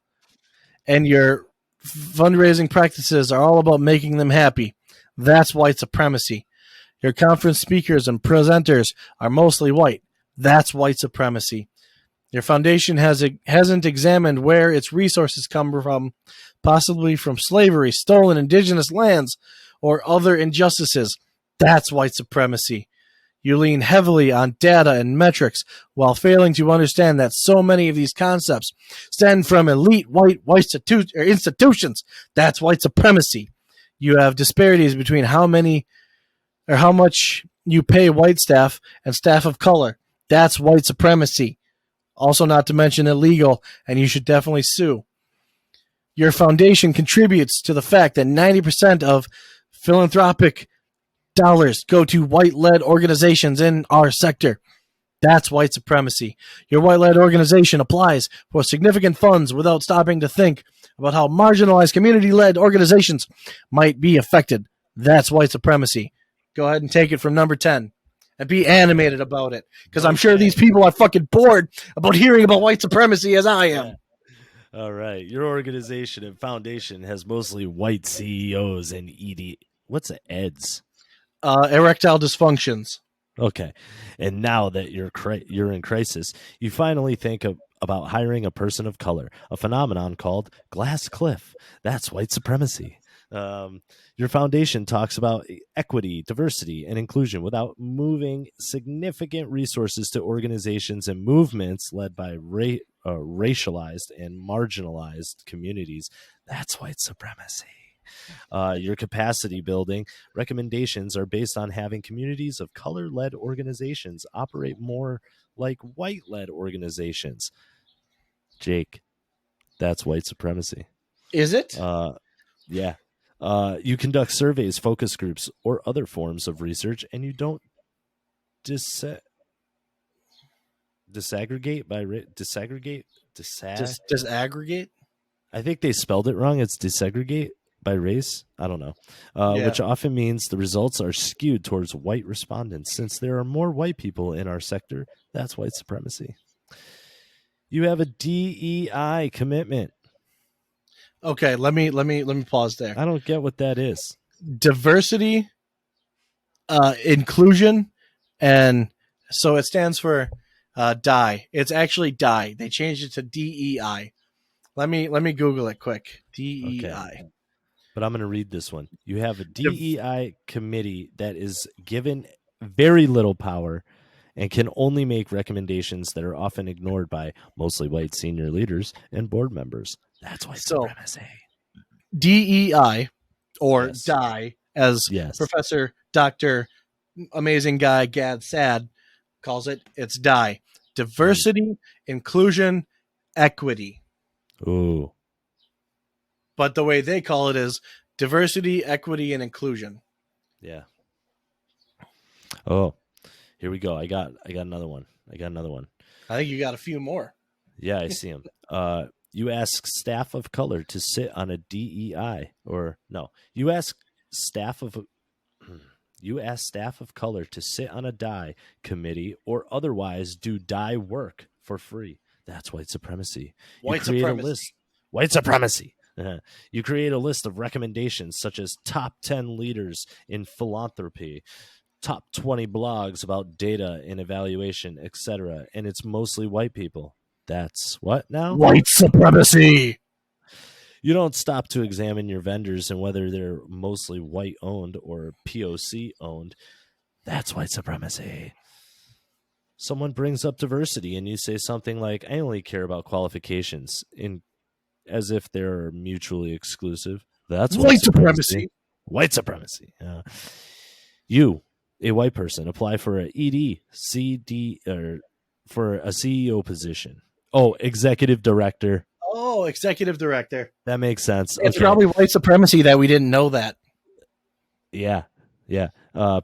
and your fundraising practices are all about making them happy. That's white supremacy. Your conference speakers and presenters are mostly white. That's white supremacy. Your foundation hasn't examined where its resources come from, possibly from slavery, stolen indigenous lands, or other injustices. That's white supremacy. You lean heavily on data and metrics while failing to understand that so many of these concepts stem from elite white institutions. That's white supremacy. You have disparities between how much you pay white staff and staff of color. That's white supremacy. Also, not to mention illegal, and you should definitely sue. Your foundation contributes to the fact that 90% of philanthropic dollars go to white-led organizations in our sector. That's white supremacy. Your white-led organization applies for significant funds without stopping to think about how marginalized community-led organizations might be affected. That's white supremacy. Go ahead and take it from number 10 and be animated about it, because I'm sure these people are fucking bored about hearing about white supremacy as I am. All right. Your organization and foundation has mostly white CEOs and What's a EDS? Erectile dysfunctions. Okay. And now that you're in crisis, you finally think about hiring a person of color, a phenomenon called glass cliff. That's white supremacy. Your foundation talks about equity, diversity, and inclusion without moving significant resources to organizations and movements led by racialized and marginalized communities. That's white supremacy. Your capacity building recommendations are based on having communities of color-led organizations operate more like white-led organizations. Jake, that's white supremacy. Is it? Yeah. You conduct surveys, focus groups, or other forms of research, and you don't disaggregate by disaggregate. Disaggregate? I think they spelled it wrong. It's disaggregate by race. I don't know. Which often means the results are skewed towards white respondents. Since there are more white people in our sector, that's white supremacy. You have a DEI commitment. Okay, let me pause there. I don't get what that is. Diversity, inclusion, and so it stands for DI. It's actually DI. They changed it to DEI. Let me Google it quick. DEI. Okay. But I'm going to read this one. You have a DEI committee that is given very little power and can only make recommendations that are often ignored by mostly white senior leaders and board members. That's white supremacy. DEI, or DI, as Professor Dr. Amazing Guy Gad Sad calls it, it's DI. Diversity, inclusion, equity. Ooh. But the way they call it is diversity, equity, and inclusion. Yeah. Oh, here we go. I got another one. I think you got a few more. Yeah, I see them. You ask staff of color to sit on a DEI, or no, you ask staff of color to sit on a DI committee or otherwise do DI work for free. That's white supremacy. White supremacy. White supremacy. You create a list of recommendations such as top 10 leaders in philanthropy, top 20 blogs about data and evaluation, etc. And it's mostly white people. That's what now? White supremacy. You don't stop to examine your vendors and whether they're mostly white owned or POC owned. That's white supremacy. Someone brings up diversity and you say something like, I only care about qualifications, as if they're mutually exclusive. That's white supremacy. White supremacy. You, a white person, apply for a ED, CD, or for a CEO position. Oh, executive director. Oh, executive director. That makes sense. It's probably white supremacy that we didn't know that. Yeah.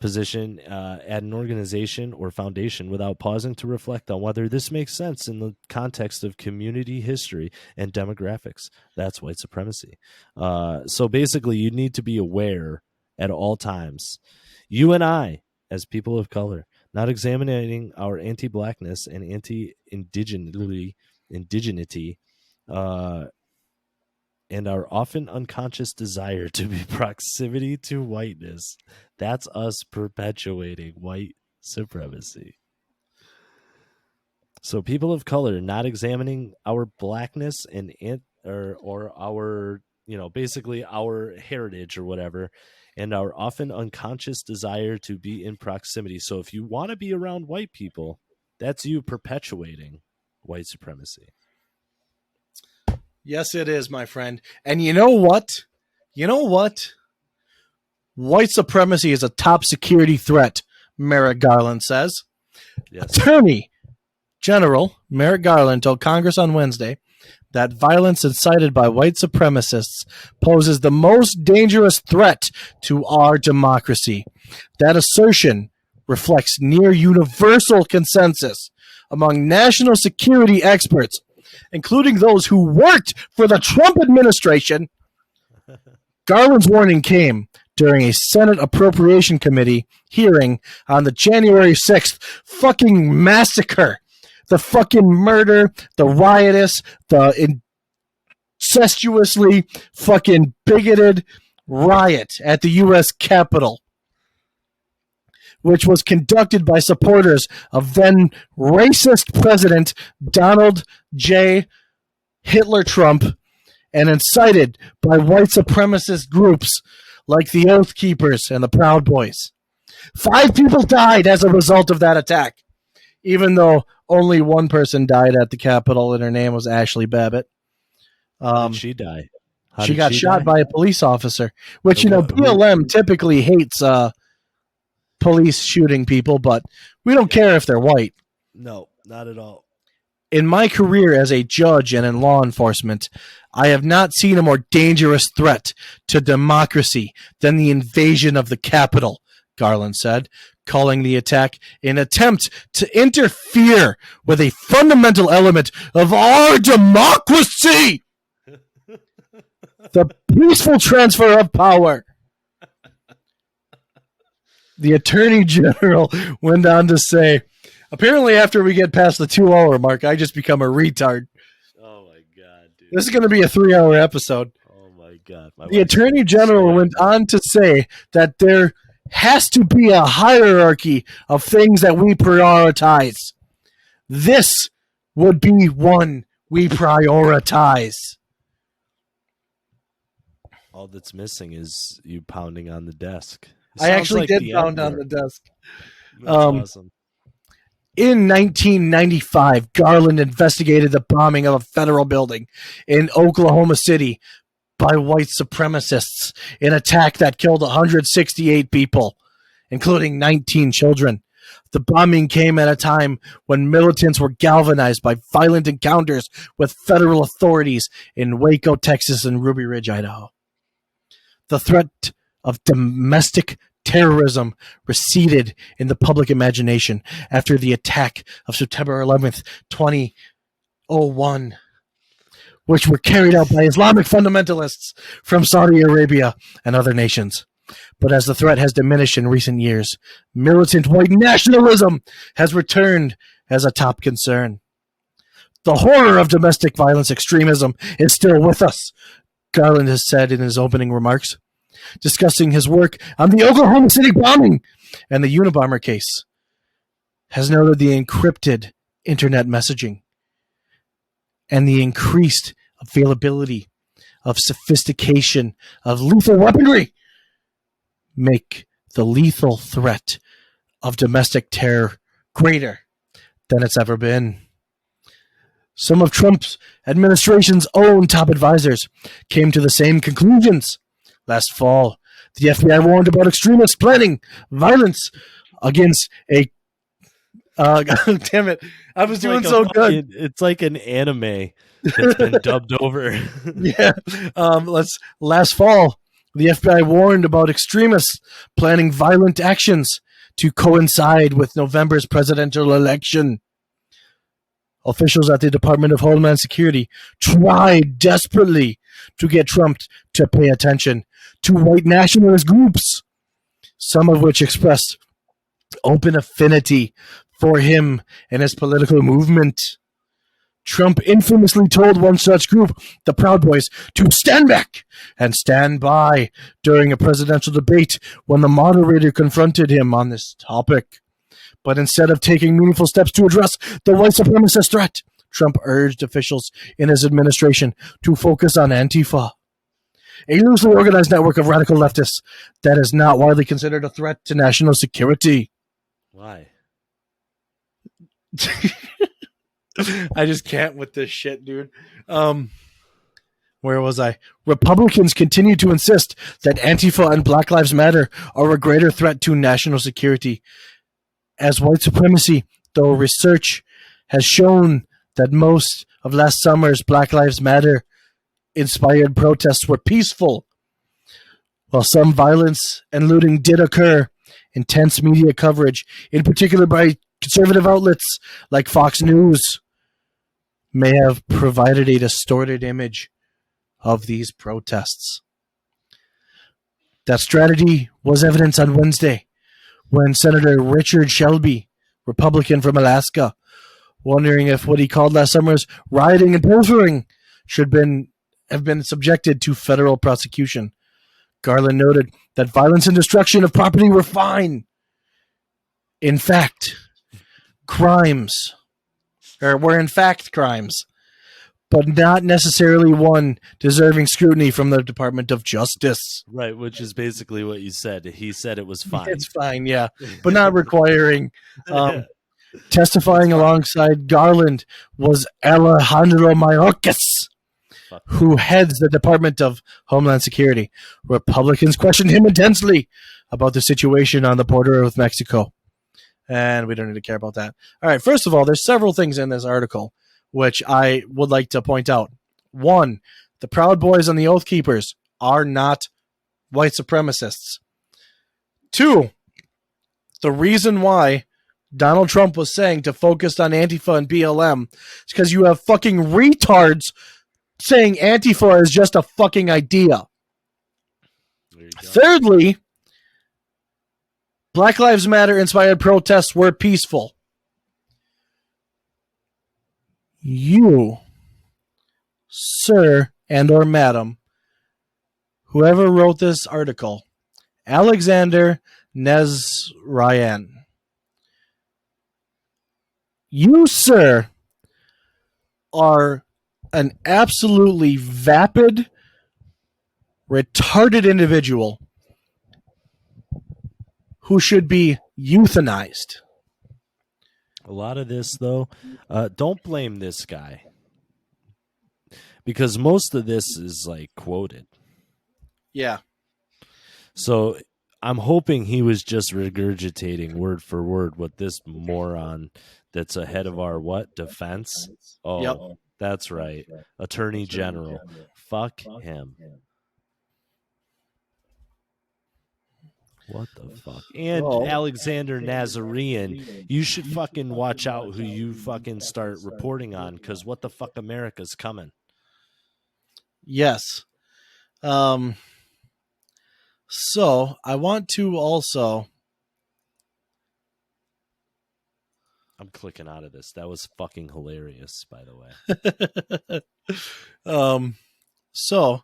Position at an organization or foundation without pausing to reflect on whether this makes sense in the context of community history and demographics. That's white supremacy. So basically, you need to be aware at all times. You and I, as people of color, not examining our anti-blackness and anti-indigeneity, and our often unconscious desire to be proximity to whiteness. That's us perpetuating white supremacy. So people of color not examining our blackness or our, basically our heritage or whatever, and our often unconscious desire to be in proximity. So if you want to be around white people, that's you perpetuating white supremacy. Yes, it is, my friend. And you know what? White supremacy is a top security threat, Merrick Garland says. Yes. Attorney General Merrick Garland told Congress on Wednesday that violence incited by white supremacists poses the most dangerous threat to our democracy. That assertion reflects near universal consensus among national security experts, including those who worked for the Trump administration. Garland's warning came during a Senate Appropriation Committee hearing on the January 6th fucking massacre. The fucking murder, the riotous, the incestuously fucking bigoted riot at the U.S. Capitol, which was conducted by supporters of then racist President Donald J. Hitler Trump and incited by white supremacist groups like the Oath Keepers and the Proud Boys. 5 people died as a result of that attack, even though only one person died at the Capitol, and her name was Ashley Babbitt. How did she die? She got shot by a police officer, which, BLM typically hates police shooting people, but we don't care if they're white. No, not at all. In my career as a judge and in law enforcement, I have not seen a more dangerous threat to democracy than the invasion of the Capitol, Garland said, calling the attack an attempt to interfere with a fundamental element of our democracy, the peaceful transfer of power. The Attorney General went on to say, apparently after we get past the 2-hour mark, I just become a retard. Oh, my God, dude. This is going to be a 3-hour episode. Oh, my God. The Attorney General went on to say that there has to be a hierarchy of things that we prioritize. This would be one we prioritize. All that's missing is you pounding on the desk. I actually did pound on the desk. That's awesome. In 1995, Garland investigated the bombing of a federal building in Oklahoma City by white supremacists, an attack that killed 168 people, including 19 children. The bombing came at a time when militants were galvanized by violent encounters with federal authorities in Waco, Texas, and Ruby Ridge, Idaho. The threat of domestic terrorism receded in the public imagination after the attack of September 11th, 2001, which were carried out by Islamic fundamentalists from Saudi Arabia and other nations. But as the threat has diminished in recent years, militant white nationalism has returned as a top concern. The horror of domestic violence extremism is still with us, Garland has said in his opening remarks, discussing his work on the Oklahoma City bombing and the Unabomber case, has noted the encrypted internet messaging and the increased availability of sophistication of lethal weaponry make the lethal threat of domestic terror greater than it's ever been. Some of Trump's administration's own top advisors came to the same conclusions. Last fall, the FBI warned about extremist planning violence against a damn it. I was doing so good. It's like an anime that's been dubbed over. Yeah. Last fall, the FBI warned about extremists planning violent actions to coincide with November's presidential election. Officials at the Department of Homeland Security tried desperately to get Trump to pay attention to white nationalist groups, some of which expressed open affinity for him and his political movement. Trump infamously told one such group, the Proud Boys, to stand back and stand by during a presidential debate when the moderator confronted him on this topic. But instead of taking meaningful steps to address the white supremacist threat, Trump urged officials in his administration to focus on Antifa, a loosely organized network of radical leftists that is not widely considered a threat to national security. Why? I just can't with this shit, dude. Where was I? Republicans continue to insist that Antifa and Black Lives Matter are a greater threat to national security as white supremacy, though research has shown that most of last summer's Black Lives Matter inspired protests were peaceful. While some violence and looting did occur, intense media coverage, in particular by conservative outlets like Fox News, may have provided a distorted image of these protests. That strategy was evident on Wednesday when Senator Richard Shelby, Republican from Alaska, wondering if what he called last summer's rioting and pilfering should have been subjected to federal prosecution, Garland noted that violence and destruction of property were fine. In fact, crimes, or were in fact crimes, but not necessarily one deserving scrutiny from the Department of Justice. Right, which is basically what you said. He said it was fine. It's fine, yeah, but not requiring. Testifying alongside Garland was Alejandro Mayorkas, who heads the Department of Homeland Security. Republicans questioned him intensely about the situation on the border with Mexico. And we don't need to care about that. All right, first of all, there's several things in this article which I would like to point out. One, the Proud Boys and the Oath Keepers are not white supremacists. Two, the reason why Donald Trump was saying to focus on Antifa and BLM is because you have fucking retards saying Antifa is just a fucking idea. Thirdly, Black Lives Matter inspired protests were peaceful. You, sir and or madam, whoever wrote this article, Alexander Nezrayan, you, sir, are an absolutely vapid, retarded individual who should be euthanized. A lot of this, though, don't blame this guy. Because most of this is, like, quoted. Yeah. So I'm hoping he was just regurgitating word for word what this moron that's ahead of our what? Defense? Oh, yep. That's right. Attorney General. Fuck him. What the fuck? And Alexander Nazarian, you should fucking watch out who you fucking start reporting on, because what the fuck, America's coming. Yes. So I want to also. I'm clicking out of this. That was fucking hilarious, by the way. So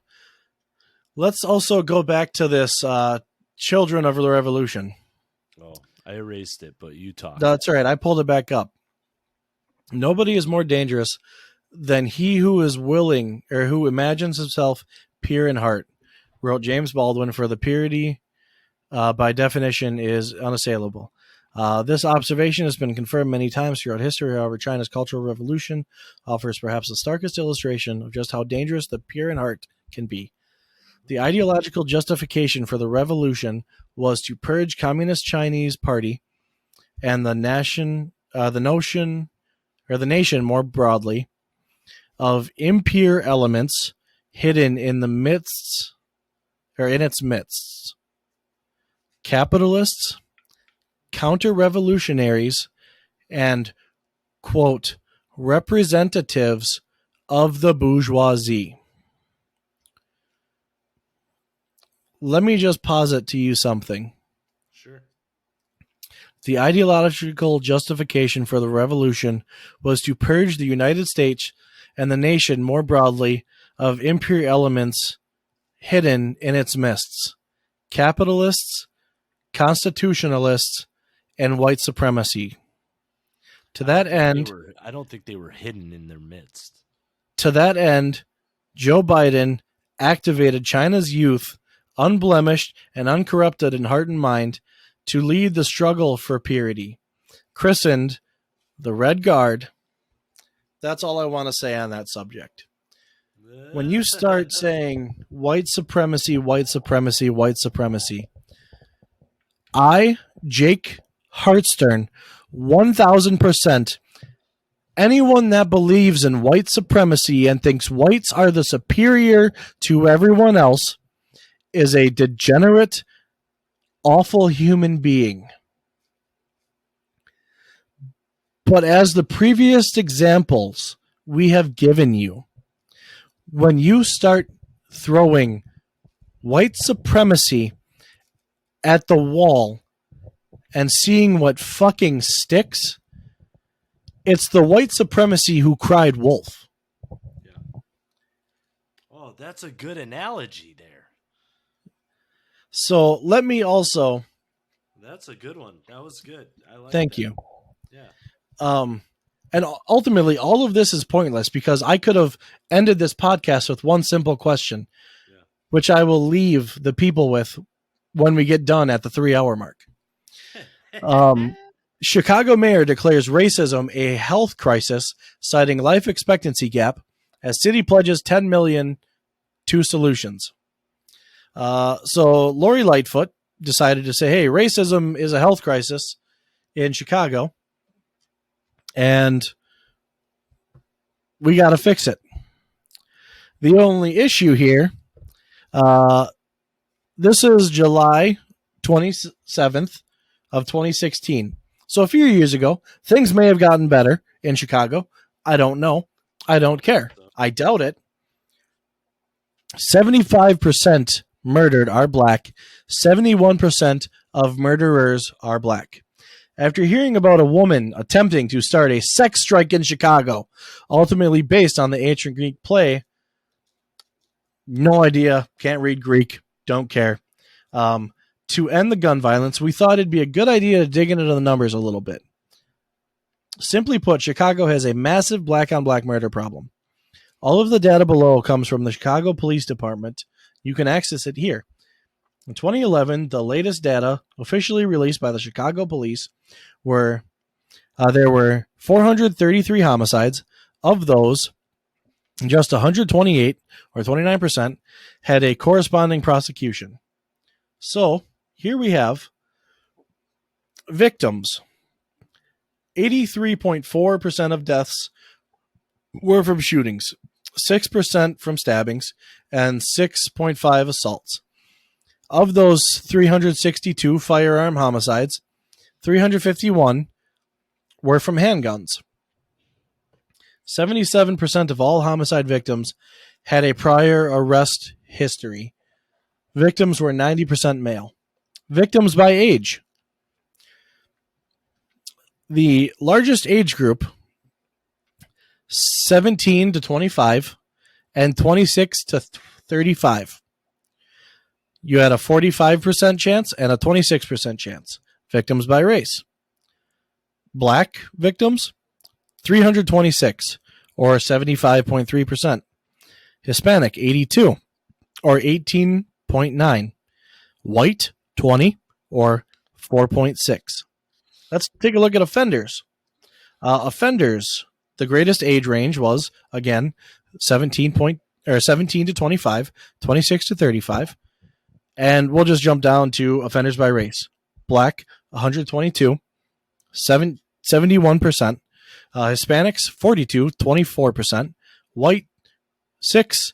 let's also go back to this Children of the Revolution. Oh, I erased it, but you talk. That's right. I pulled it back up. Nobody is more dangerous than he who is willing or who imagines himself pure in heart, wrote James Baldwin. For the purity, by definition, is unassailable. This observation has been confirmed many times throughout history. However, China's Cultural Revolution offers perhaps the starkest illustration of just how dangerous the pure in heart can be. The ideological justification for the revolution was to purge Communist Chinese Party and the nation more broadly of impure elements hidden in its midst. Capitalists, counter-revolutionaries, and, quote, representatives of the bourgeoisie. Let me just posit to you something. Sure. The ideological justification for the revolution was to purge the United States and the nation more broadly of impure elements hidden in its midst. Capitalists, constitutionalists, and white supremacy. To that end, I don't think they were hidden in their midst. To that end, Joe Biden activated China's youth, unblemished and uncorrupted in heart and mind, to lead the struggle for purity, christened the Red Guard. That's all I want to say on that subject. When you start saying white supremacy, white supremacy, white supremacy, I, Jake Hartstern, 1,000%, anyone that believes in white supremacy and thinks whites are the superior to everyone else is a degenerate, awful human being. But as the previous examples we have given you, when you start throwing white supremacy at the wall and seeing what fucking sticks, it's the white supremacy who cried wolf. Yeah. Oh, that's a good analogy there. So let me also That's a good one. That was good. I like thank that. you. Yeah. And ultimately, all of this is pointless because I could have ended this podcast with one simple question, Yeah. which I will leave the people with when we get done at the 3 hour mark. Chicago mayor declares racism a health crisis, citing life expectancy gap, as city pledges 10 million to solutions. So Lori Lightfoot decided to say, "Hey, racism is a health crisis in Chicago, and we got to fix it." The only issue here, uh, this is July 27th of 2016. So a few years ago, things may have gotten better in Chicago. I don't know. I don't care. I doubt it. 75% murdered are black. 71% of murderers are black. After hearing about a woman attempting to start a sex strike in Chicago, ultimately based on the ancient Greek play, no idea, can't read Greek, don't care. To end the gun violence, we thought it'd be a good idea to dig into the numbers a little bit. Simply put, Chicago has a massive black on black murder problem. All of the data below comes from the Chicago Police Department. You can access it here. In 2011, the latest data officially released by the Chicago Police were there were 433 homicides. Of those, just 128, or 29%, had a corresponding prosecution. So here we have victims. 83.4% of deaths were from shootings, 6% from stabbings, and 6.5 assaults. Of those 362 firearm homicides, 351 were from handguns. 77% of all homicide victims had a prior arrest history. Victims were 90% male. Victims by age. The largest age group, 17 to 25 and 26 to 35. You had a 45% chance and a 26% chance. Victims by race. Black victims, 326, or 75.3%. Hispanic, 82, or 18.9. White, 20, or 4.6. Let's take a look at offenders. Offenders, the greatest age range was, again, 17 to 25, 26 to 35. And we'll just jump down to offenders by race. Black, 122, 71%. Hispanics, 42, 24%. White, 6,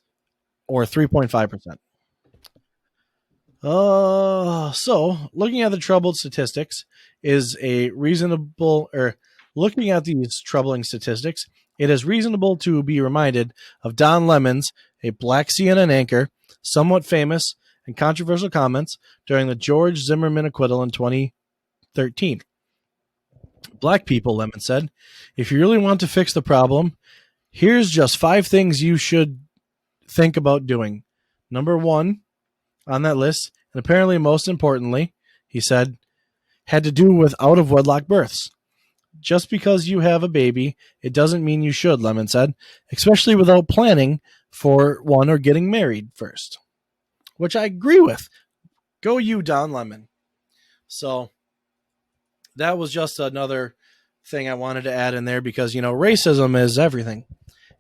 or 3.5%. So looking at the troubled statistics is a reasonable, or looking at these troubling statistics, it is reasonable to be reminded of Don Lemon's, a black CNN anchor, somewhat famous and controversial comments during the George Zimmerman acquittal in 2013. Black people, Lemon said, if you really want to fix the problem, here's just 5 things you should think about doing. Number 1 on that list, and apparently most importantly, he said, had to do with out of wedlock births. Just because you have a baby, it doesn't mean you should, Lemon said, especially without planning for one or getting married first. Which I agree with. Go you, Don Lemon. So that was just another thing I wanted to add in there because, racism is everything.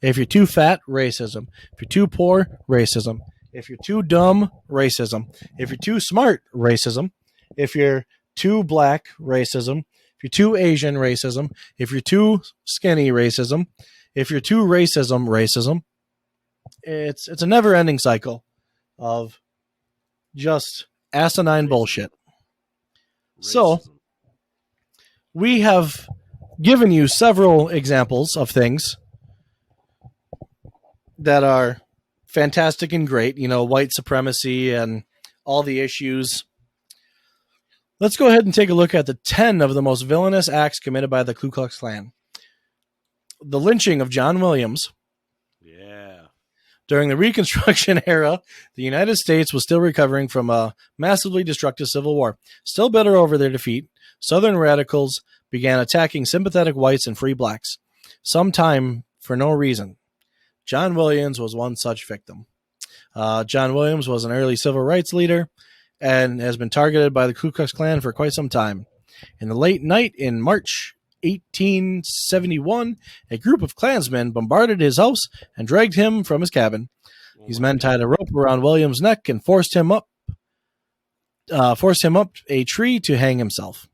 If you're too fat, racism. If you're too poor, racism. If you're too dumb, racism. If you're too smart, racism. If you're too black, racism. If you're too Asian, racism. If you're too skinny, racism. If you're too racism. It's a never-ending cycle of just asinine bullshit. So, we have given you several examples of things that are fantastic and great, white supremacy and all the issues. Let's go ahead and take a look at the 10 of the most villainous acts committed by the Ku Klux Klan. The lynching of John Williams. Yeah. During the Reconstruction era, the United States was still recovering from a massively destructive civil war. Still bitter over their defeat, Southern radicals began attacking sympathetic whites and free blacks, sometime for no reason. John Williams was one such victim. John Williams was an early civil rights leader and has been targeted by the Ku Klux Klan for quite some time. In the late night in March 1871, a group of Klansmen bombarded his house and dragged him from his cabin. These men tied a rope around Williams' neck and forced him up a tree to hang himself.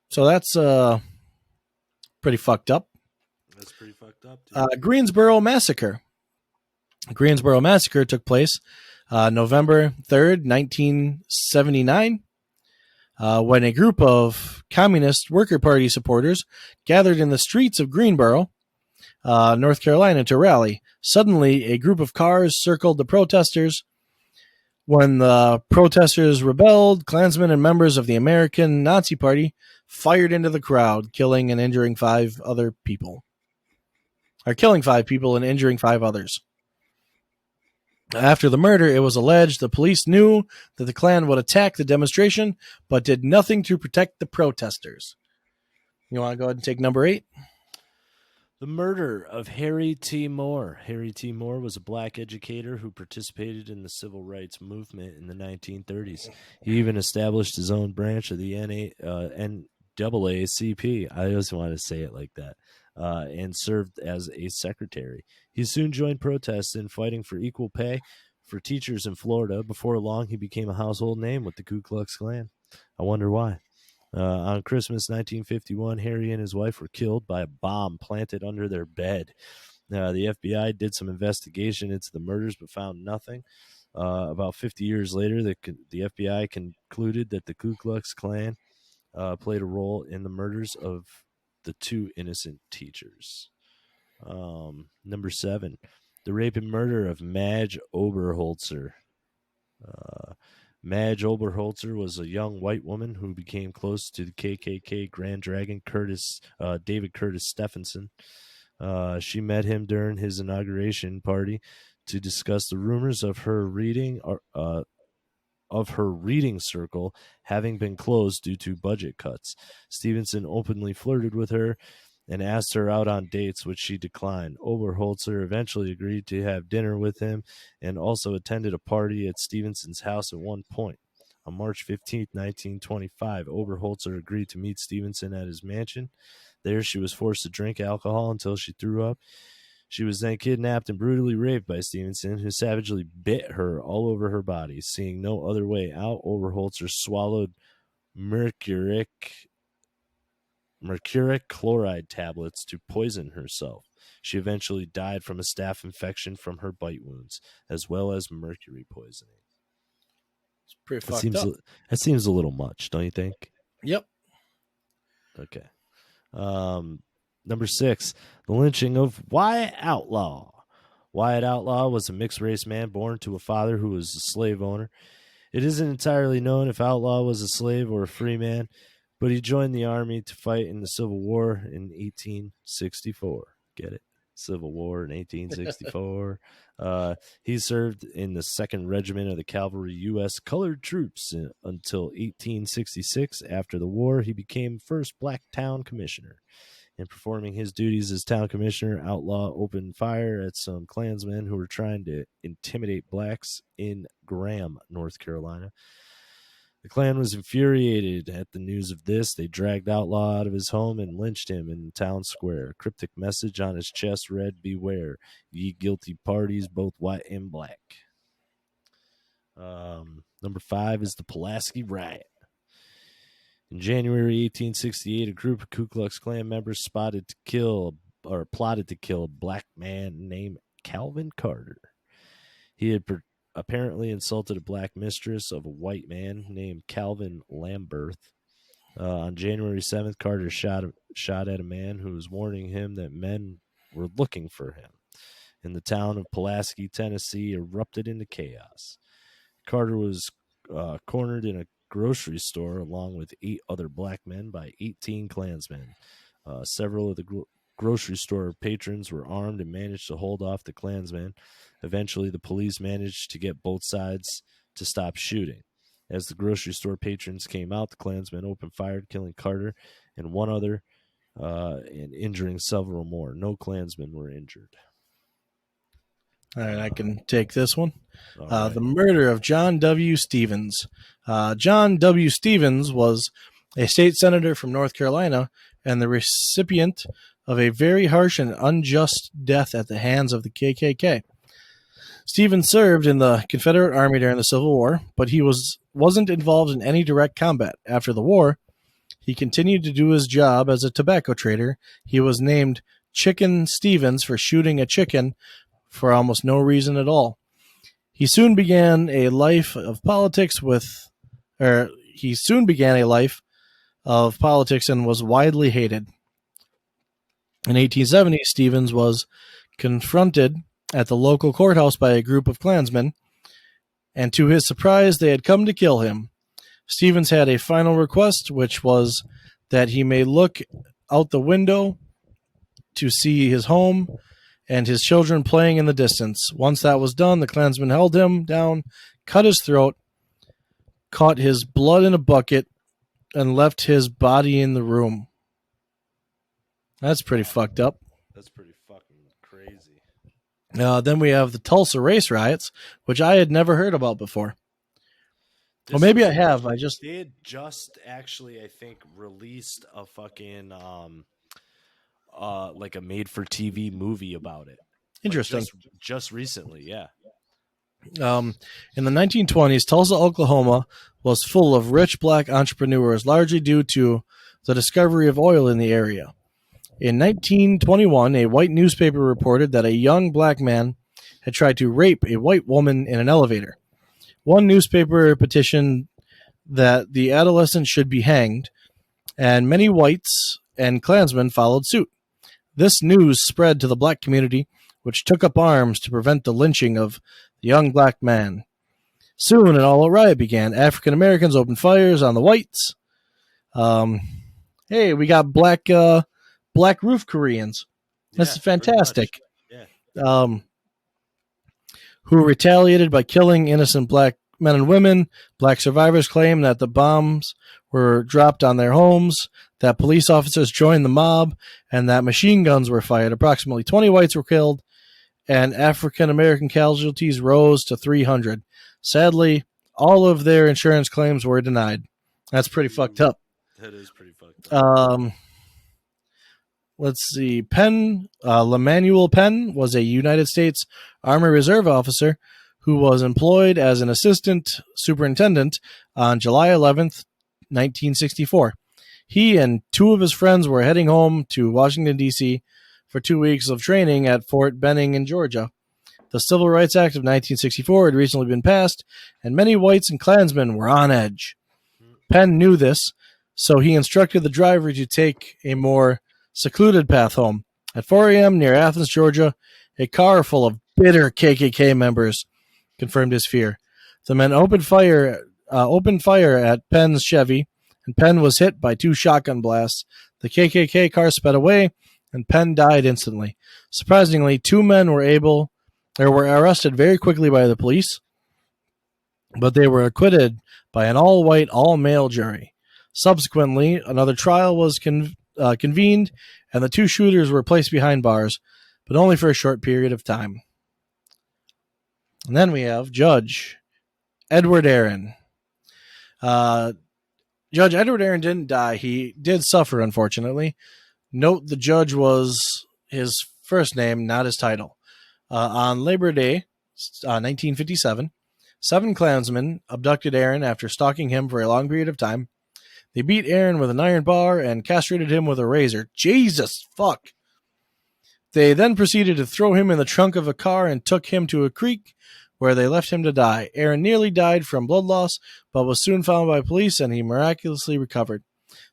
So that's pretty fucked up. That's pretty fucked up, dude. Greensboro Massacre. Greensboro Massacre took place November 3rd, 1979, when a group of Communist Worker Party supporters gathered in the streets of Greensboro, North Carolina, to rally. Suddenly, a group of cars circled the protesters. When the protesters rebelled, Klansmen and members of the American Nazi Party fired into the crowd, killing and injuring 5 other people. Or killing 5 people and injuring 5 others. After the murder, it was alleged the police knew that the Klan would attack the demonstration, but did nothing to protect the protesters. You want to go ahead and take number 8? The murder of Harry T. Moore. Harry T. Moore was a black educator who participated in the civil rights movement in the 1930s. He even established his own branch of the NAACP. I just want to say it like that. And served as a secretary. He soon joined protests in fighting for equal pay for teachers in Florida. Before long, he became a household name with the Ku Klux Klan. I wonder why. On Christmas 1951, Harry and his wife were killed by a bomb planted under their bed. The FBI did some investigation into the murders but found nothing. About 50 years later, the FBI concluded that the Ku Klux Klan played a role in the murders of the 2 innocent teachers. Number 7, the rape and murder of Madge Oberholzer. Madge Oberholzer was a young white woman who became close to the KKK Grand Dragon David Curtis Stephenson. She met him during his inauguration party to discuss the rumors of her reading circle having been closed due to budget cuts. Stevenson openly flirted with her and asked her out on dates, which she declined. Oberholzer eventually agreed to have dinner with him and also attended a party at Stevenson's house at one point. On March 15, 1925, Oberholzer agreed to meet Stevenson at his mansion. There, she was forced to drink alcohol until she threw up. She was then kidnapped and brutally raped by Stevenson, who savagely bit her all over her body. Seeing no other way out, Oberholzer swallowed mercuric chloride tablets to poison herself. She eventually died from a staph infection from her bite wounds, as well as mercury poisoning. It's pretty fucked up. That seems a little much, don't you think? Yep. Okay. Number 6, the lynching of Wyatt Outlaw. Wyatt Outlaw was a mixed-race man born to a father who was a slave owner. It isn't entirely known if Outlaw was a slave or a free man, but he joined the army to fight in the Civil War in 1864. Get it? Civil War in 1864. He served in the 2nd Regiment of the Cavalry U.S. Colored Troops until 1866. After the war, he became first black town commissioner. In performing his duties as town commissioner, Outlaw opened fire at some Klansmen who were trying to intimidate blacks in Graham, North Carolina. The Klan was infuriated at the news of this. They dragged Outlaw out of his home and lynched him in the town square. A cryptic message on his chest read, "Beware, ye guilty parties, both white and black." Number 5 is the Pulaski Riot. In January 1868, a group of Ku Klux Klan members plotted to kill a black man named Calvin Carter. He had apparently insulted a black mistress of a white man named Calvin Lamberth. On January 7th, Carter shot at a man who was warning him that men were looking for him. And the town of Pulaski, Tennessee, erupted into chaos. Carter was cornered in a grocery store along with 8 other black men by 18 Klansmen. Several of the grocery store patrons were armed and managed to hold off the Klansmen. Eventually, the police managed to get both sides to stop shooting. As the grocery store patrons came out, the Klansmen opened fire, killing Carter and one other and injuring several more. No Klansmen were injured. All right, I can take this one. Right. The murder of John W. Stevens. John W. Stevens was a state senator from North Carolina and the recipient of a very harsh and unjust death at the hands of the KKK. Stevens served in the Confederate Army during the Civil War, but he wasn't involved in any direct combat. After the war, he continued to do his job as a tobacco trader. He was named Chicken Stevens for shooting a chicken for almost no reason at all. He soon began a life of politics and was widely hated. In 1870, Stevens was confronted at the local courthouse by a group of Klansmen, and to his surprise, they had come to kill him. Stevens had a final request, which was that he may look out the window to see his home and his children playing in the distance. Once that was done, the Klansmen held him down, cut his throat, caught his blood in a bucket, and left his body in the room. That's pretty fucked up. That's pretty fucking crazy. Then we have the Tulsa race riots, which I had never heard about before. Well, maybe I have. They had just actually, I think, released a fucking like a made-for-TV movie about it. Interesting. Like just recently, yeah. In the 1920s, Tulsa, Oklahoma was full of rich black entrepreneurs, largely due to the discovery of oil in the area. In 1921, a white newspaper reported that a young black man had tried to rape a white woman in an elevator. One newspaper petitioned that the adolescent should be hanged, and many whites and Klansmen followed suit. This news spread to the black community, which took up arms to prevent the lynching of the young black man. Soon, an all-out riot began. African Americans opened fires on the whites. Hey, we got black roof Koreans. This is fantastic. Yeah. Who retaliated by killing innocent black men and women. Black survivors claim that the bombs were dropped on their homes, that police officers joined the mob, and that machine guns were fired. Approximately 20 whites were killed, and African American casualties rose to 300. Sadly, all of their insurance claims were denied. That's pretty fucked up. That is pretty fucked up. Let's see. Lemuel Penn was a United States Army Reserve officer who was employed as an assistant superintendent on July 11th, 1964. He and two of his friends were heading home to Washington, D.C. for 2 weeks of training at Fort Benning in Georgia. The Civil Rights Act of 1964 had recently been passed, and many whites and Klansmen were on edge. Penn knew this, so he instructed the driver to take a more secluded path home. At 4 a.m. near Athens, Georgia, a car full of bitter KKK members confirmed his fear. The men opened fire at Penn's Chevy, and Penn was hit by 2 shotgun blasts. The KKK car sped away, and Penn died instantly. Surprisingly, 2 men were arrested very quickly by the police, but they were acquitted by an all-white, all-male jury. Subsequently, another trial was convened, and the 2 shooters were placed behind bars, but only for a short period of time. And then we have Judge Edward Aaron. Judge Edward Aaron didn't die. He did suffer, unfortunately. Note the judge was his first name, not his title. On Labor Day, 1957, 7 Klansmen abducted Aaron after stalking him for a long period of time. They beat Aaron with an iron bar and castrated him with a razor. Jesus fuck. They then proceeded to throw him in the trunk of a car and took him to a creek where they left him to die. Aaron nearly died from blood loss, but was soon found by police and he miraculously recovered.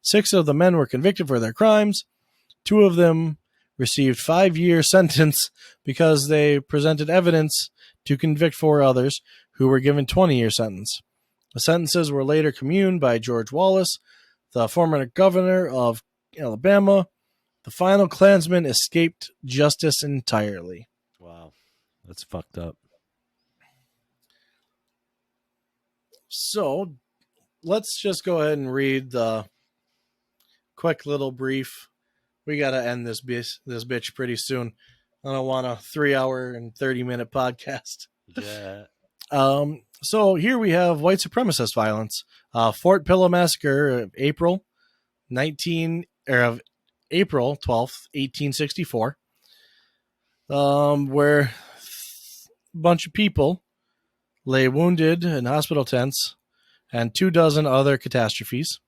6 of the men were convicted for their crimes. 2 of them received 5-year sentence because they presented evidence to convict 4 others who were given 20-year sentence. The sentences were later commuted by George Wallace, the former governor of Alabama, The final Klansman escaped justice entirely. Wow. That's fucked up. So let's just go ahead and read the quick little brief. We got to end this bitch pretty soon. I don't want a 3-hour and 30-minute podcast. Yeah. So here we have white supremacist violence. Fort Pillow Massacre, April 12th, 1864. Where a bunch of people lay wounded in hospital tents, and 24 other catastrophes.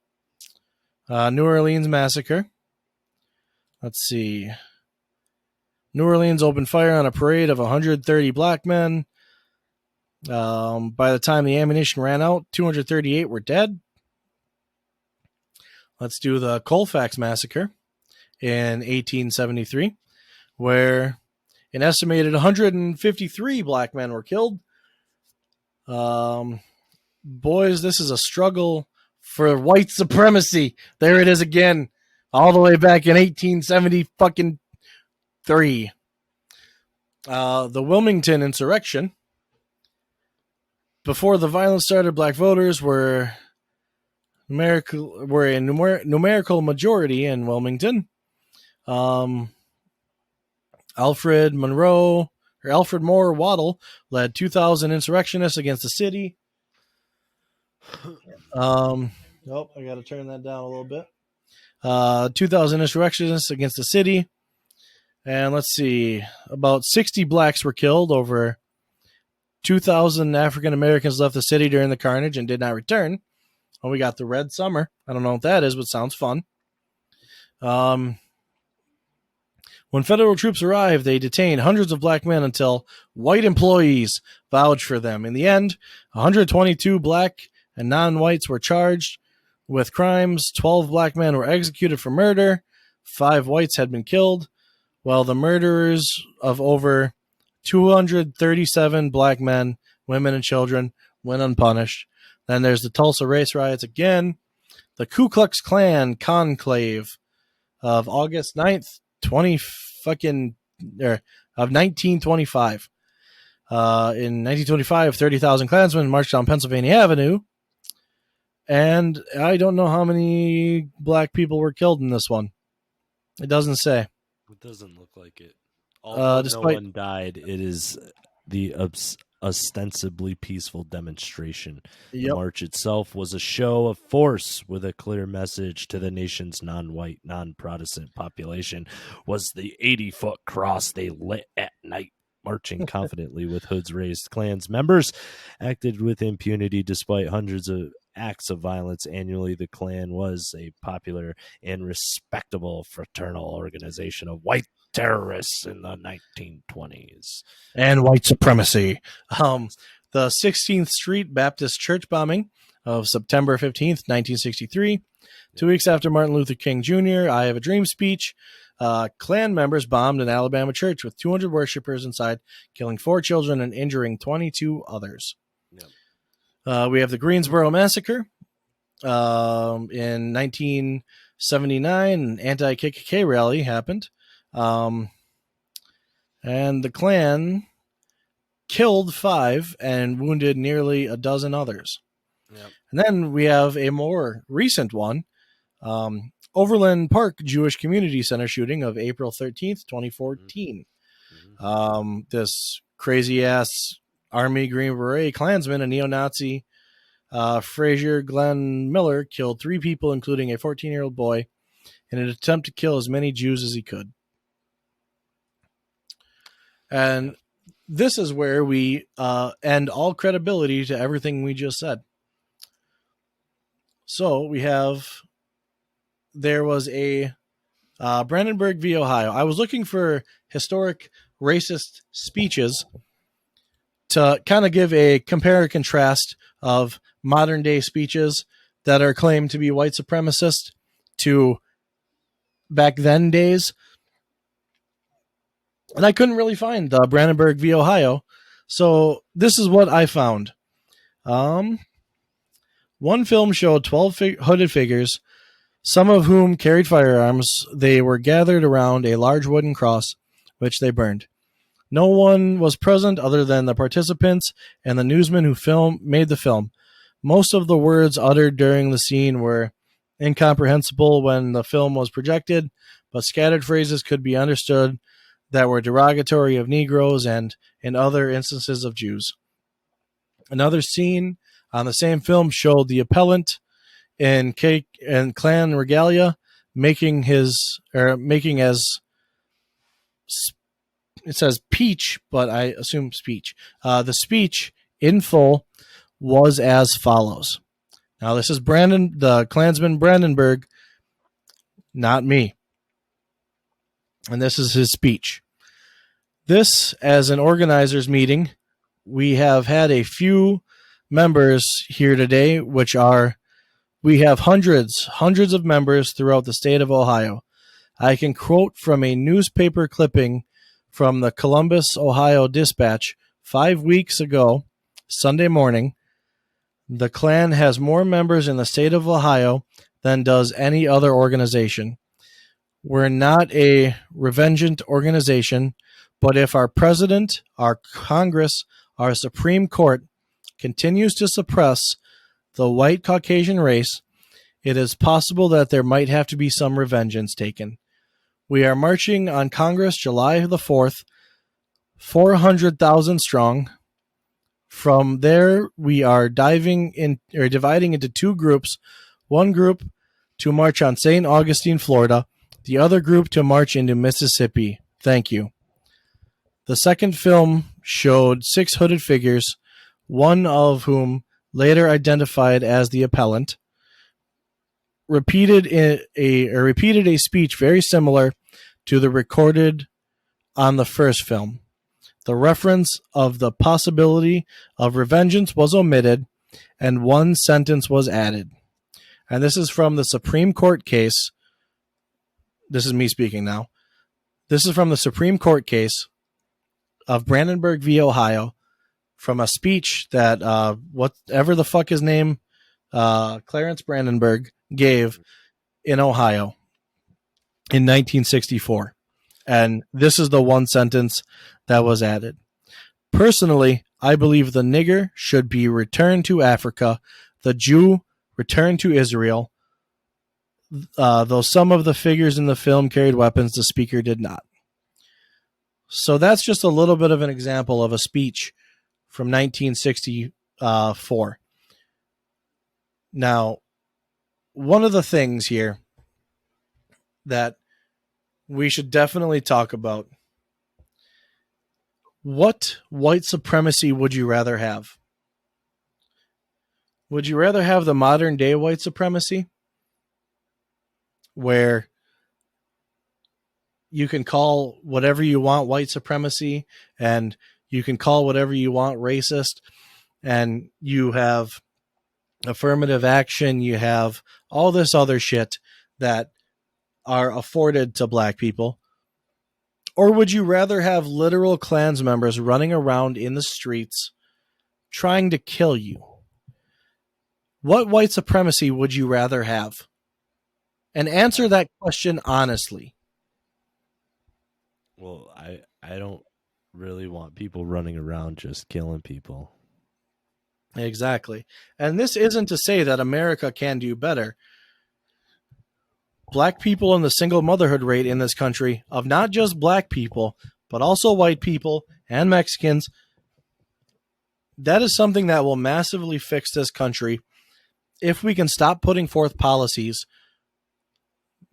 New Orleans Massacre. Let's see. New Orleans opened fire on a parade of 130 black men. By the time the ammunition ran out, 238 were dead. Let's do the Colfax Massacre in 1873, where an estimated 153 black men were killed. Boys, this is a struggle for white supremacy. There it is again, all the way back in 1873. The Wilmington insurrection. Before the violence started, black voters were a numerical majority in Wilmington. Alfred Moore Waddle led 2,000 insurrectionists against the city. I got to turn that down a little bit. 2,000 insurrectionists against the city. And let's see, about 60 blacks were killed. Over 2,000 African Americans left the city during the carnage and did not return. Well, we got the Red Summer. I don't know what that is, but sounds fun. When federal troops arrived, they detained hundreds of black men until white employees vouched for them. In the end, 122 black and non-whites were charged with crimes. 12 black men were executed for murder. 5 whites had been killed, while the murderers of over 237 black men, women, and children went unpunished. Then there's the Tulsa race riots again. The Ku Klux Klan conclave of August 9th, 1925. In 1925, 30,000 Klansmen marched down Pennsylvania Avenue. And I don't know how many black people were killed in this one. It doesn't say. It doesn't look like it. Although Despite- no one died, it is the ostensibly peaceful demonstration. Yep. The march itself was a show of force with a clear message to the nation's non-white, non-Protestant population. Was the 80-foot cross they lit at night. Marching confidently with hoods raised, Klans members acted with impunity despite hundreds of acts of violence annually. The Klan was a popular and respectable fraternal organization of white terrorists in the 1920s. And white supremacy. The 16th Street Baptist Church bombing of September 15th, 1963. 2 weeks after Martin Luther King Jr. I Have a Dream speech, Klan members bombed an Alabama church with 200 worshipers inside, killing 4 children and injuring 22 others. Yep. We have the Greensboro Massacre. In 1979, an anti-KKK rally happened. And the Klan killed 5 and wounded nearly a dozen others. Yep. And then we have a more recent one. Overland Park Jewish Community Center shooting of April 13th, 2014. Mm-hmm. This crazy-ass Army Green Beret Klansman, a neo-Nazi, Frazier Glenn Miller, killed 3 people, including a 14-year-old boy, in an attempt to kill as many Jews as he could. And this is where we end all credibility to everything we just said. So we have... There was a Brandenburg v. Ohio. I was looking for historic racist speeches to kind of give a compare and contrast of modern day speeches that are claimed to be white supremacist to back then days. And I couldn't really find the Brandenburg v. Ohio. So this is what I found. One film showed 12 hooded figures some of whom carried firearms. They were gathered around a large wooden cross, which they burned. No one was present other than the participants and the newsman who made the film. Most of the words uttered during the scene were incomprehensible when the film was projected, but scattered phrases could be understood that were derogatory of Negroes and, in other instances, of Jews. Another scene on the same film showed the appellant in Klan regalia making as it says peach, but I assume speech. The speech in full was as follows. Now, this is the Klansman Brandenburg, not me. And this is his speech. This, as an organizers meeting, we have had a few members here today, we have hundreds of members throughout the state of Ohio. I can quote from a newspaper clipping from the Columbus, Ohio Dispatch 5 weeks ago, Sunday morning. The Klan has more members in the state of Ohio than does any other organization. We're not a revengeant organization, but if our president, our Congress, our Supreme Court continues to suppress the white Caucasian race, it is possible that there might have to be some revengeance taken. We are marching on Congress July the 4th, 400,000 strong. From there, we are dividing into two groups. One group to march on St. Augustine, Florida. The other group to march into Mississippi. Thank you. The second film showed 6 hooded figures, one of whom, later identified as the appellant, repeated a speech very similar to the recorded on the first film. The reference of the possibility of revengeance was omitted, and one sentence was added. And this is from the Supreme Court case. This is me speaking now. This is from the Supreme Court case of Brandenburg v. Ohio, from a speech that whatever the fuck his name, Clarence Brandenburg, gave in Ohio in 1964. And this is the one sentence that was added. Personally, I believe the nigger should be returned to Africa, the Jew returned to Israel. Though some of the figures in the film carried weapons, the speaker did not. So that's just a little bit of an example of a speech from 1964. Now, one of the things here that we should definitely talk about, what white supremacy would you rather have? Would you rather have the modern day white supremacy, where you can call whatever you want white supremacy, and you can call whatever you want racist, and you have affirmative action, you have all this other shit that are afforded to black people? Or would you rather have literal Klans members running around in the streets trying to kill you? What white supremacy would you rather have? And answer that question honestly. Well, I don't really want people running around just killing people. Exactly. And this isn't to say that America can do better. Black people and the single motherhood rate in this country, of not just black people, but also white people and Mexicans, that is something that will massively fix this country if we can stop putting forth policies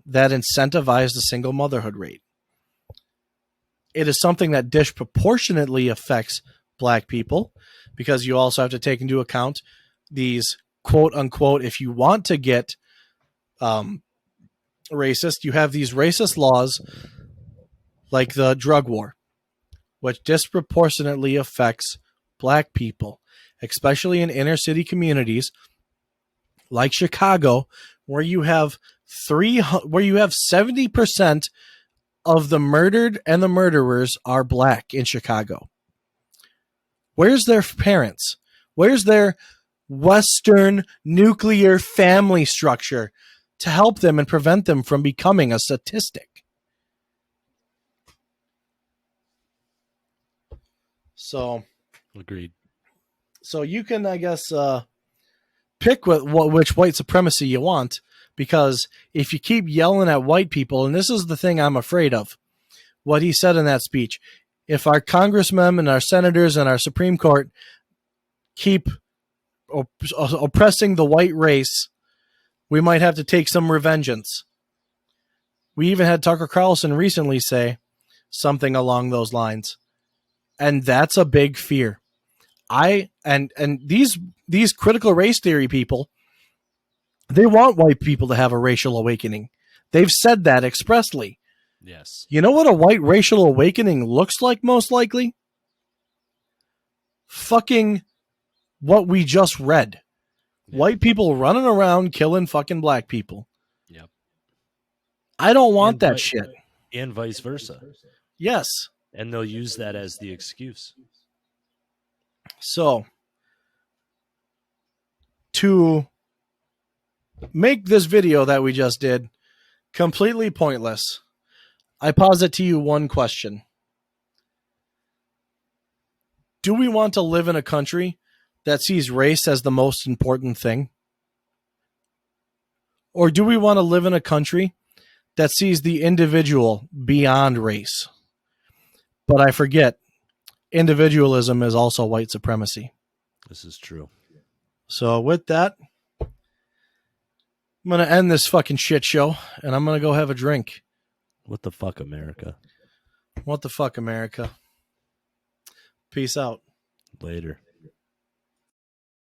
that incentivize the single motherhood rate. It is something that disproportionately affects black people, because you also have to take into account these quote unquote, if you want to get racist, you have these racist laws like the drug war, which disproportionately affects black people, especially in inner city communities like Chicago, where you have 70% of the murdered and the murderers are black in Chicago. Where's their parents? Where's their Western nuclear family structure to help them and prevent them from becoming a statistic. So Agreed. So you can, I guess, pick which white supremacy you want, because if you keep yelling at white people, and this is the thing I'm afraid of, what he said in that speech, if our congressmen and our senators and our Supreme Court keep oppressing the white race, we might have to take some revengeance. We even had Tucker Carlson recently say something along those lines. And that's a big fear. And these critical race theory people, they want white people to have a racial awakening. They've said that expressly. Yes. You know what a white racial awakening looks like, most likely? Fucking what we just read. Yeah. White people running around killing fucking black people. Yep. I don't want that shit. And vice versa. Yes. And they'll use that as the excuse. So, to make this video that we just did completely pointless, I posit to you one question. Do we want to live in a country that sees race as the most important thing? Or do we want to live in a country that sees the individual beyond race? But I forget, individualism is also white supremacy. This is true. So with that, I'm going to end this fucking shit show, and I'm going to go have a drink. What the fuck, America? What the fuck, America? Peace out. Later.